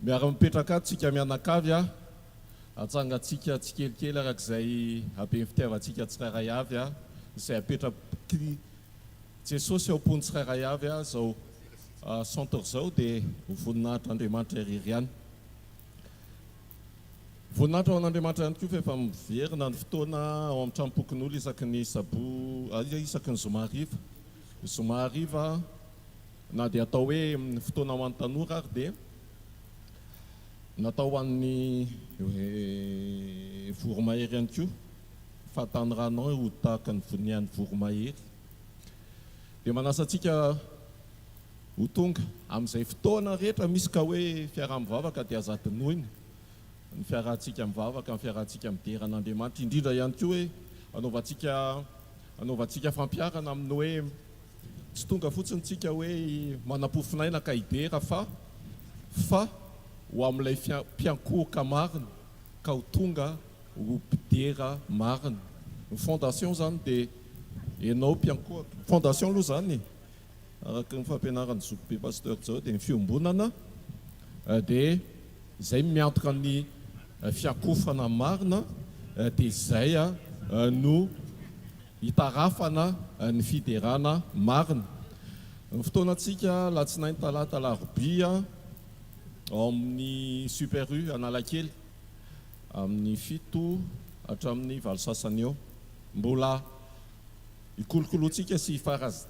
[SPEAKER 1] miaraka mipetraka tsika mianakavy atsangatsika tsikelikely arak'izay habe ny fitiavantsika tsirairay avy izay apetraky Jesosy ao am-pony tsirairay avy zao centre zao dia voninahitra Andriamanitra irery ihany voninahitra ao an'Andriamanitra ihany koa fa efa miverina ny fotoana ao amin'ny tranom-pokon'olo isaky ny isaky ny zoma hariva na dia atao hoe fotoana ho an'ny tanora ary dia natao ho an'ny voromahery ihany koa fahatany ranao ho tahaka ny vonian'ny voromahery dia manasa antsika ho tonga amin'izay fotoana rehetra misy ka hoe fiaraha-mivavaka dia azatinoina ny fiarahantsika mivavaka ny fiarahantsika midera an'Andriamanitra indrindra ihany koa hoe anaovantsika fampiarana amin'ny hoe tsy tonga fotsiny tsika hoe manam-pofinaina ka hidera fa ho amin'ilay mpiankohoka marina ka ho tonga ho mpidera marina ny fondation zany dia ianao mpiankohoka fondation aloha zany araka ny fampianaran'ny zokibe pasteur zao dia ny fiombonana dia izay miantoka ny fiankofana marina dia izay no hitarafana ny fiderana marina ny fotoanantsika latsinainy talata larobia ao amin'ny Super U Analakely amin'ny 7 hatramin'ny 9 sasany eo mbola ikolokoloantsika sy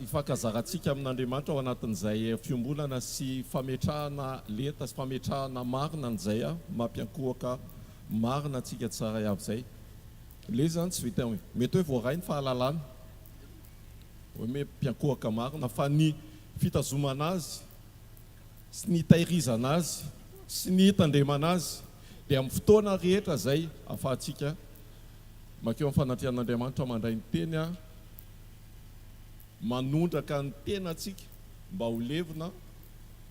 [SPEAKER 1] ifakazarantsika amin'Andriamanitra ao anatin'izay fiombonana sy fametrahana lenta sy fametrahana marina n'izay mampiankohaka marina antsika tsara avy izay le zany tsy vita mety hoe voaray ny fahalalana hoe mpiankohaka marina fa ny fitazomana azy sy ny tahirizana azy sy ny hitandremana azy dia amin'ny fotoana rehetra zay afahantsika makeo amin'ny fanatrehan'Andriamanitra mandray ny teny manondraka ny tenantsika mba ho levina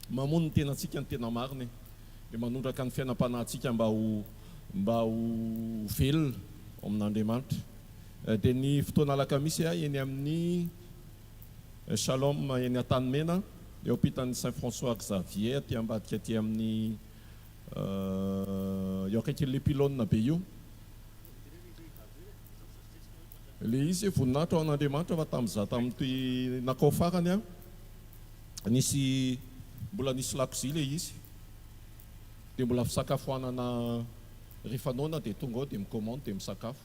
[SPEAKER 1] mamono ny tenantsika ny tena marina dia manondraka ny fiainam-panahintsika mba ho velona amin'Andriamanitra dia ny fotoana alakamisy eny amin'ny Shalom eny Antanimena eo ampitan'ny Saint François Xavier aty ambadika aty amin'ny eo akaikin'le pilôna be io le izy voninahitra ao an'Andriamanitra fa tamin'ny nakao farany mbola nisy lakozia le izy dia mbola fisakafoanana rehefa noana dia tonga ao dia mikomandy dia misakafo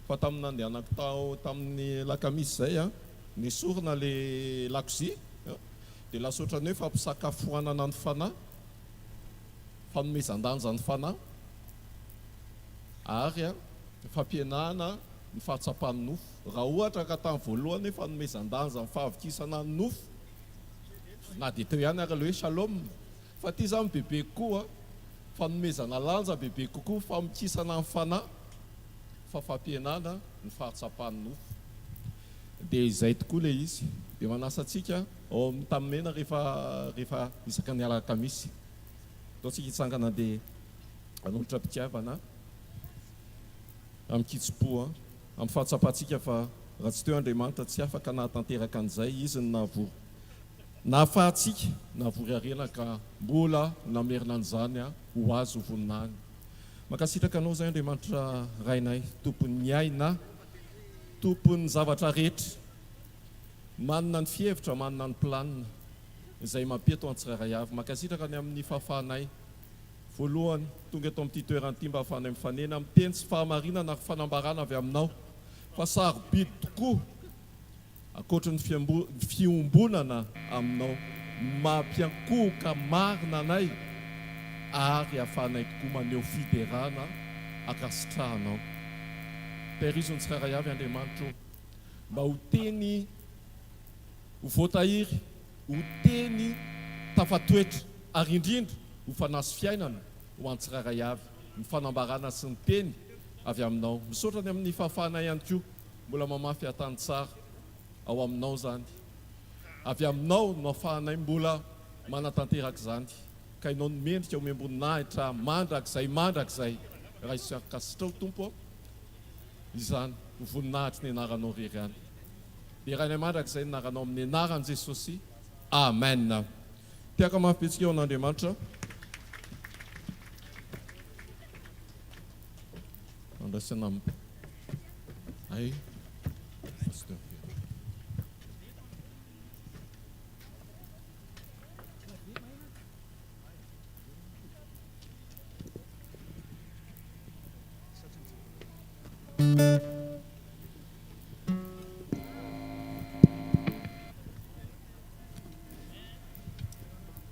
[SPEAKER 1] fa tamin'ny nandehanako tao tamin'ny lakamisy zay nisorona le lakozia dia lasa ohatran'ny hoe fampisakafoanana ny fanahy fanomezan-danja ny fanahy ary fampienahana ny fahatsapany nofo raha ohatra ka tamin'ny voalohany fanomezan-danja ny fahavokisana ny nofo na dia teo ihany ary le hoe shalom fa ty zany bebe koa fanomezana lanja bebe kokoa famokisana ny fanahy fa fampienahana ny fahatsapany nofo dia izay tokoa le izy dia manasa antsika ao amin'ny tamimena rehefa isaka ny alakamisy ataontsika hitsangana dia anolotra mpitiavana amin'ny kitsopo amin'ny fahatsapantsika fa raha tsy teo Andriamanitra tsy afaka nahatanteraka an'izay izy ny nahavory nahafahantsika nahavory arena ka mbola namerina an'izany ho azo voninahiny mankasitraka anao zay Andriamanitra rainay tompon'ny aina tompon'ny zavatra rehetra manana ny fihevitra manana ny planina izay mampeto antsiraray avy mankasitraka ny amin'ny fahafahanay voalohany tonga eto amin'ity toeranyity mba hahafahanay mifanena amin'ny teny sy fahamarinana ary fanambarana avy aminao fa sarobidy tokoa akoatra ny fiombonana aminao mampiankohoka marina anay ary hahafahanay tokoa maneho fiderana akasitrahanao tehirizony tsiraray avy Andriamanitra mba ho teny ho voatahiry ho teny tafatoetra ary indrindra ho fanasy fiainana ho antsiraray avy ny fanambarana sy ny teny avy aminao misaotra ny amin'ny fahafahanay ihany koa mbola mamafy atany tsara ao aminao zany avy aminao no afahanay mbola manatanteraka zany ka inao nomendrika ao miamboninahitra mandrakizay raha isiakasitrao tompo izany voninahitry ny anaranao rery any dia raha nay mandrakizay ny anaranao amin'ny anaran Jesosy amen. Tiaka mafipetsika eo an'Andriamanitra andrasana ay pasteur.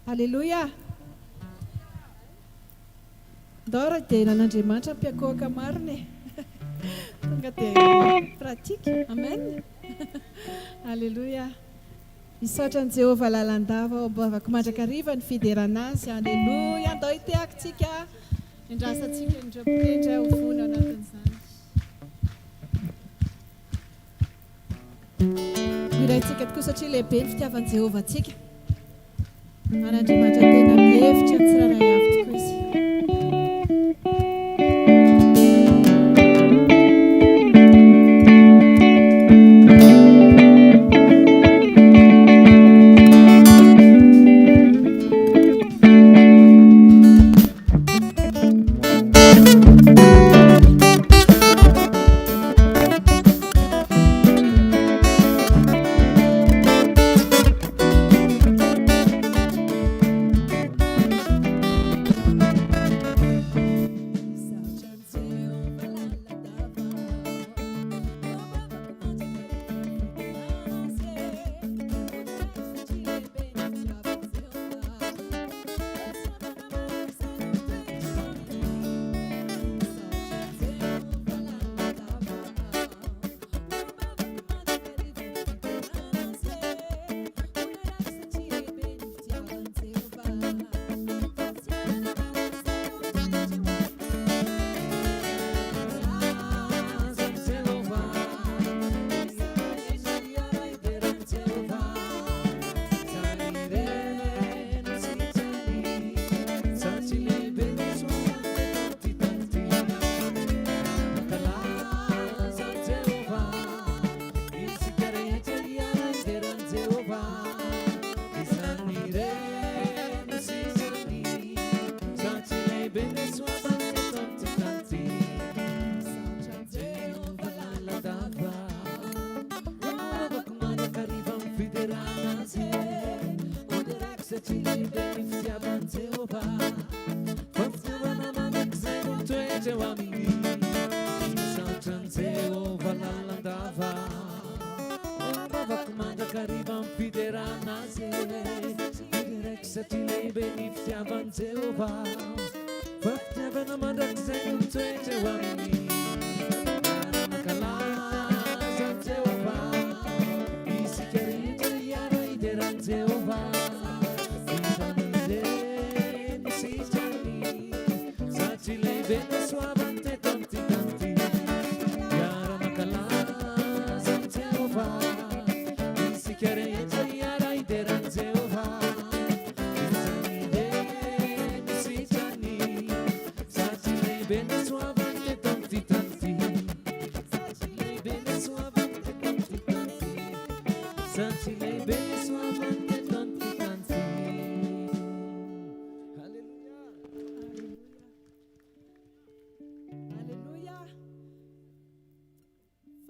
[SPEAKER 2] Alléluia. Dora dia nan'Andriamanitra mpiakoaka mariny tonga dia pratique. Amen. Alléluia. Misaotra ny Jehovah lalandava ambavako mandrakariva ny fiderana azy. Alléluia. Andao iteakintsika indrasantsika indreo mpitendry ho vony anatin'izany. Miraintsika tokoa satria lehibe ny fitiavan'i Jehovah antsika. An'Andriamanitra tena mihevitra tsiraray avy tokoa izy.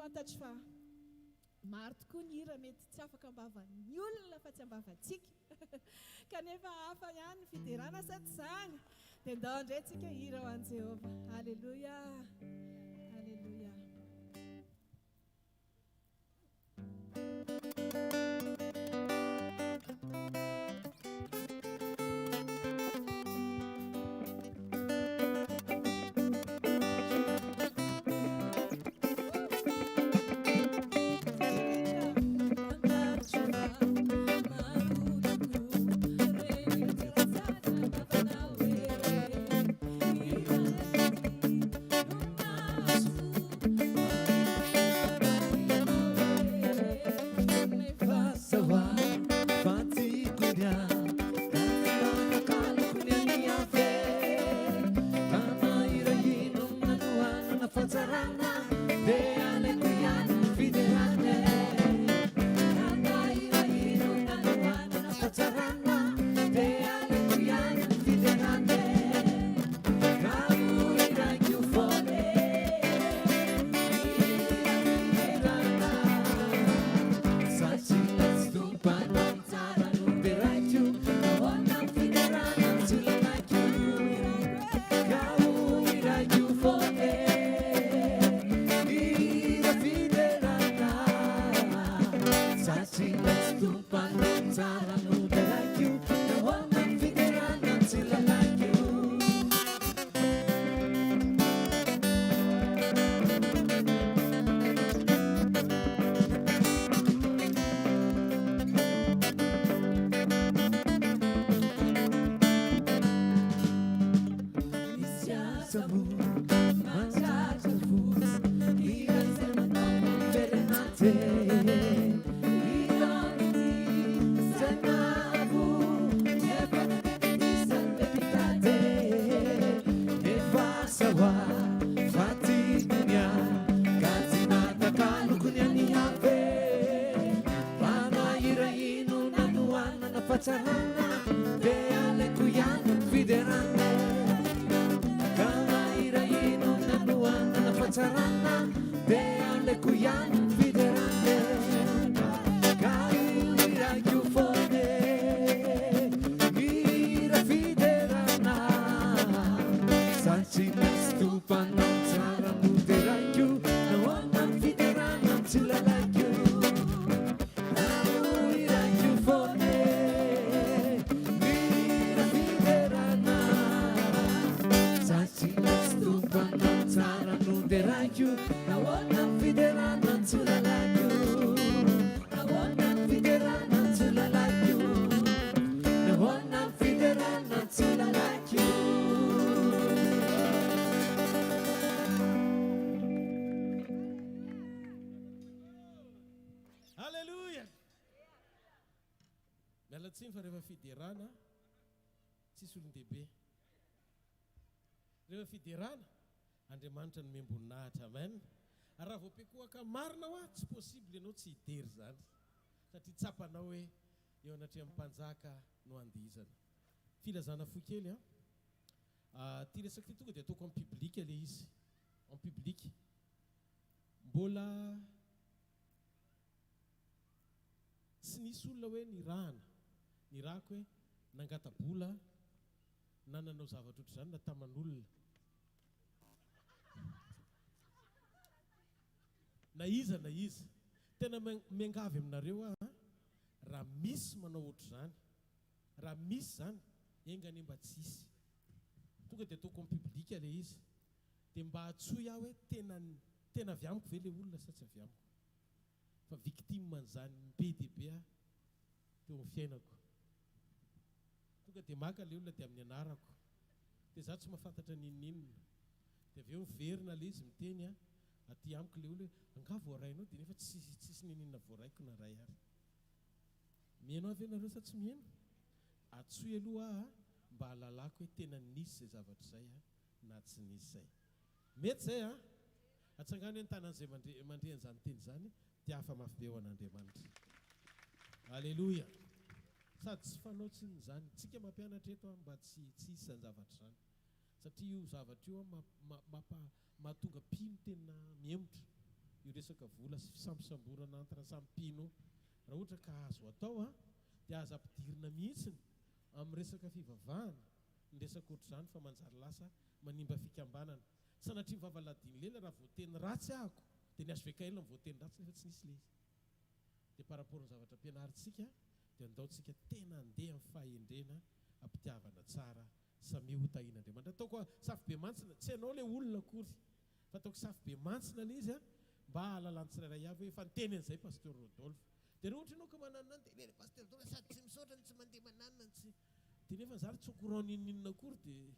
[SPEAKER 2] Fantatro fa maro tokoa ny hira mety tsy afaka ambavan'ny olona fa tsy ambavantsika kanefa hafa ihany ny fiderana sady zany dia ndao indray tsika hira ho an'i Jehovah. Alleluia. Alleluia.
[SPEAKER 10] Mialatsiny fa rehefa fiderana tsisy olon-dehibe. Rehefa fiderana Andriamanitra no miamboninahitra. Amen. Ary raha voapekoaka marina hoa tsy possible ianao tsy hidery zany satria tsapanao hoe eo anatria amin'ny mpanjaka no andihizana. Filazana fo kely ty resaka ty tonga dia ataoko amin'ny public le izy. En public mbola tsy nisy olona hoe ny rahako hoe nangatabola na nanao zavatra ohatr' izany na taman'olona na iza tena miangavy aminareo raha misy manao ohatr' izany, raha misy zany engany mba tsisy tonga dia ataoko amin'ny public le izy dia mba hatsoy aho hoe tena avy amiko ve le olona sa tsy avy amiko fa victime man'izany be dia be teo amin'ny fiainako. Tonga dia maka le olona dia amin'ny anarako dia za tsy mahafantatra ninninona dia avy eo miverina le izy miteny aty amiko le olona hoe anga voarainao dia nefa tsisy ninninona voaraiko na ray ary. Mihainao avy nareo sa tsy mihaino? Atsoy aloha mba halalako hoe tena nisy zay zavatra izay na tsy nisy zay. Mety zay atsangany hoe tanan'izay mandre an'izany teny zany dia hafa mafy be ho an'Andriamanitra. Alleluia. Sady tsy fanaotsiny zany tsika mampianatra eto mba tsy hisy zany zavatra zany satria io zavatra io mahatonga pino tena miemotra io resaka vola sy fisampisamborana antara samy pino raha ohatra ka azo atao dia aza ampidirina mihitsiny amin'ny resaka fivavahana ny resaka ohatr' izany fa manjary lasa manimba fikambanana. Sanatria mivavaladiny lela raha voateny ratsy ahako dia ny azo vekaelona ny voateny ratsy nefa tsy nisy le izy. Dia par rapport ny zavatra ampianarintsika dia andaontsika tena andeha amin'ny fahendrena ampitiavana tsara samy hotahin'Andriamanitra. Ataoko safy be mantsina tsy hainao le olona akory fa ataoko safy be mantsina le izy mba hahalalan'ny tsirairay avy hoe efa niteny an'izay pasteur Rodolphe. Dia rehefa ohatra ianao ka mananona dia le pasteur Rodolphe sady tsy misaotra ny tsy mandeha mananona tsy dia nefa zary tsy courant ninninona akory dia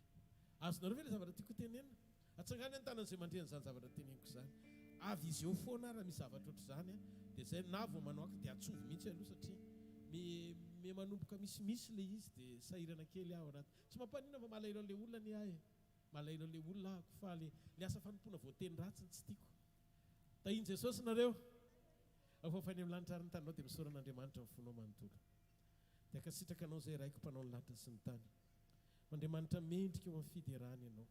[SPEAKER 10] azonareo ve le zavatra tiako tenenina? Atsangany an-tanan'izay mandrean'izany zavatra teneniko izany. Avy izy eo foana raha misy zavatra ohatr' izany dia zay na vao manao aky dia atsovy mihitsy aloha satria me manomboka misimisy le izy dia sahirana kely aho anaty. Tsy mampanina fa malaelo an'le olona ny ahy malaelo an'le olona ahako fa le asa fanompona voateny ratsy tsy tiako. Tahiny Jesosy nareo afafany amin'ny lanitra ary ny tanynao dia misoran'Andriamanitra ny fonao manontolo. Dia akasitraka anao zay raiko mpanao ny lanitra sy ny tany. Andriamanitra mendrika eo amin'ny fiderana ianao.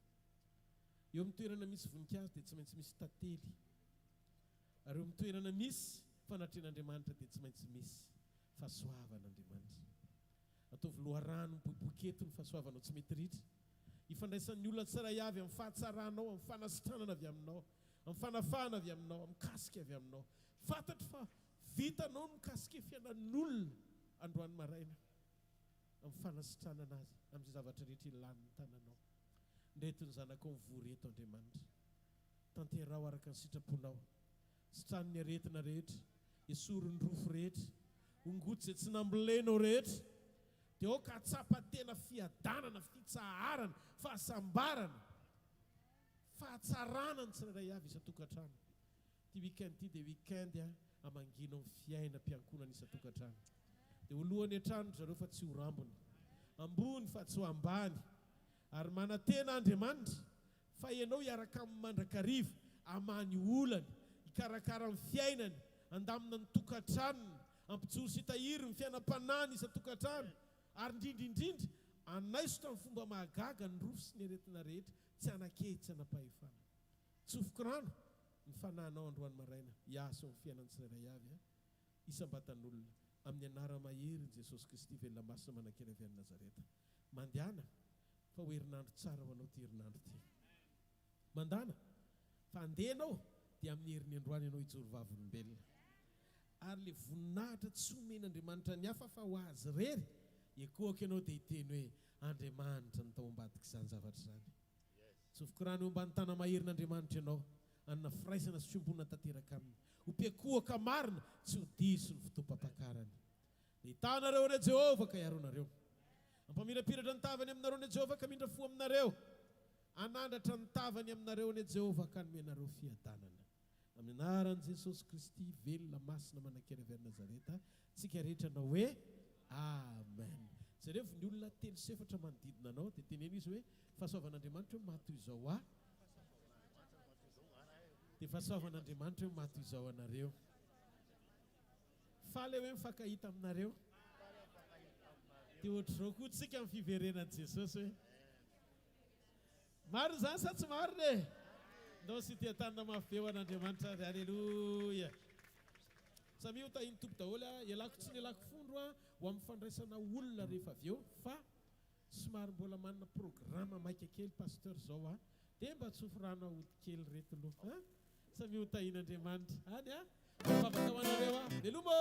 [SPEAKER 10] Eo amin'ny toerana misy voninkazo dia tsy maintsy misy tantely. Ary eo amin'ny toerana misy fanatren'Andriamanitra dia tsy maintsy misy fahasoavan'Andriamanitra. Ataovy loharano miboiboiketo ny fahasoavanao tsy mety ritra. Ifandraisan'ny olona tsirairay avy amin'ny fahatsaranao, amin'ny fanasitranana avy aminao, amin'ny fanafahana avy aminao, amin'ny kasika avy aminao. Fantatro fa vitanao mikasika fiainan'olona androany maraina amin'ny fanasitrana anazy amin'izay zavatra rehetra ilan'ny tananao ndretony zanakao mivory eto Andriamanitra tanterao araka ny sitraponao sitran'ny aretina rehetra esorony rofo rehetra ongoty zay tsy nambolenao rehetra dia ao ka atsapa-tena fiadanana fitsaharana fahasambarana fahatsarana ny tsirairay avy isa-tokantrano ty weekend ty dia weekend amanginao ny fiaina mpiankonana isa-tokantrano dia olohany an-trano zareo fa tsy ho rambony ambony fa tsy ho ambany ary manatena Andriamanitra fa ianao hiaraka amin'ny mandrakariva amany olany hikarakara amin'ny fiainany andamina ny tokantranony ampijoro sy hitahiry ny fiainam-panany isa-tokantrano ary indrindraindrindra anaisotra amin'ny fomba mahagaga ny rofo sy ny aretina rehetra tsy anakety tsy anapahefana tsofoko rano ny fanahinao androany maraina hiasa amin'ny fiainany tsirairay avy isam-batan'olona amin'ny anara mahery ny Jesosy Kristy velona masina manakely avy any Nazareta mandehana fa ho herinandro tsara ho anao ty herinandro ty mandana fa andehanao dia amin'ny herin'ny androany ianao hijoro vavolombelona ary le voninahitra tsy omen'Andriamanitra ny hafa fa ho azy rery ekoaka ianao dia hiteny hoe Andriamanitra ny tao ambadika izany zavatra izany tsofoko rano eo ambany tana maherin'Andriamanitra ianao anina firaisana sy fiombonana tanteraka aminy hopiakohaka marina tsy ho diso ny fotoam-pampakarany dia hitanareo ane Jehovah ka iaronareo ampamirapiratra ny tavany aminareo ane Jehovah ka mindra fo aminareo anandratra ny tavany aminareo ane Jehovah ka nomenareo fiadanana amin'ny anaran'i Jesosy Kristy velona masina manakely avy any Nazareta tsika rehetra nao hoe amen zareo ny olona telo sefatra manodidina anao dia teneno izy hoe fahasoavan'Andriamanitra hoe mato izao dia fahasoavan'Andriamanitra hoe mato izao anareo faly hoe mifankahita aminareo dia ohatr'izao koa tsika amin'ny fiverenan'i Jesosy hoe maro zany sa tsy maro ne ndao sy tia tanina mafy eo an'Andriamanitra ary alleloia samy io tahiny tompo daholo ialako tsy ny ialako fondro ho amin'ny fandraisana olona rehefa avy eo fa somary mbola manana programa maika kely pasteur zao dia mba tsofo rano ahody kely reto aloha samy io tahin'Andriamanitra any mivavaka ho anareo velomo